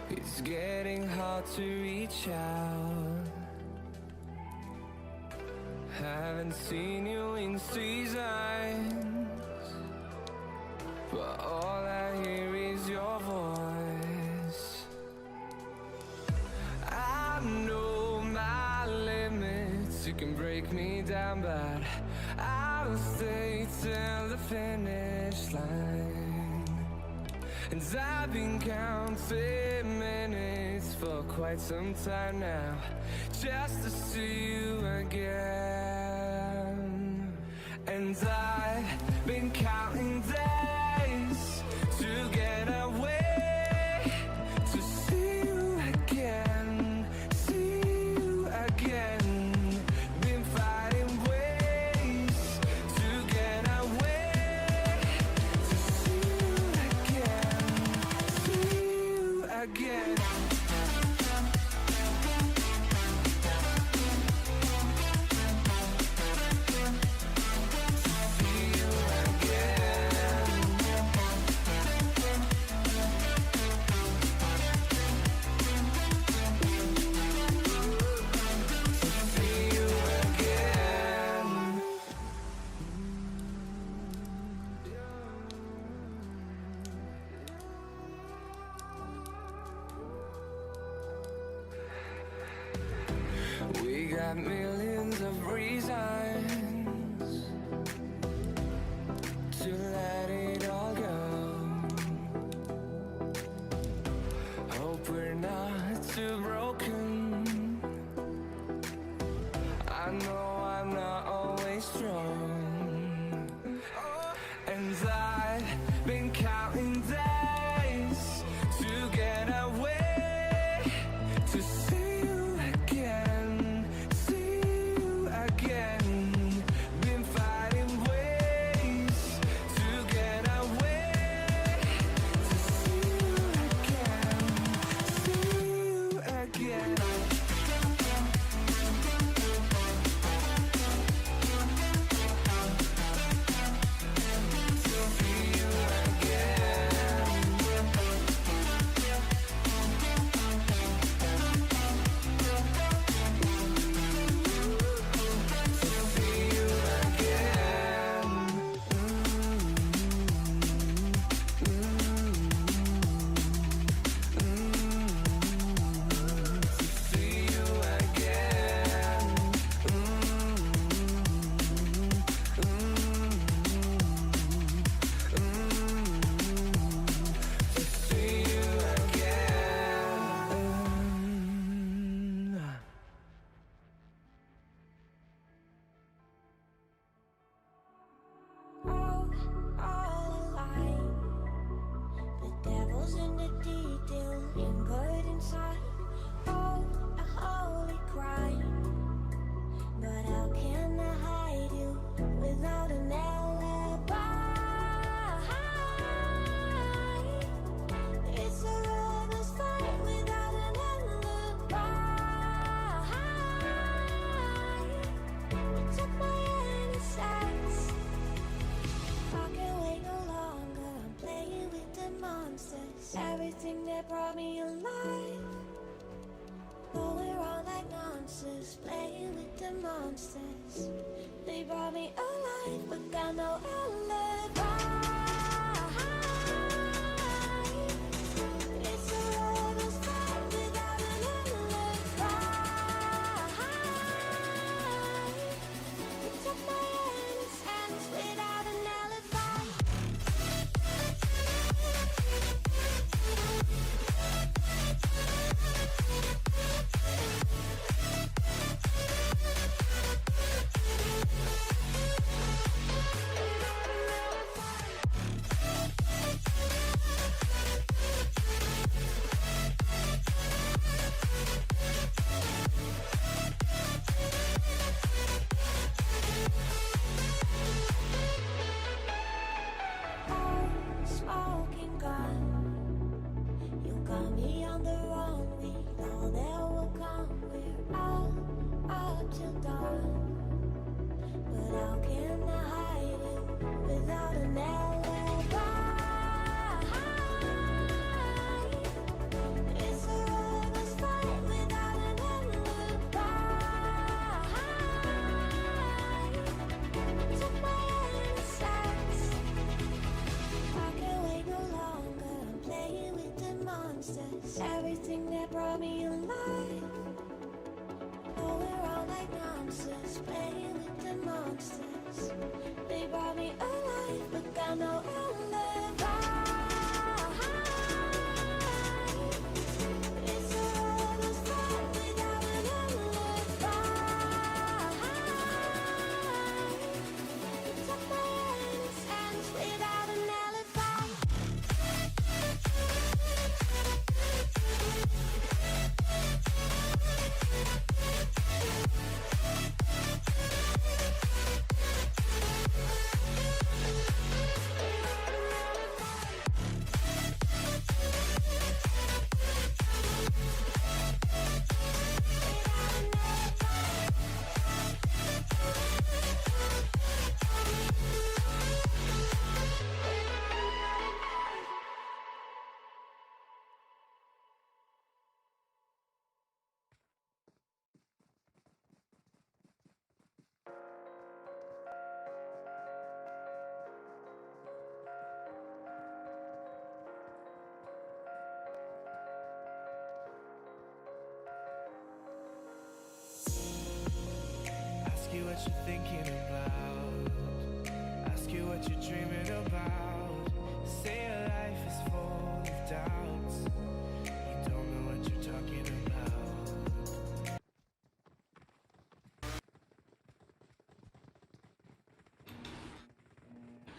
It's getting hard to reach out. Haven't seen you in seasons, but all I hear is your voice. I know my limits, you can break me down, but I'll stay till the finish line. And I've been counting minutes for quite some time now, just to see you again. And I've been counting days to get away, to see you again, see you again. Been fighting ways to get away, to see you again, see you again. We got millions of reasons to let it all go. Hope we're not too broken. I know I'm not always strong, and I've been counting days to get away, to see you again, see you again. Been fighting ways to get away, to see you again, see you again. All alive. The devil's in the detail, and good inside. Oh, a holy crime. But how can I hide you without an alibi? It's a lover's fight without an alibi. You took my innocence. I can't wait no longer. I'm playing with the monsters. Everything that brought me alive. Going around like monsters, playing with the monsters. They brought me alive, but got no alibi. It's a lover's fight without an alibi. You took my innocence without an alibi. Oh, smoking gun. You got me on the wrong. We know that will come. We're out till dawn. But how can I hide it without an alibi? monsters. Everything that brought me alive. Oh, we're all like monsters, playing with the monsters. They brought me alive, but got no alibi. It's a road fight without an alibi. It's up my hands without an alibi. Ask you what you're thinking about. Ask you what you're dreaming about. Say your life is full of doubts. You don't know what you're talking about.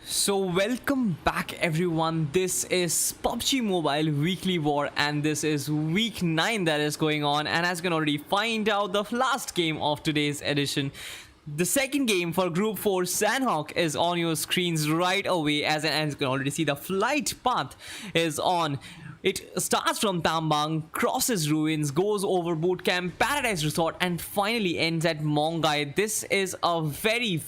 So welcome back everyone, this is PUBG Mobile Weekly War and this is week 9 that is going on, and as you can already find out, the last game of today's edition, the second game for Group 4 Sanhok is on your screens right away. As you can already see, the flight path is on. It starts from Tambang, crosses ruins, goes over bootcamp, Paradise Resort, and finally ends at Mongai. This is a very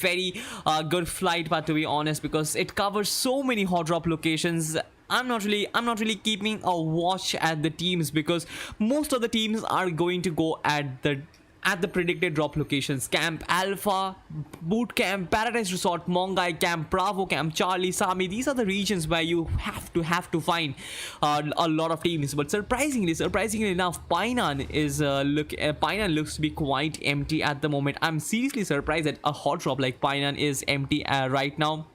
good flight path, to be honest, because it covers so many hot drop locations. I'm not really keeping a watch at the teams because most of the teams are going to go at the predicted drop locations: Camp Alpha, Boot Camp, Paradise Resort, Mongai, Camp Bravo, Camp Charlie, Sami. These are the regions where you have to find a lot of teams. But surprisingly enough, Painan looks to be quite empty at the moment. I'm seriously surprised that a hot drop like Painan is empty right now.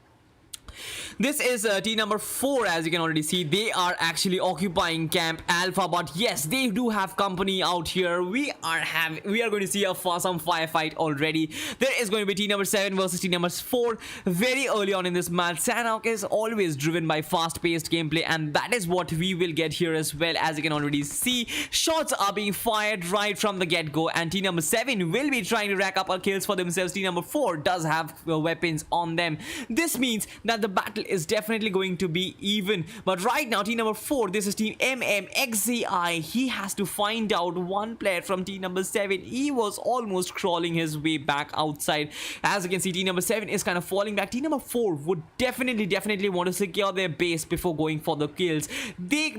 This is team number 4. As you can already see, they are actually occupying Camp Alpha, but yes, they do have company out here. We are going to see some firefight already. There is going to be team number 7 versus team number 4 very early on in this match. Sanhok is always driven by fast-paced gameplay, and that is what we will get here as well. As you can already see, shots are being fired right from the get-go, and team number 7 will be trying to rack up kills for themselves. Team number 4 does have weapons on them. This means that the battle is definitely going to be even, but right now team number 4, this is team MMXZI, he has to find out one player from team number 7. He was almost crawling his way back outside. As you can see, team number 7 is kind of falling back. Team number 4 would definitely want to secure their base before going for the kills. They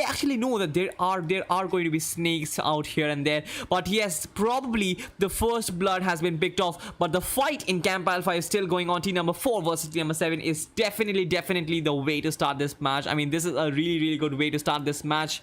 actually know that there are going to be snakes out here and there, but yes, probably the first blood has been picked off, but the fight in Camp Alpha is still going on. Team number 4 versus team number 7 is definitely the way to start this match. I mean, this is a really good way to start this match.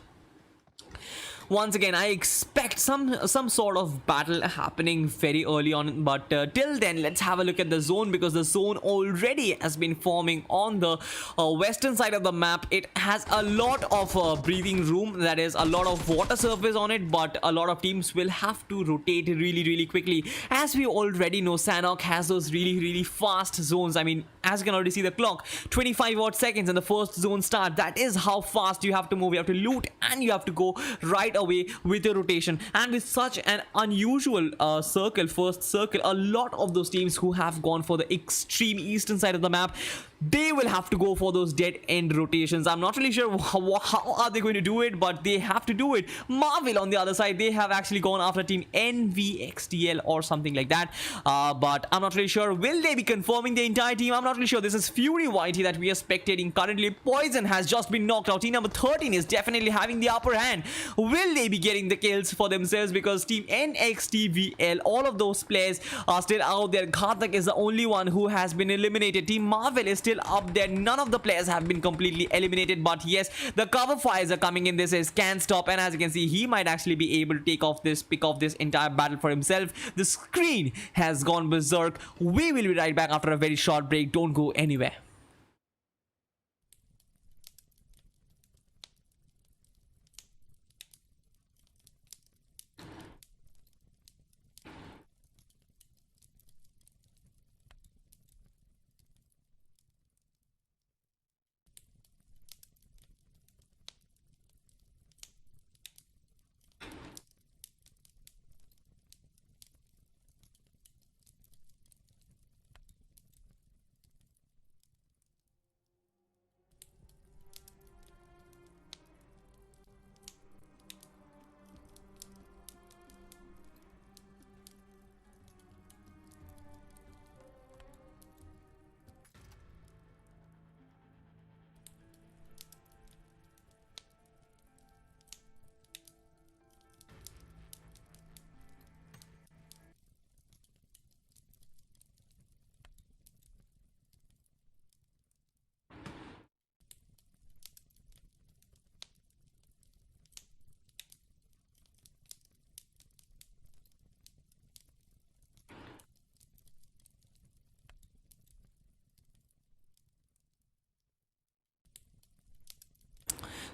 Once again, I expect some sort of battle happening very early on, but till then, let's have a look at the zone, because the zone already has been forming on the western side of the map. It has a lot of breathing room, that is a lot of water surface on it, but a lot of teams will have to rotate really quickly. As we already know, Sanhok has those really fast zones. I mean, as you can already see the clock, 25 odd seconds and the first zone start. That is how fast you have to move. You have to loot and you have to go right away with your rotation. And with such an unusual first circle, a lot of those teams who have gone for the extreme eastern side of the map, they will have to go for those dead end rotations. I'm not really sure how are they going to do it, but they have to do it. Marvel on the other side, they have actually gone after team NVXTL or something like that, but I'm not really sure. Will they be confirming the entire team? I'm not really sure. This is Fury YT that we are spectating currently. Poison has just been knocked out. Team number 13 is definitely having the upper hand. Will they be getting the kills for themselves? Because team NXTVL, all of those players are still out there. Ghatak is the only one who has been eliminated. Team Marvel is still still up there. None of the players have been completely eliminated, but yes, the cover fires are coming in. This is can't stop, and as you can see, he might actually be able to pick off this entire battle for himself. The screen has gone berserk. We will be right back after a very short break. Don't go anywhere.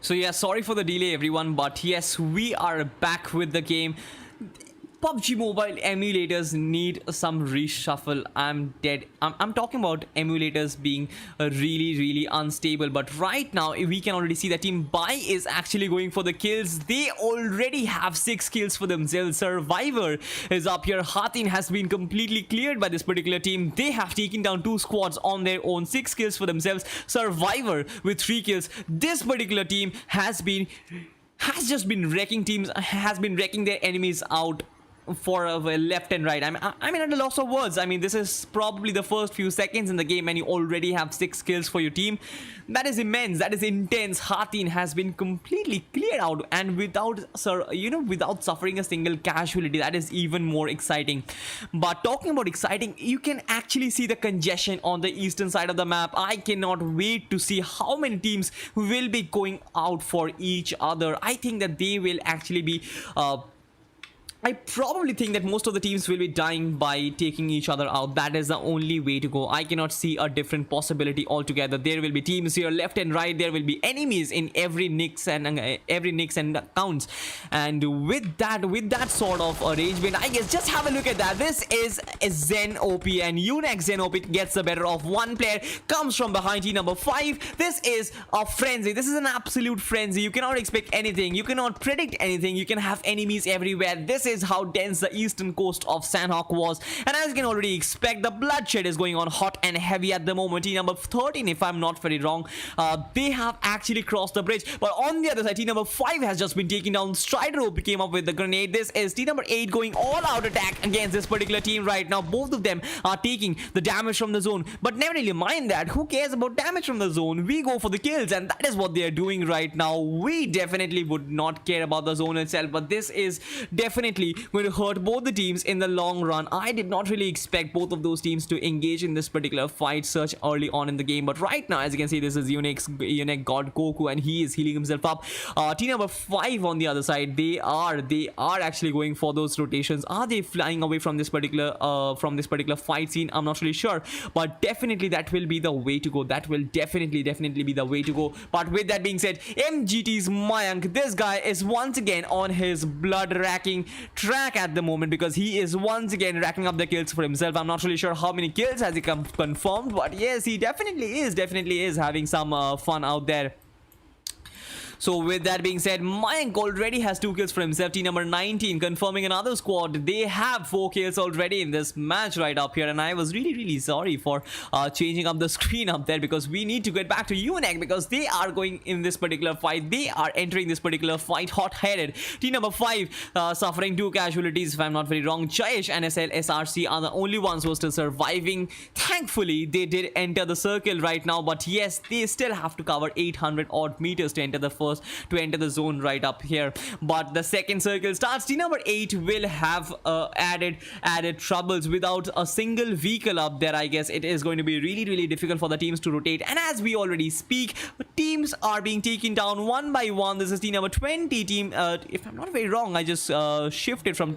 So yeah, sorry for the delay everyone, but yes, we are back with the game. PUBG Mobile emulators need some reshuffle. I'm dead. I'm talking about emulators being really unstable, but right now we can already see that Team Bai is actually going for the kills. They already have 6 kills for themselves. Survivor is up here. Hatin has been completely cleared by this particular team. They have taken down 2 squads on their own. 6 kills for themselves. Survivor with 3 kills. This particular team has just been wrecking teams, has been wrecking their enemies out for left and right. I mean, at a loss of words. I mean, this is probably the first few seconds in the game and you already have 6 kills for your team. That is immense. That is intense. Hatin has been completely cleared out and without suffering a single casualty. That is even more exciting. But talking about exciting, you can actually see the congestion on the eastern side of the map. I cannot wait to see how many teams will be going out for each other. I think that they will actually be I probably think that most of the teams will be dying by taking each other out. That is the only way to go. I cannot see a different possibility altogether. There will be teams here left and right. There will be enemies in every nicks and counts. And with that sort of arrangement, I guess just have a look at that. This is a Zen OP and Unique Zen OP gets the better of one player, comes from behind team number 5. This is a frenzy. This is an absolute frenzy. You cannot expect anything. You cannot predict anything. You can have enemies everywhere. This is how dense the eastern coast of Sanhok was, and as you can already expect, the bloodshed is going on hot and heavy at the moment. Team number 13, if I'm not very wrong, they have actually crossed the bridge, but on the other side, team number 5 has just been taken down. Strider Hope came up with the grenade. This is team number 8 going all out attack against this particular team right now. Both of them are taking the damage from the zone, but never really mind that. Who cares about damage from the zone? We go for the kills, and that is what they are doing right now. We definitely would not care about the zone itself, but this is definitely going to hurt both the teams in the long run. I did not really expect both of those teams to engage in this particular fight such early on in the game, but right now, as you can see, this is Unique God Goku, and he is healing himself up. Team number 5 on the other side, they are actually going for those rotations. Are they flying away from this particular fight scene? I'm not really sure, but definitely that will be the way to go. That will definitely be the way to go. But with that being said, MGT's Mayank, this guy is once again on his blood racking track at the moment, because he is once again racking up the kills for himself. I'm not really sure how many kills has he confirmed, but yes, he definitely is having some fun out there. So with that being said, Mayank already has 2 kills for himself. Team number 19 confirming another squad. They have 4 kills already in this match right up here, and I was really sorry for changing up the screen up there, because we need to get back to Unique, because they are going in this particular fight. They are entering this particular fight hot-headed. Team number 5 suffering 2 casualties, if I'm not very wrong. Jayesh and SRC are the only ones who are still surviving. Thankfully, they did enter the circle right now, but yes, they still have to cover 800 odd meters to enter the first first to enter the zone right up here. But the second circle starts. Team number 8 will have added troubles without a single vehicle up there. I guess it is going to be really difficult for the teams to rotate, and as we already speak, teams are being taken down one by one. This is team number 20 team. If I'm not very wrong, I just shifted from.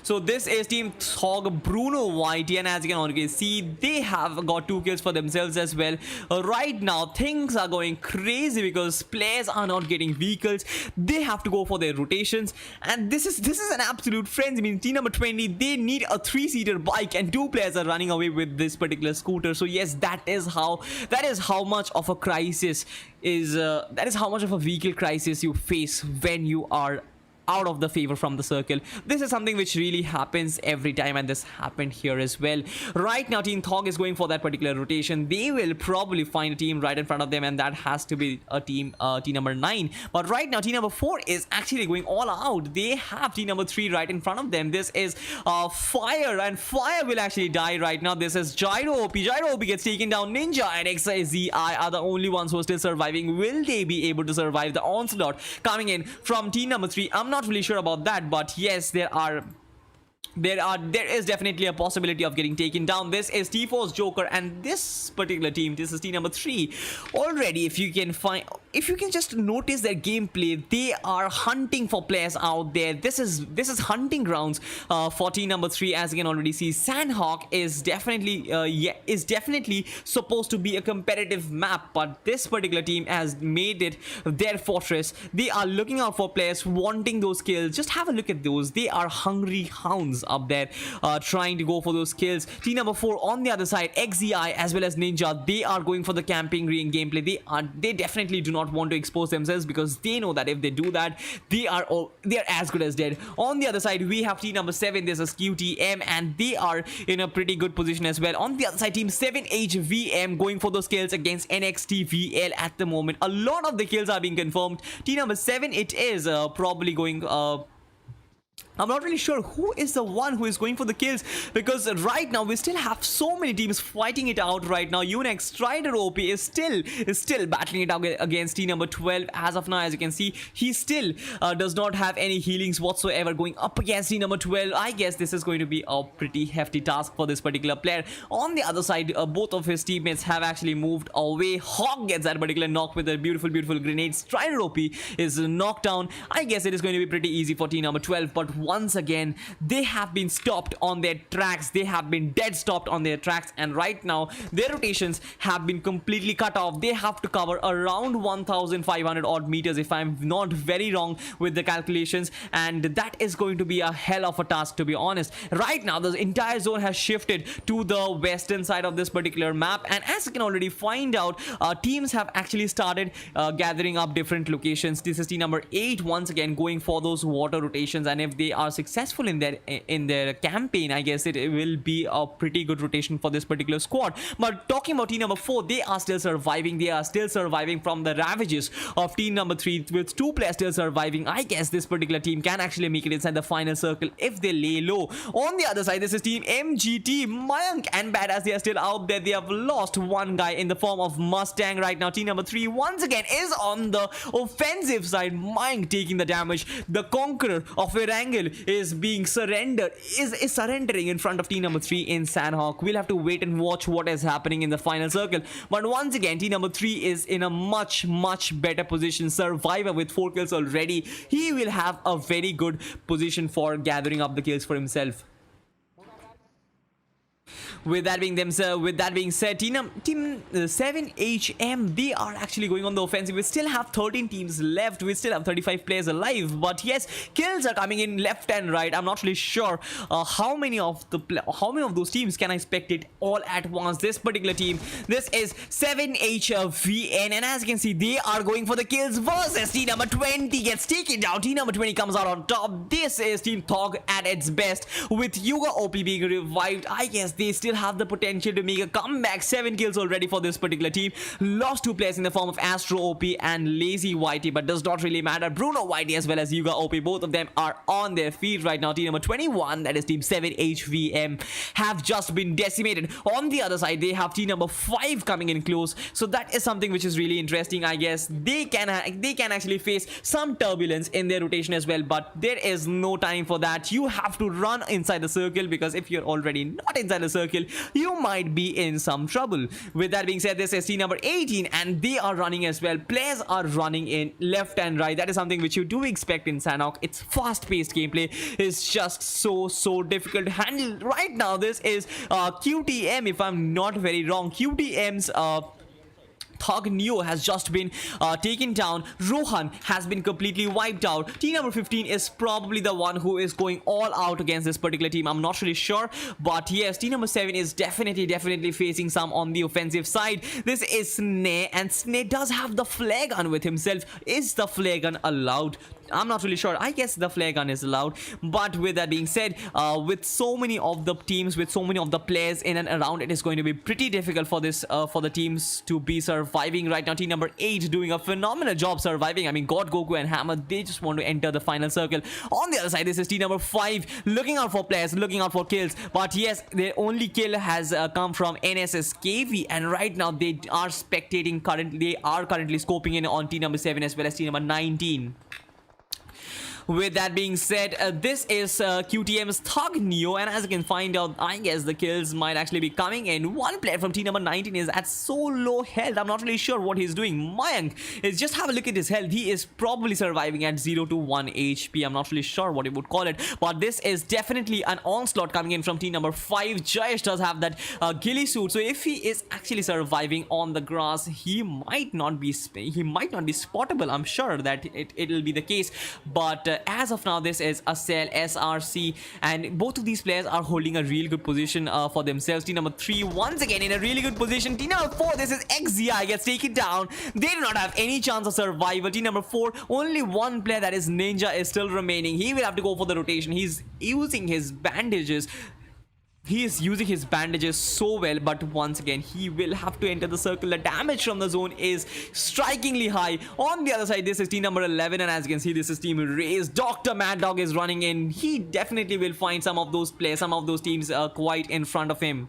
So this is Team Thog, Bruno White, and as you can already see, they have got 2 kills for themselves as well. Right now, things are going crazy because players are not getting vehicles. They have to go for their rotations, and this is an absolute frenzy. I mean, team number 20, they need a 3-seater bike, and 2 players are running away with this particular scooter. So yes, that is how much of a crisis is. That is how much of a vehicle crisis you face when you are out of the favor from the circle. This is something which really happens every time, and this happened here as well. Right now, Team Thog is going for that particular rotation. They will probably find a team right in front of them, and that has to be a team number 9. But right now, team number 4 is actually going all out. They have team number 3 right in front of them. This is Fire, and Fire will actually die right now. This is Gyro OP. Gyro OP gets taken down. Ninja and XIZI are the only ones who are still surviving. Will they be able to survive the onslaught coming in from team number 3? I'm not really sure about that, but yes, there is definitely a possibility of getting taken down. This is T4's Joker, and this particular team, this is team number 3. Already, if you can just notice their gameplay, they are hunting for players out there. This is hunting grounds for team number 3. As you can already see, Sandhawk is definitely supposed to be a competitive map, but this particular team has made it their fortress. They are looking out for players wanting those kills. Just have a look at those. They are hungry hounds up there trying to go for those kills. Team number 4 on the other side, XZI as well as Ninja, they are going for the camping gameplay. They definitely do not want to expose themselves because they know that if they do that, they are as good as dead. On the other side, we have team number 7. This is QTM, and they are in a pretty good position as well. On the other side, team 7HVM going for those kills against NXTVL at the moment. A lot of the kills are being confirmed. Team number 7, it is probably going I'm not really sure who is the one who is going for the kills, because right now we still have so many teams fighting it out right now. Unex Strider OP is still battling it out against team number 12. As of now, as you can see, he still does not have any healings whatsoever going up against team number 12. I guess this is going to be a pretty hefty task for this particular player. On the other side, both of his teammates have actually moved away. Hawk gets that particular knock with a beautiful grenade. Strider OP is knocked down. I guess it is going to be pretty easy for team number 12, but once again, they have been stopped on their tracks. They have been dead stopped on their tracks, and right now their rotations have been completely cut off. They have to cover around 1,500 odd meters, if I'm not very wrong with the calculations, and that is going to be a hell of a task, to be honest. Right now, the entire zone has shifted to the western side of this particular map, and as you can already find out, teams have actually started gathering up different locations. This is team number 8 once again going for those water rotations, and if they are successful in their campaign, I guess it will be a pretty good rotation for this particular squad. But talking about team number 4, they are still surviving. They are still surviving from the ravages of team number 3 with 2 players still surviving. I guess this particular team can actually make it inside the final circle if they lay low. On the other side, this is team MGT. Mayank and Badass, they are still out there. They have lost one guy in the form of Mustang right now. Team number 3 once again is on the offensive side. Mayank taking the damage. The conqueror of Erangel is being surrendering in front of team number 3 in Sandhawk. We'll have to wait and watch what is happening in the final circle. But once again, team number 3 is in a much better position. Survivor with 4 kills already. He will have a very good position for gathering up the kills for himself. With that being said, team 7HM, they are actually going on the offensive. We still have 13 teams left. We still have 35 players alive. But yes, kills are coming in left and right. I'm not really sure how many of those teams can I expect it all at once. This particular team, this is 7HVN, and as you can see, they are going for the kills versus team number 20 gets taken down. Team number 20 comes out on top. This is team Thog at its best with Yuga OP being revived. I guess they still have the potential to make a comeback. 7 kills already for this particular team. Lost 2 players in the form of Astro OP and Lazy Whitey, but does not really matter. Bruno Whitey as well as Yuga OP, both of them are on their feet right now. Team number 21, that is Team 7 HVM, have just been decimated. On the other side, they have team number 5 coming in close, so that is something which is really interesting. I guess they can actually face some turbulence in their rotation as well, but there is no time for that. You have to run inside the circle, because if you're already not inside the circle, you might be in some trouble. With that being said, this is team number 18 and they are running as well. Players are running in left and right. That is something which you do expect in Sanhok. It's fast-paced gameplay. It's just so difficult to handle right now. This is QTM, if I'm not very wrong. QTM's Thug Neo has just been taken down. Rohan has been completely wiped out. Team number 15 is probably the one who is going all out against this particular team. I'm not really sure, but yes, team number 7 is definitely facing some on the offensive side. This is Sneh, and Sneh does have the flare gun with himself. Is the flare gun allowed? I'm not really sure. I guess the flare gun is allowed, but with that being said, with so many of the teams, with so many of the players in and around, it is going to be pretty difficult for this for the teams to be surviving right now. Team number 8 doing a phenomenal job surviving. I mean, God, Goku and Hammer, they just want to enter the final circle. On the other side, this is team number 5 looking out for players, looking out for kills, but yes, their only kill has come from NSS KV, and right now they are spectating currently. They are currently scoping in on team number 7 as well as team number 19. With that being said, this is QTM's Thug Neo, and as you can find out, I guess the kills might actually be coming in. One player from team number 19 is at so low health. I'm not really sure what he's doing. Mayank is, just have a look at his health. He is probably surviving at 0 to 1 HP. I'm not really sure what you would call it, but this is definitely an onslaught coming in from team number 5. Jayesh does have that ghillie suit, so if he is actually surviving on the grass, he might not be spottable. I'm sure that it'll be the case, but as of now, this is Acel, SRC, and both of these players are holding a really good position for themselves. Team number 3 once again in a really good position. Team number 4, this is XZI, gets taken down. They do not have any chance of survival. Team number 4, only one player, that is Ninja, is still remaining. He will have to go for the rotation. He's using his bandages. He is using his bandages so well, but once again, he will have to enter the circle. The damage from the zone is strikingly high. On the other side, this is team number 11, and as you can see, this is team Raze. Dr. Mad Dog is running in. He definitely will find some of those players, some of those teams quite in front of him.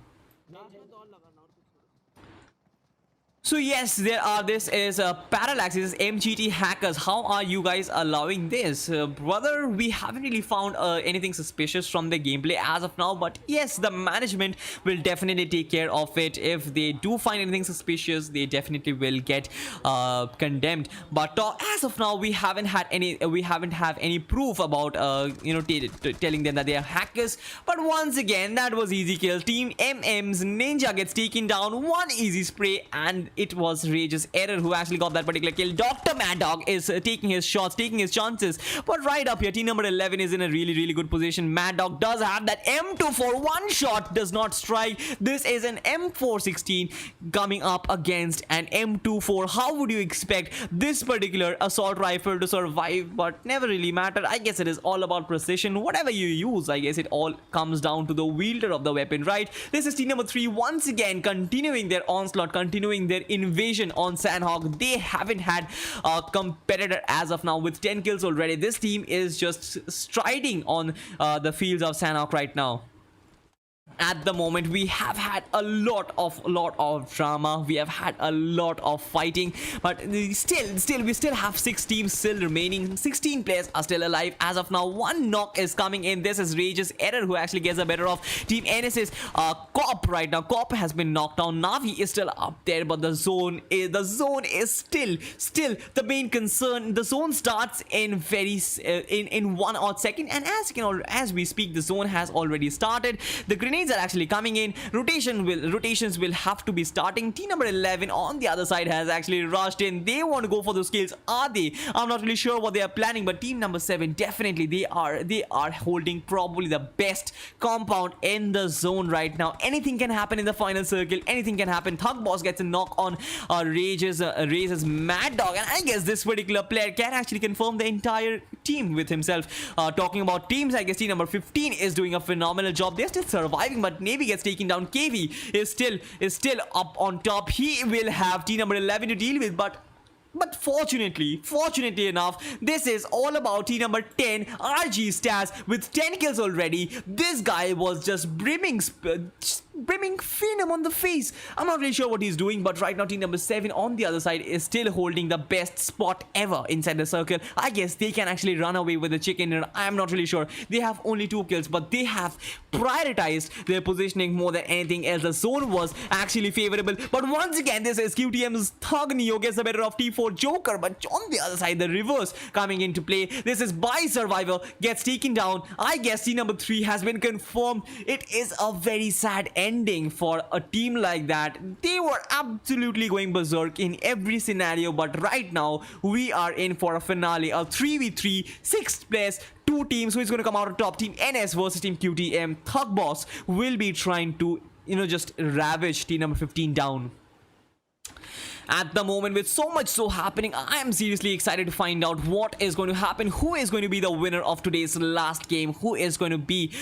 So yes, this is Parallax, this is MGT Hackers. How are you guys allowing this? Brother, we haven't really found anything suspicious from the gameplay as of now, but yes, the management will definitely take care of it. If they do find anything suspicious, they definitely will get condemned. But as of now, we haven't have any proof about telling them that they are hackers. But once again, that was easy kill. Team MM's Ninja gets taken down, one easy spray, and it was Rage's Error who actually got that particular kill. Dr. Mad Dog is taking his shots, taking his chances, but right up here, team number 11 is in a really good position. Mad Dog does have that M24, one shot does not strike. This is an M416 coming up against an M24. How would you expect this particular assault rifle to survive? But never really matter. I guess it is all about precision. Whatever you use, I guess it all comes down to the wielder of the weapon, right? This is team number 3 once again continuing their onslaught, continuing their invasion on Sanhok. They haven't had a competitor as of now with 10 kills already. This team is just striding on the fields of Sanhok right now. At the moment, we have had a lot of drama. We have had a lot of fighting, but still we still have 6 teams still remaining. 16 players are still alive as of now. One knock is coming in. This is Rage's Error who actually gets the better of Team NS's Cop right now. Cop has been knocked down. Navi is still up there, but the zone is still the main concern. The zone starts in in 1 odd second, and as we speak, the zone has already started. The grenades are actually coming in. Rotations will have to be starting. Team number 11 on the other side has actually rushed in. They want to go for those kills. Are they? I'm not really sure what they are planning, but team number 7 definitely they are holding probably the best compound in the zone right now. Anything can happen in the final circle. Anything can happen. Thug Boss gets a knock on Rage's Mad Dog, and I guess this particular player can actually confirm the entire team with himself. Talking about teams, I guess team number 15 is doing a phenomenal job. They're still surviving fighting, but Navy gets taken down. KV is still up on top. He will have team number 11 to deal with, but fortunately enough, this is all about team number 10, RG Staz, with 10 kills already. This guy was just brimming phenom on the face. I'm not really sure what he's doing, but right now team number 7 on the other side is still holding the best spot ever inside the circle. I guess they can actually run away with the chicken dinner. I'm not really sure. They have only 2 kills, but they have prioritized their positioning more than anything else. The zone was actually favorable, but once again, this is QTM's Thug Neo gets the better of T4 Joker, but on the other side, the reverse coming into play. This is by Survivor gets taken down. I guess team number 3 has been confirmed. It is a very sad ending for a team like that. They were absolutely going berserk in every scenario, but right now we are in for a finale, a 3v3, 6 players, 2 teams. Who is going to come out on top? Team NS versus Team QTM. Thug Boss will be trying to, just ravage team number 15 down. At the moment, with so much happening, I am seriously excited to find out what is going to happen. Who is going to be the winner of today's last game? Who is going to be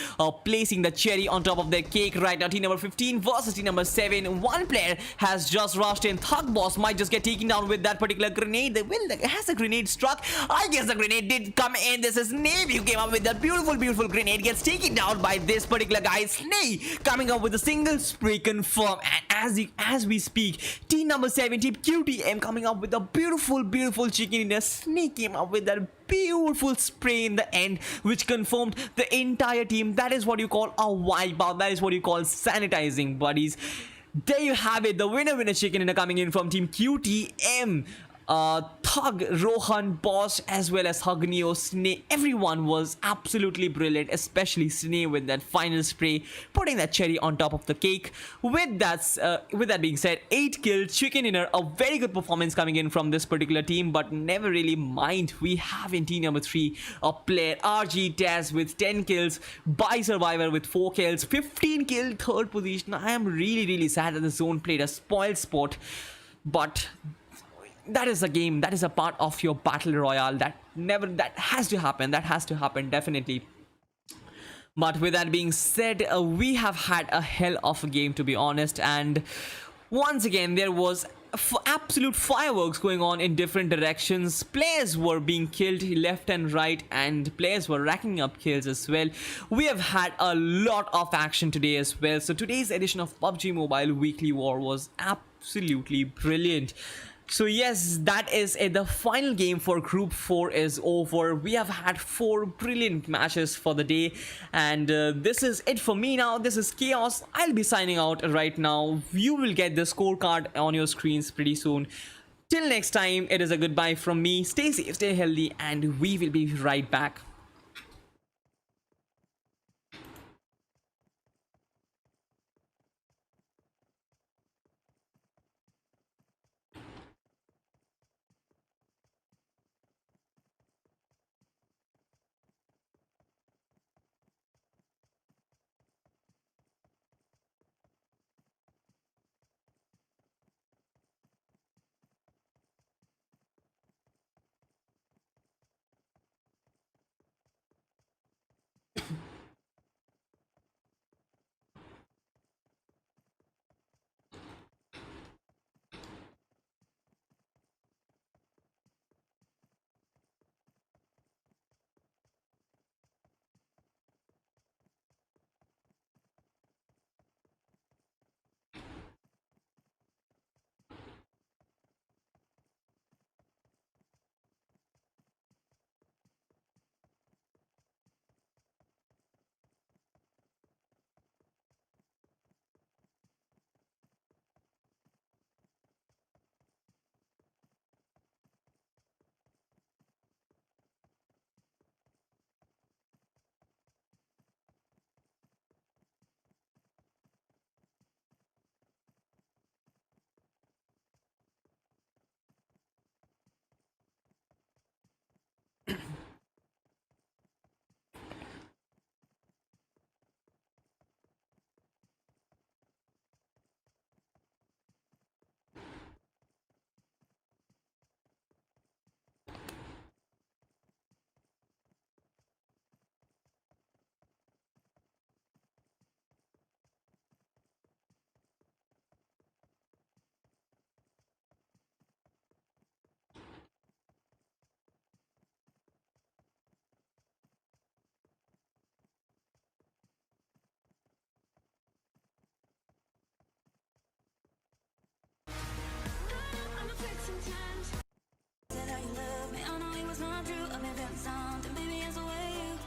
placing the cherry on top of their cake right now? Team number 15 versus team number 7. One player has just rushed in. Thug Boss might just get taken down with that particular grenade. Has the grenade struck? I guess the grenade did come in. This is Navy who came up with that beautiful grenade. Gets taken down by this particular guy. Snay coming up with a single spray confirm. And as we speak, team number 7, team QTM coming up with a beautiful chicken in a Snake came up with that beautiful spray in the end, which confirmed the entire team. That is what you call a wipeout. That is what you call sanitizing, buddies. There you have it, the winner chicken dinner coming in from team QTM. Thug, Rohan, Boss, as well as Hugneo, Sneh, everyone was absolutely brilliant, especially Sneh with that final spray, putting that cherry on top of the cake. With that being said, 8 kills, chicken dinner, a very good performance coming in from this particular team, but never really mind. We have in team number 3 a player, RG Taz, with 10 kills, by Survivor with 4 kills, 15 kill, 3rd position. I am really sad that the zone played a spoiled sport, but that is a game, that is a part of your battle royale. That has to happen, definitely. But with that being said, we have had a hell of a game, to be honest, and once again there was absolute fireworks going on in different directions. Players were being killed left and right, and players were racking up kills as well. We have had a lot of action today as well. So today's edition of PUBG Mobile Weekly War was absolutely brilliant. So yes, that is it. The final game for Group 4 is over. We have had 4 brilliant matches for the day, and this is it for me now. This is Chaos. I'll be signing out right now. You will get the scorecard on your screens pretty soon. Till next time, it is a goodbye from me. Stay safe, stay healthy, and we will be right back. been feeling something, baby, it's the way you.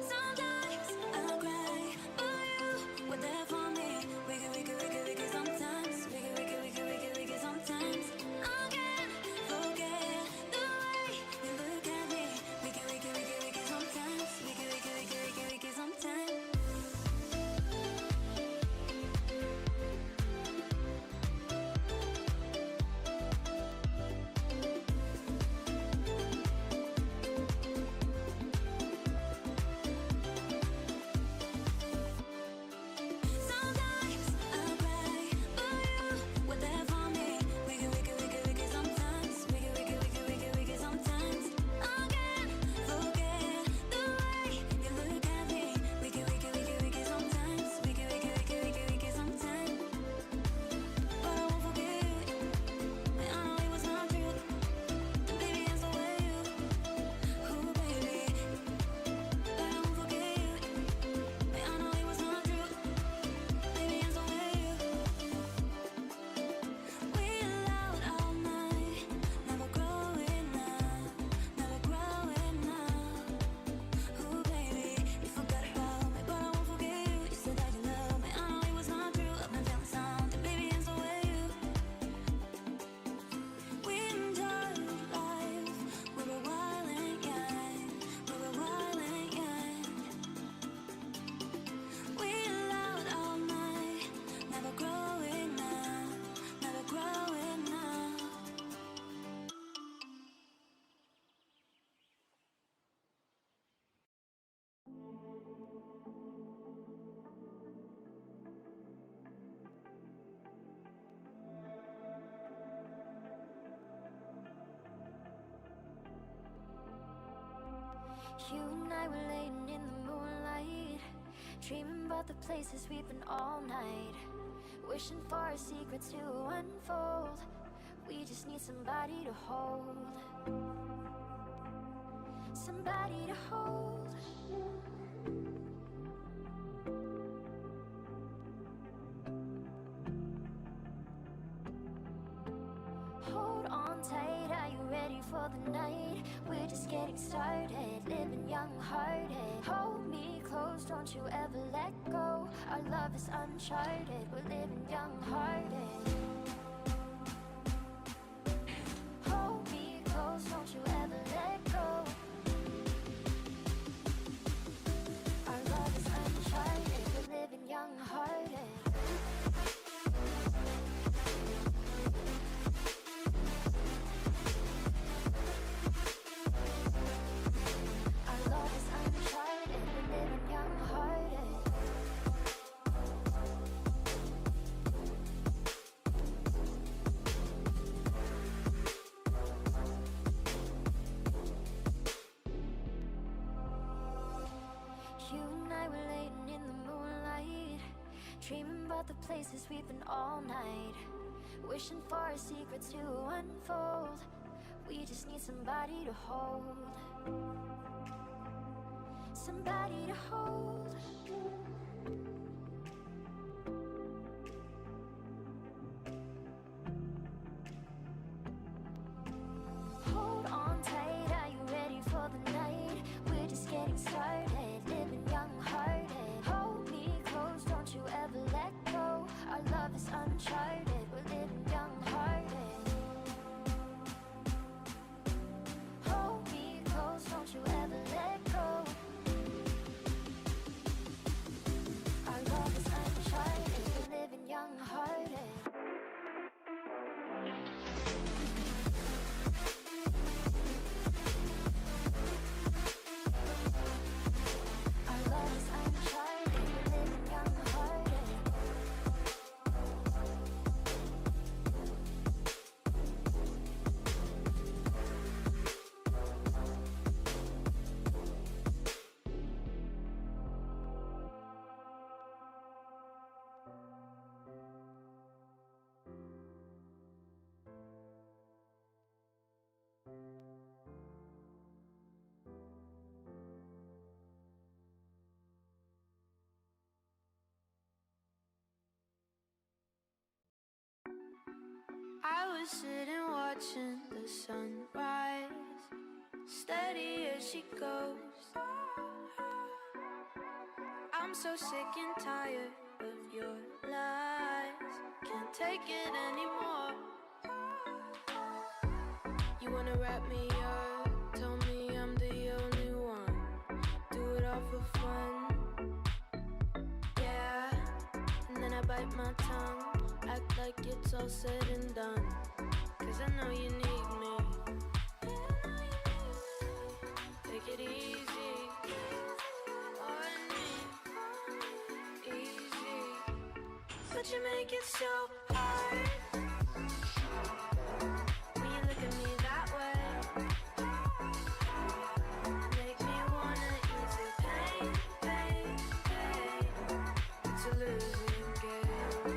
Sometimes I'll cry, but you were there for me. We could sometimes. We could sometimes. I can't forget the way you look at me. We could sometimes. We could sometimes. Sometimes I'll cry, but you were there for me. We could sometimes. We could sometimes. I can't forget the way you look at me. We could sometimes. We could sometimes. But I won't forget. I know it was not true. Baby, it's the way you. Ooh, baby. But I won't forget. I know it was not true. Baby, it's the way you. We allowed all night, never growing up, never growing up. Ooh, baby, you forgot about me, but I won't forget you. You said that you love me, I know it was not true. I've been feeling something, baby, it's the way you. We enjoyed life, we were wild and young, we were wild and young. We allowed all night, never growing up, never growing up. You and I were laying in the moonlight, dreaming about the places we've been all night, wishing for our secrets to unfold. We just need somebody to hold, somebody to hold. Hold on tight, are you ready for the night? We're just getting started, living young-hearted. Hold me close, don't you ever let go. Our love is uncharted, we're living young-hearted. Hold me close, don't you ever let go. Our love is uncharted, we're living young-hearted. Our love is uncharted, we're living young-hearted. You and I were laying in the moonlight, dreaming about the places we've been all night, wishing for our secrets to unfold. We just need somebody to hold, somebody to hold. Hold on tight, are you ready for the night? We're just getting started, living young-hearted. Hold me close, don't you ever let go. Our love is uncharted, we're living young-hearted. Hold me close, don't you ever let go. Our love is uncharted, we're living young-hearted. Our love is uncharted, we're living young-hearted. I was sitting watching the sunrise, steady as she goes. I'm so sick and tired of your lies, can't take it anymore. You wanna wrap me up, tell me I'm the only one, do it all for fun. Yeah, and then I bite my tongue, act like it's all said and done, 'cause I know you need me. Take it easy on me, easy, but you make it so hard when you look at me that way. Make me wanna ease the pain, pain, pain. It's a losing game.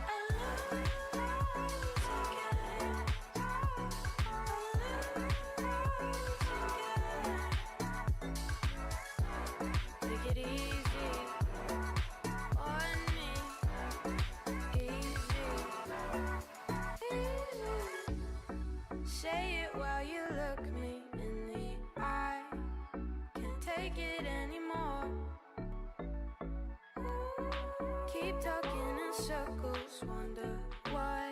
I lose again. Take it easy on me, easy. Say it while you look me in the eye. Can't take it anymore. Keep talking in circles, wonder why.